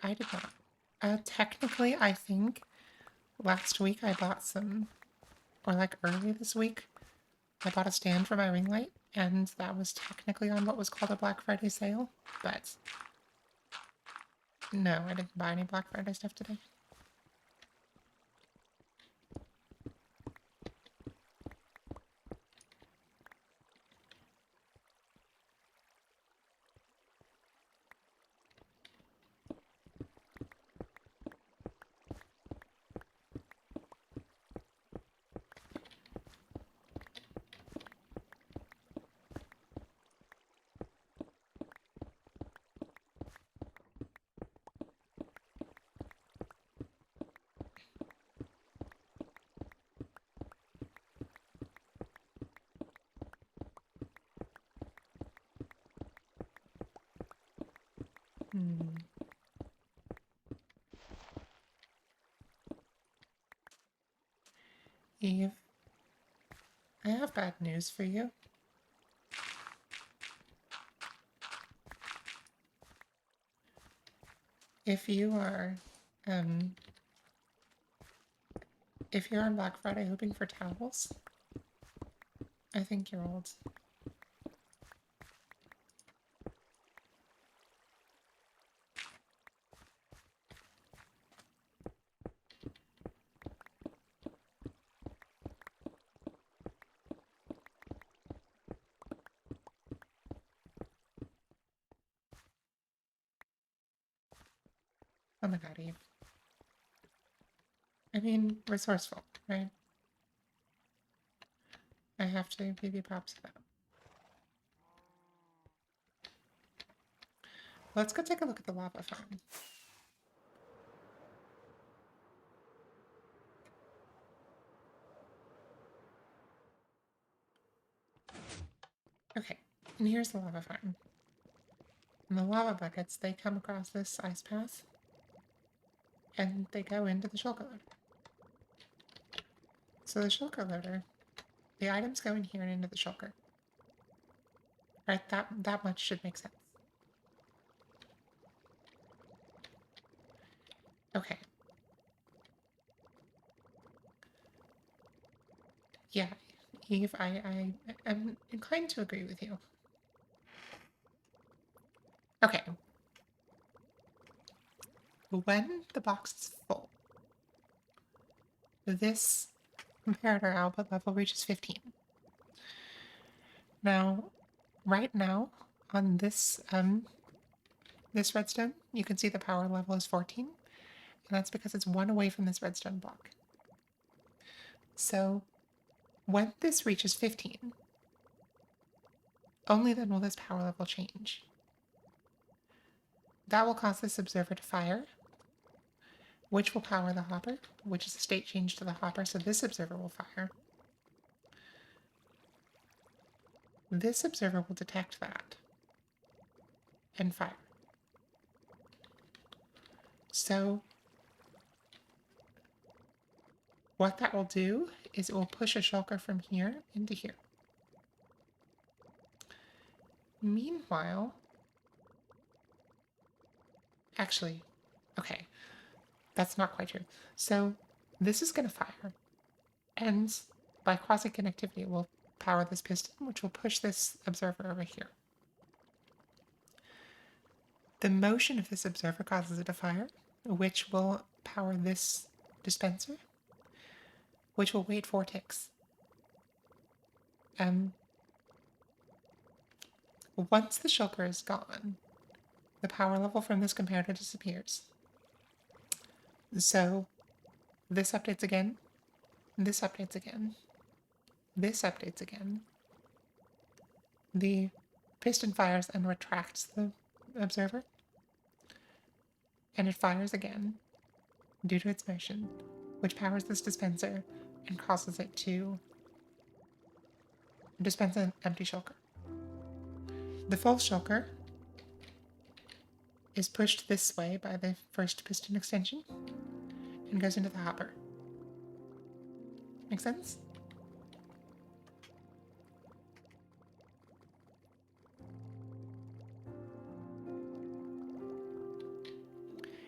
I did not. Technically, I think last week I bought some, or like early this week, I bought a stand for my ring light, and that was technically on what was called a Black Friday sale, but no, I didn't buy any Black Friday stuff today. Eve, I have bad news for you. If you are, if you're on Black Friday hoping for towels, I think you're old. Oh my god, Eve. I mean, resourceful, right? I have to give you props for that. Let's go take a look at the lava farm. Okay, and here's the lava farm. And the lava buckets, they come across this ice path, and they go into the shulker loader. So the shulker loader, the items go in here and into the shulker. Right, that much should make sense. Okay. Yeah, Eve, I am inclined to agree with you. Okay. When the box is full, this comparator output level reaches 15. Now, right now, on this this redstone, you can see the power level is 14, and that's because it's 1 away from this redstone block. So, when this reaches 15, only then will this power level change. That will cause this observer to fire, which will power the hopper, which is a state change to the hopper, so this observer will fire. This observer will detect that and fire. So what that will do is it will push a shulker from here into here. Meanwhile, actually, okay, that's not quite true. So this is going to fire, and by quasi-connectivity, it will power this piston, which will push this observer over here. The motion of this observer causes it to fire, which will power this dispenser, which will wait 4 ticks. Once the shulker is gone, the power level from this comparator disappears. So this updates again, this updates again, this updates again. The piston fires and retracts the observer, and it fires again due to its motion, which powers this dispenser and causes it to dispense an empty shulker. The full shulker is pushed this way by the first piston extension and goes into the hopper. Make sense?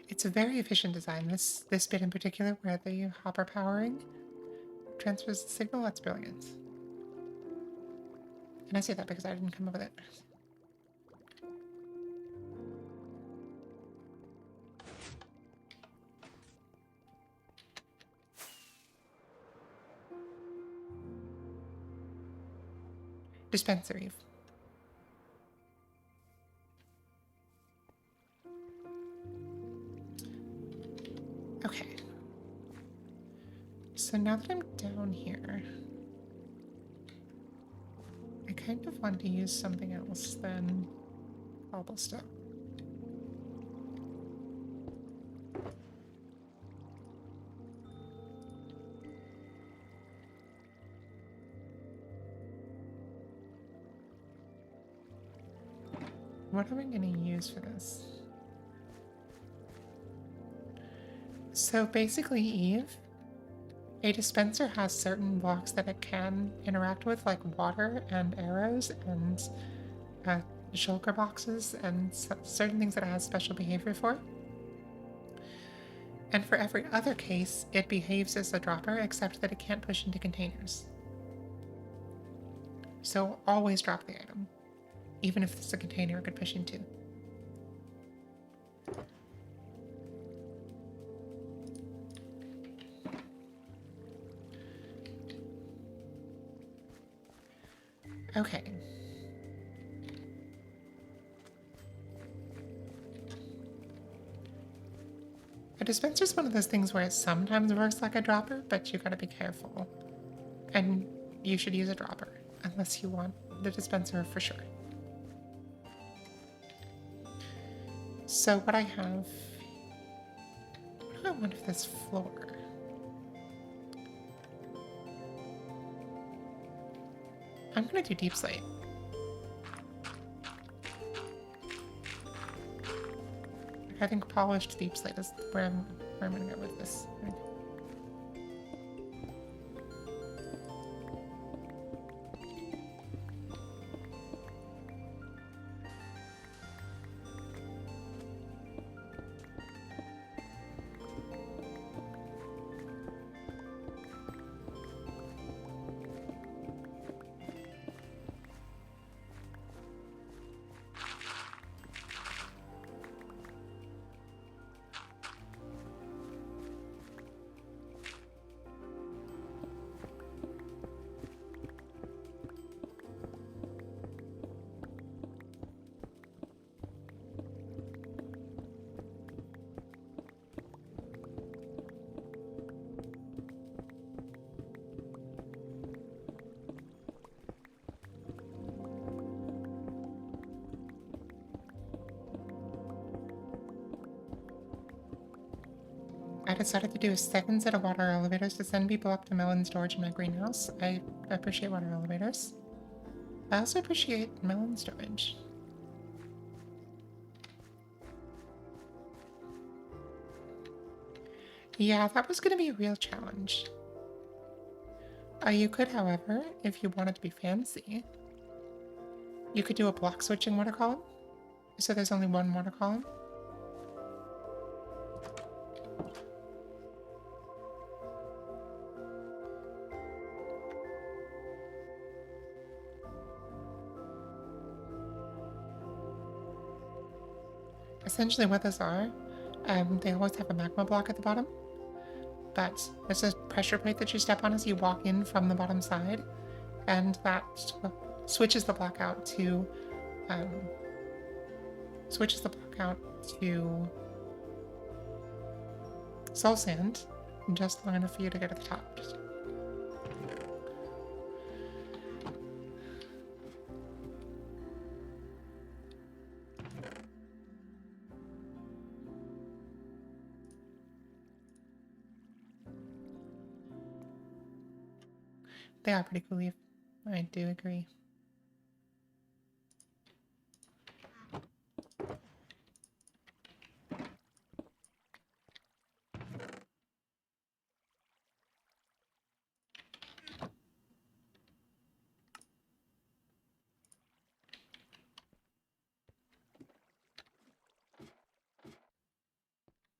It's a very efficient design. This bit in particular, where the hopper powering transfers the signal, that's brilliant. And I say that because I didn't come up with it. Dispensary. Okay. So now that I'm down here, I kind of want to use something else than cobblestone. What am I going to use for this? So basically, Eve, a dispenser has certain blocks that it can interact with, like water and arrows and shulker boxes and certain things that it has special behavior for. And for every other case, it behaves as a dropper, except that it can't push into containers. So always drop the item, even if it's a container it could push into. Okay. A dispenser is one of those things where it sometimes works like a dropper, but you gotta be careful. And you should use a dropper, unless you want the dispenser for sure. So what I have... What do I want for this floor? I'm gonna do deep slate. I think polished deep slate is where I'm gonna go with this. I decided to do a second set of water elevators to send people up to melon storage in my greenhouse. I appreciate water elevators. I also appreciate melon storage. Yeah, that was going to be a real challenge. You could, however, if you wanted to be fancy, you could do a block switching water column. So there's only one water column. Essentially what those are, they always have a magma block at the bottom, but there's a pressure plate that you step on as you walk in from the bottom side, and that switches the block out to soul sand, just long enough for you to get to the top. They are pretty cool. I do agree.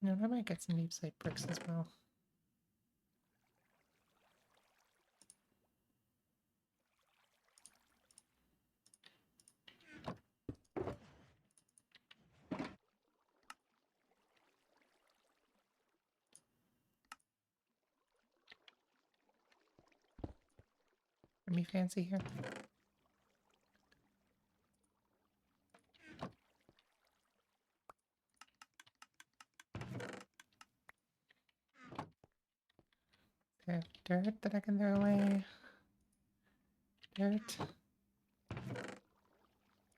No, I might get some deep slate bricks as well. Let me fancy here. I have dirt that I can throw away. Dirt.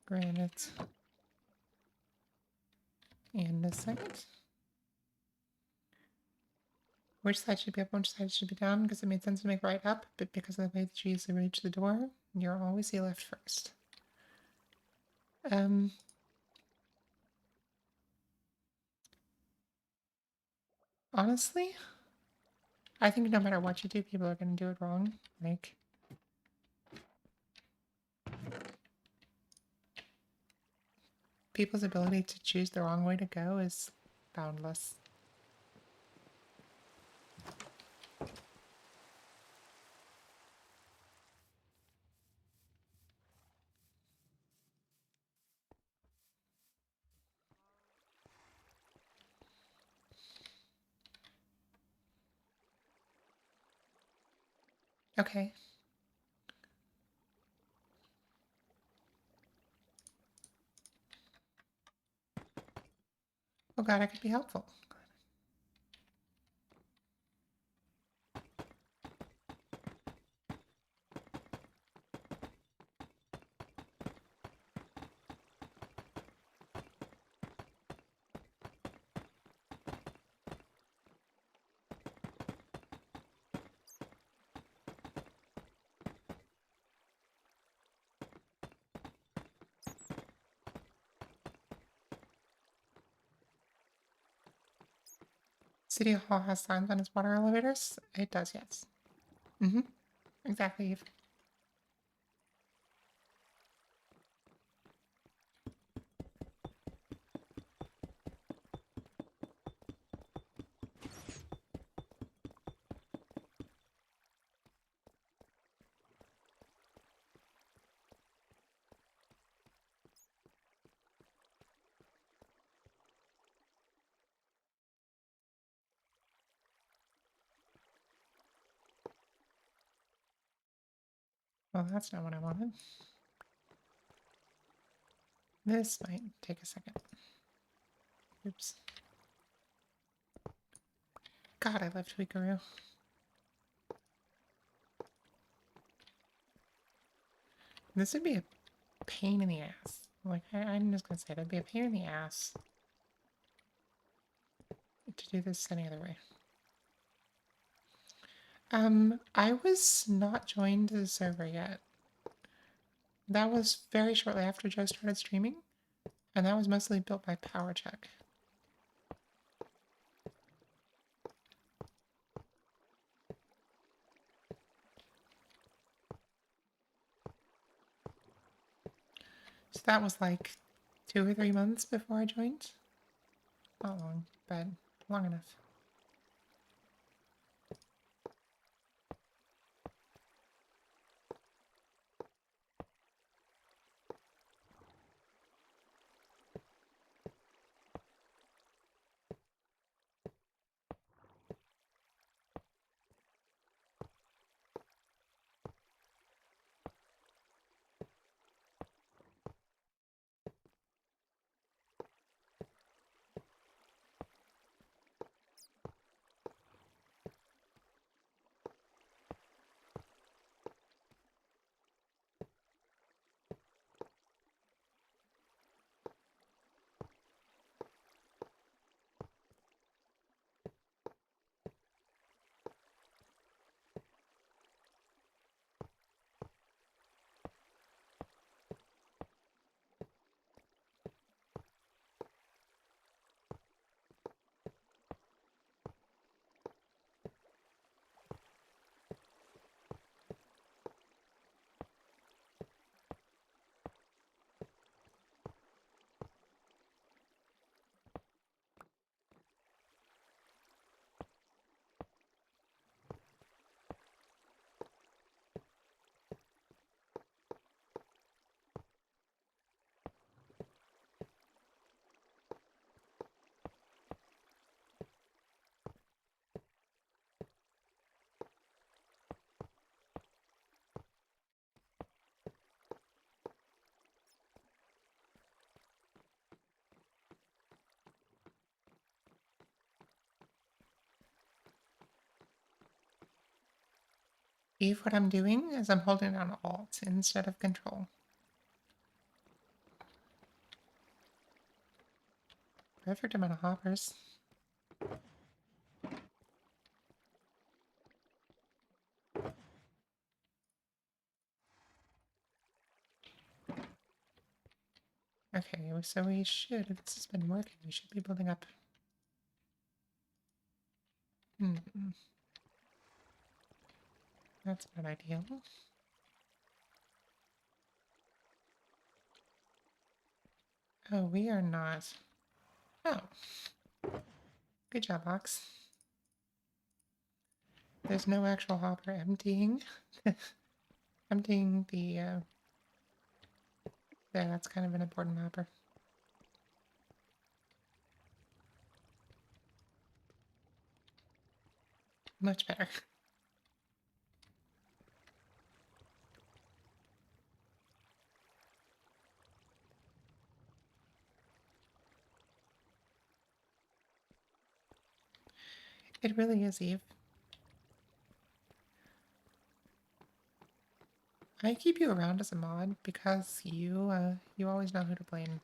Granite. And this side. Which side should be up, which side should be down? Because it made sense to make right up, but because of the way that you usually reach the door, you'll always see left first. Honestly, I think no matter what you do, people are going to do it wrong. Like, people's ability to choose the wrong way to go is boundless. Okay. Oh god, I could be helpful. City Hall has signs on its water elevators? It does, yes. Mm-hmm. Exactly, Eve. Well, that's not what I wanted. This might take a second. Oops. God, I love Tweakaroo. This would be a pain in the ass. Like, I'm just gonna say, it'd be a pain in the ass to do this any other way. I was not joined to the server yet. That was very shortly after Joe started streaming, and that was mostly built by PowerCheck. So that was like 2 or 3 months before I joined. Not long, but long enough. Eve, what I'm doing is I'm holding down Alt instead of Control. Perfect amount of hoppers. Okay, so we should, if this has been working, we should be building up. That's not ideal. Oh, we are not. Oh. Good job, Box. There's no actual hopper emptying. Emptying the, there, that's kind of an important hopper. Much better. It really is, Eve. I keep you around as a mod because you always know who to blame.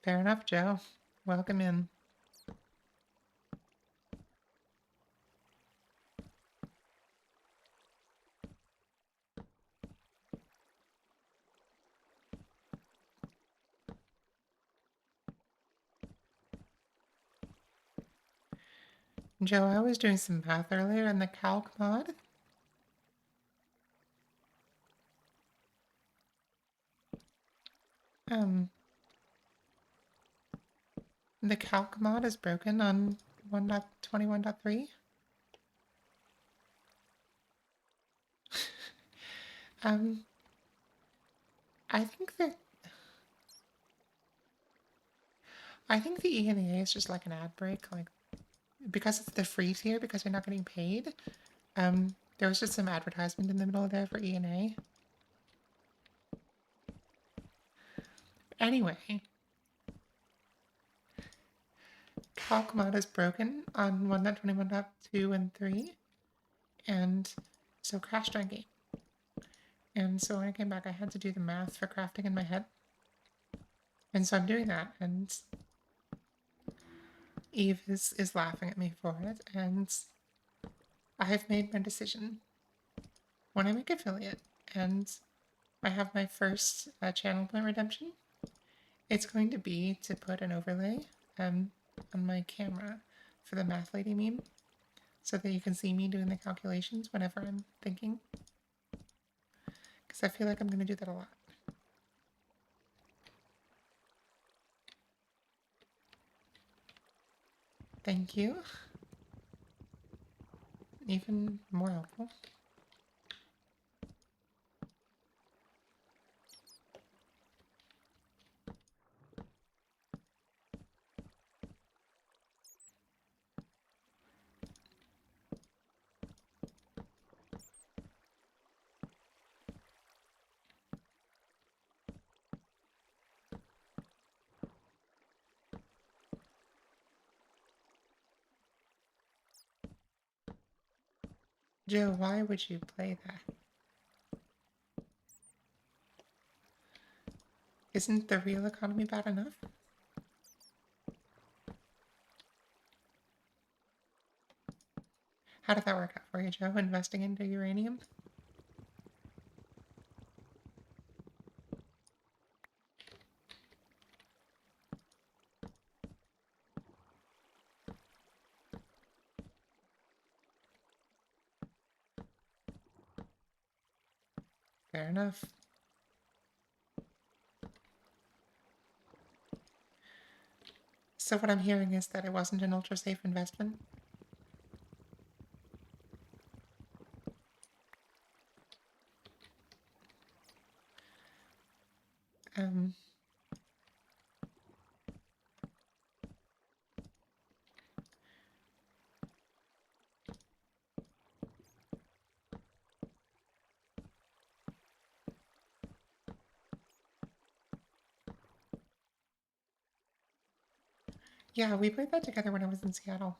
Fair enough, Joe. Welcome in. Joe, I was doing some math earlier in the calc mod. The calc mod is broken on 1.21.3. I think that the ENA is just like an ad break, like because it's the free tier, because you're not getting paid. There was just some advertisement in the middle there for ENA. Anyway, calc mod is broken on 1.21.2 and 3, and so crashed our game. And so when I came back, I had to do the math for crafting in my head. And so I'm doing that, and Eve is laughing at me for it, and I have made my decision. When I make affiliate and I have my first channel point redemption, it's going to be to put an overlay on my camera for the math lady meme, so that you can see me doing the calculations whenever I'm thinking. Because I feel like I'm going to do that a lot. Thank you. Even more helpful. Joe, why would you play that? Isn't the real economy bad enough? How did that work out for you, Joe? Investing into uranium? Fair enough. So what I'm hearing is that it wasn't an ultra-safe investment? Yeah, we played that together when I was in Seattle.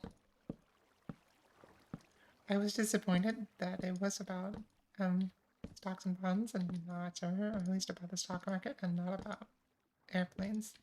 I was disappointed that it was about stocks and bonds and not, or at least about the stock market and not about airplanes.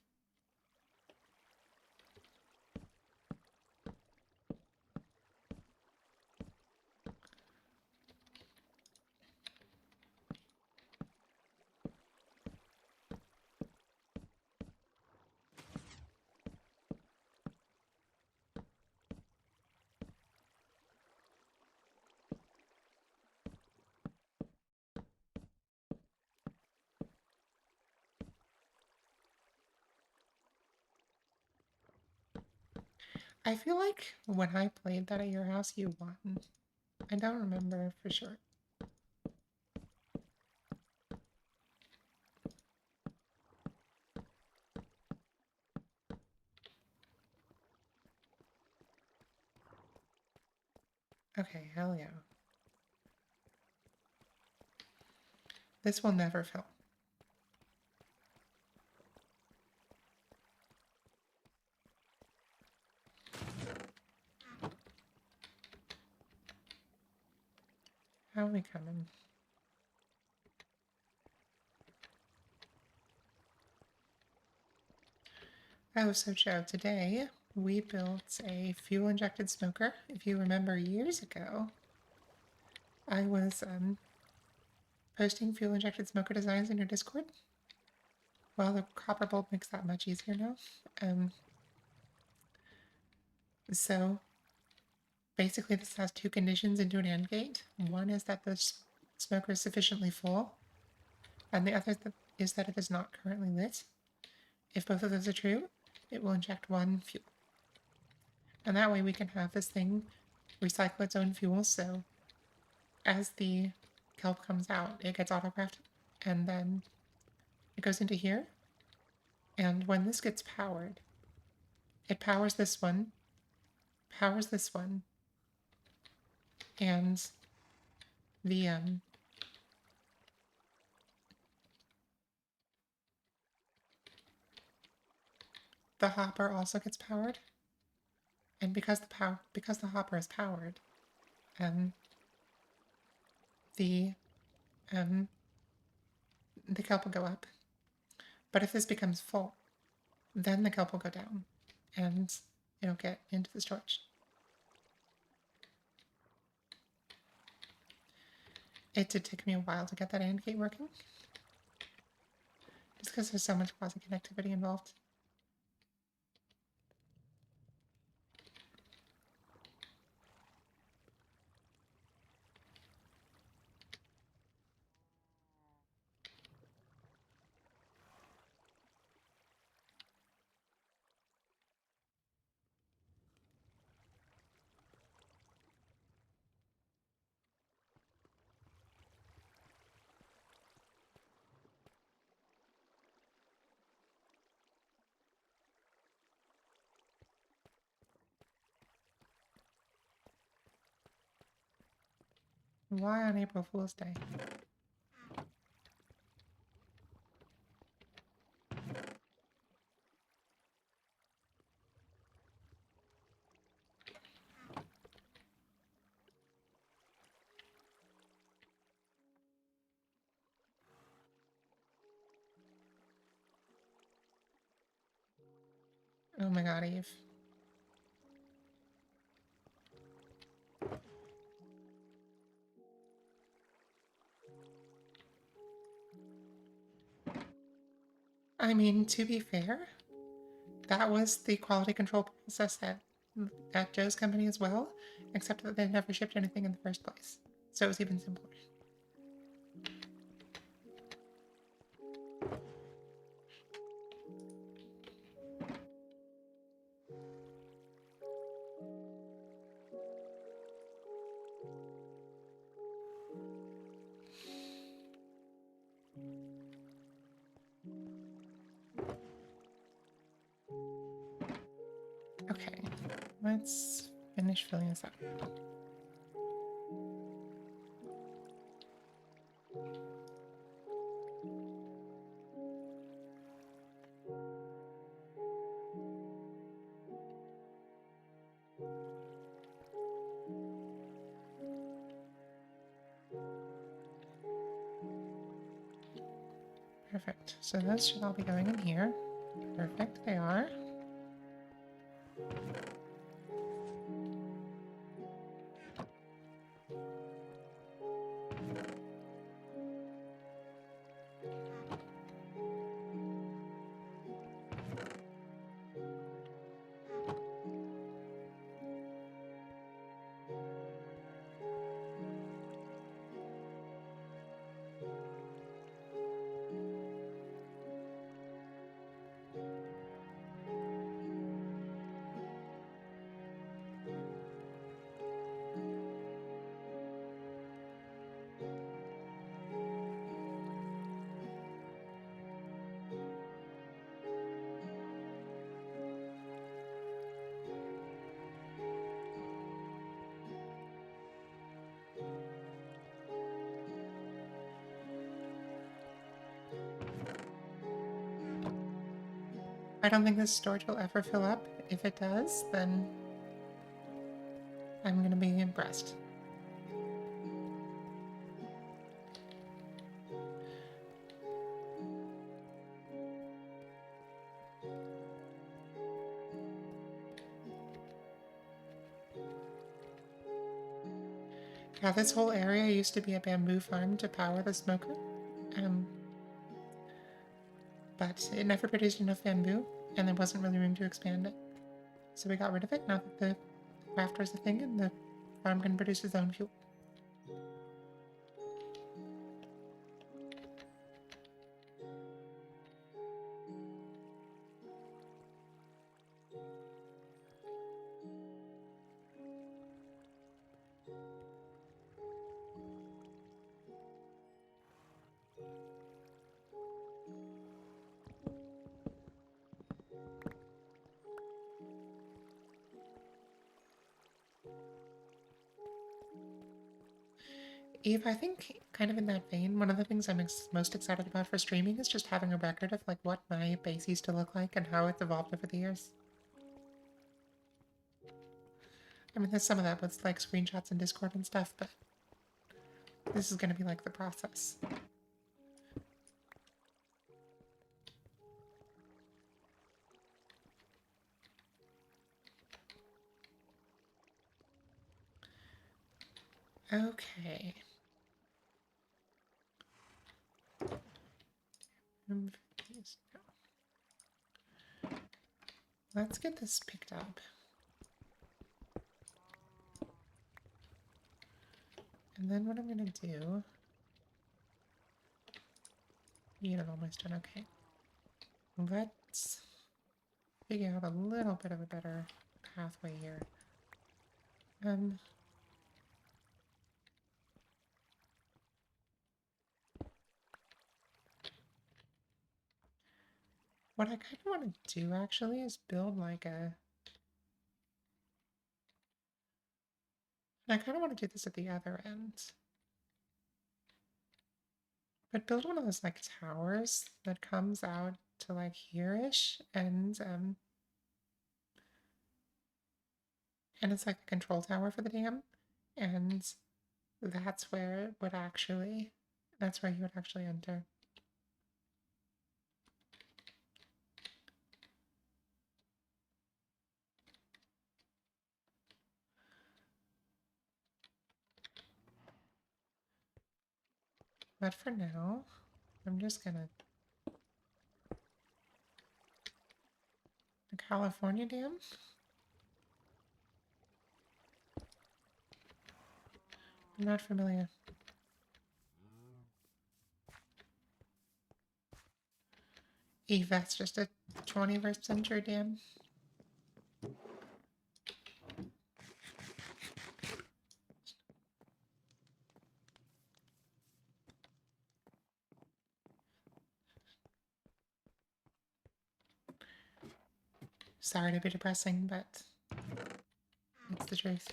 I feel like when I played that at your house, you won. I don't remember for sure. Okay, hell yeah. This will never fail. How are we coming? Oh, so Joe, today we built a fuel-injected smoker. If you remember years ago, I was posting fuel-injected smoker designs in your Discord. Well, the copper bulb makes that much easier now. So basically this has two conditions into an AND gate. One is that the smoker is sufficiently full, and the other is that it is not currently lit. If both of those are true, it will inject one fuel. And that way we can have this thing recycle its own fuel, so as the kelp comes out, it gets autocrafted, and then it goes into here, and when this gets powered, it powers this one, and the hopper also gets powered, and because the hopper is powered, the the kelp will go up. But if this becomes full, then the kelp will go down, and it'll get into the storage. It did take me a while to get that AND gate working, just because there's so much quasi-connectivity involved. Why on April Fool's Day? Oh my god, Eve. I mean, to be fair, that was the quality control process at Joe's company as well, except that they never shipped anything in the first place. So it was even simpler. Okay, let's finish filling this up. Perfect. So those should all be going in here. Perfect, they are. I don't think this storage will ever fill up. If it does, then I'm gonna be impressed. Yeah, this whole area used to be a bamboo farm to power the smoker. But it never produced enough bamboo, and there wasn't really room to expand it. So we got rid of it now that the crafter is a thing and the farm can produce its own fuel. Eve, I think kind of in that vein, one of the things I'm most excited about for streaming is just having a record of like what my base used to look like and how it's evolved over the years. I mean, there's some of that with like screenshots in Discord and stuff, but this is going to be like the process. Okay. Let's get this picked up. And then what I'm going to do... You get it almost done, okay. Let's figure out a little bit of a better pathway here. What I kind of want to do actually is build like a... And I kind of want to do this at the other end. But build one of those like towers that comes out to like here-ish and it's like a control tower for the dam. And that's where it would actually, that's where you would actually enter. But for now, I'm just gonna... The California Dam? I'm not familiar. Eve, that's just a 21st century dam. Sorry to be depressing, but it's the truth.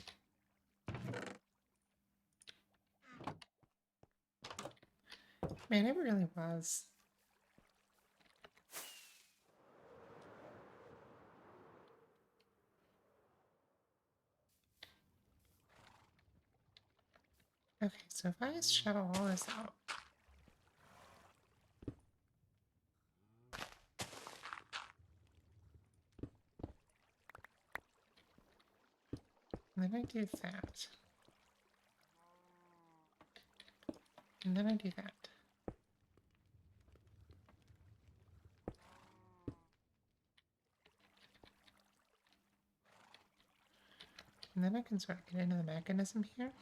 Man, it really was. Okay, so if I shuttle all this out... And then I do that. And then I do that. And then I can sort of get into the mechanism here.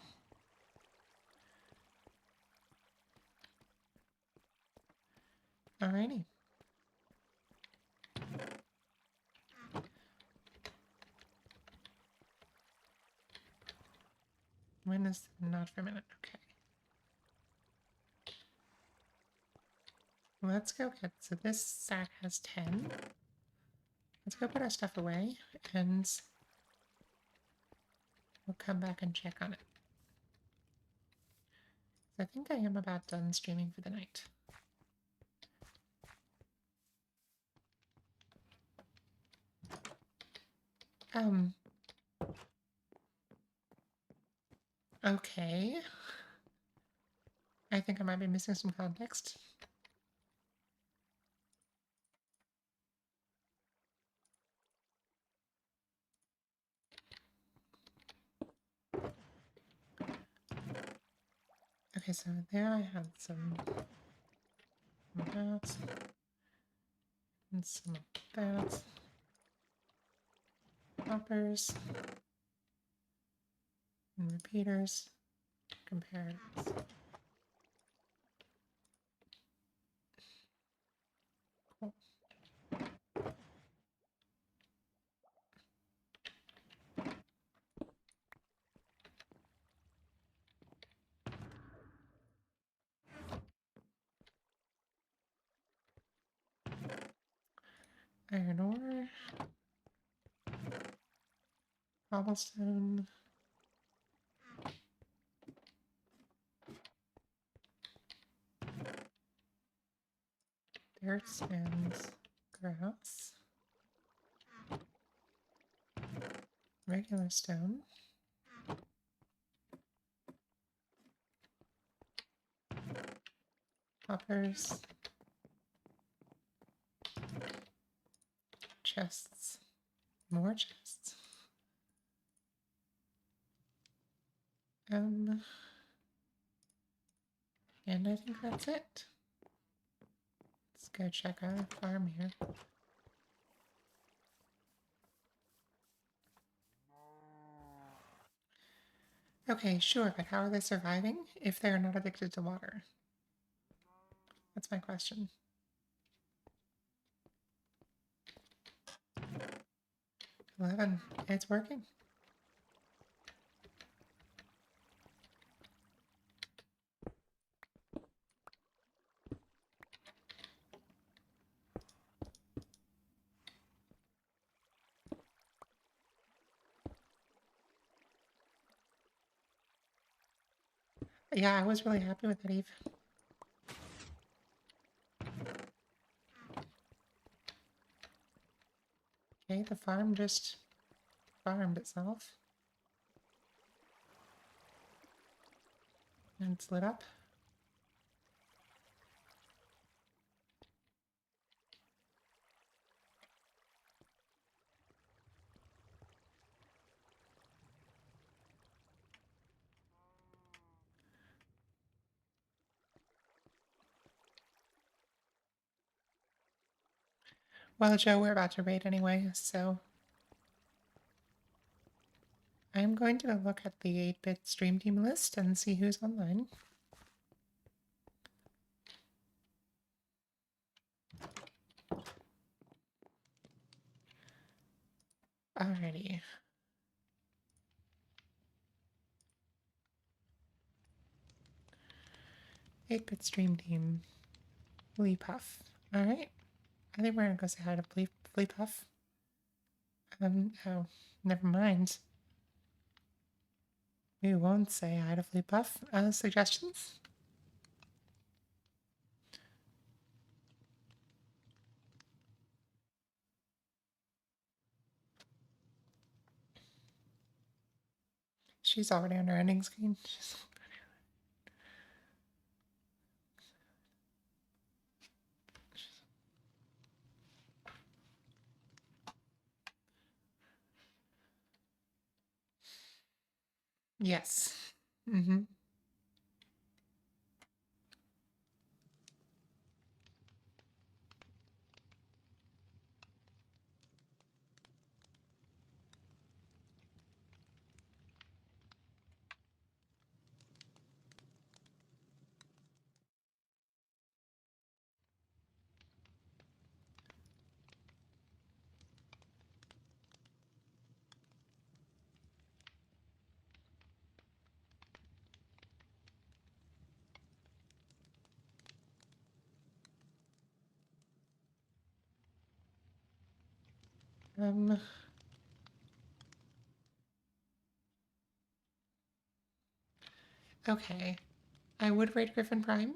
Alrighty. When is not for a minute? Okay. Let's go get, so this sack has 10. Let's go put our stuff away and we'll come back and check on it. So I think I am about done streaming for the night. Okay. I think I might be missing some context. Okay, so there I had some of that, and some of that. Hoppers and repeaters. Compare this. Cool. Iron ore. Cobblestone. Dirt and grass. Regular stone. Hoppers. Chests. More chests. And I think that's it. Let's go check our farm here. Okay, sure, but how are they surviving if they're not addicted to water? That's my question. 11. It's working. Yeah, I was really happy with that, Eve. Okay, the farm just farmed itself. And it's lit up. Well, Joe, we're about to raid anyway, so I'm going to look at the 8-bit stream team list and see who's online. Alrighty. 8-bit stream team. Flea Puff. Alright. I think we're gonna go say hi to Flea Puff. Oh, never mind. We won't say hi to Flea Puff. Suggestions? She's already on her ending screen. Yes. Mm-hmm. Okay. I would rate Griffin Prime,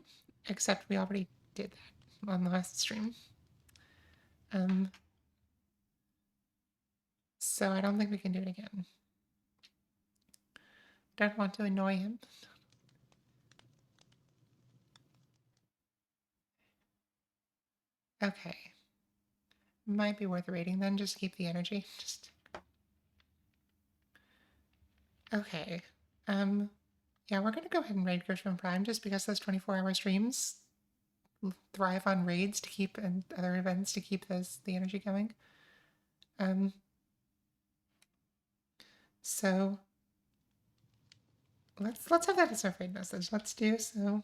except we already did that on the last stream. So I don't think we can do it again. Don't want to annoy him. Okay. Might be worth raiding then, just keep the energy. Just okay. Yeah, we're gonna go ahead and raid Gershwin Prime just because those 24-hour streams thrive on raids to keep and other events to keep the energy going. So let's have that as our raid message. Let's do so.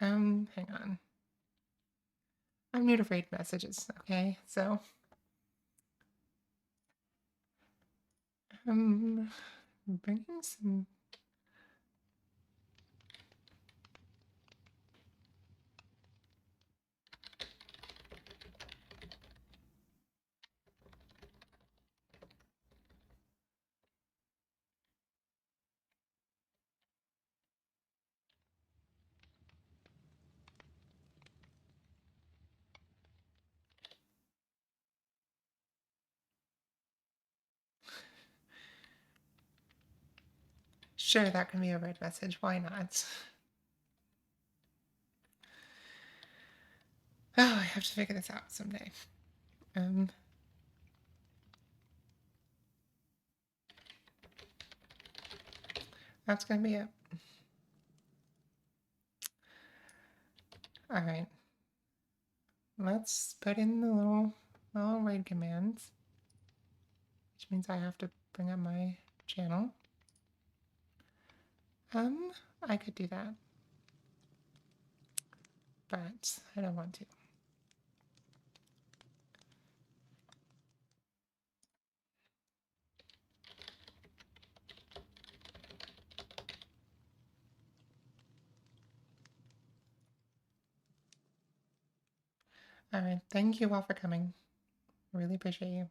Hang on. I'm new to raid messages, okay? So bringing some. Sure, that can be a raid message. Why not? Oh, I have to figure this out someday. That's gonna be it. All right. Let's put in the little raid commands, which means I have to bring up my channel. I could do that, but I don't want to. All right. Thank you all for coming. I really appreciate you.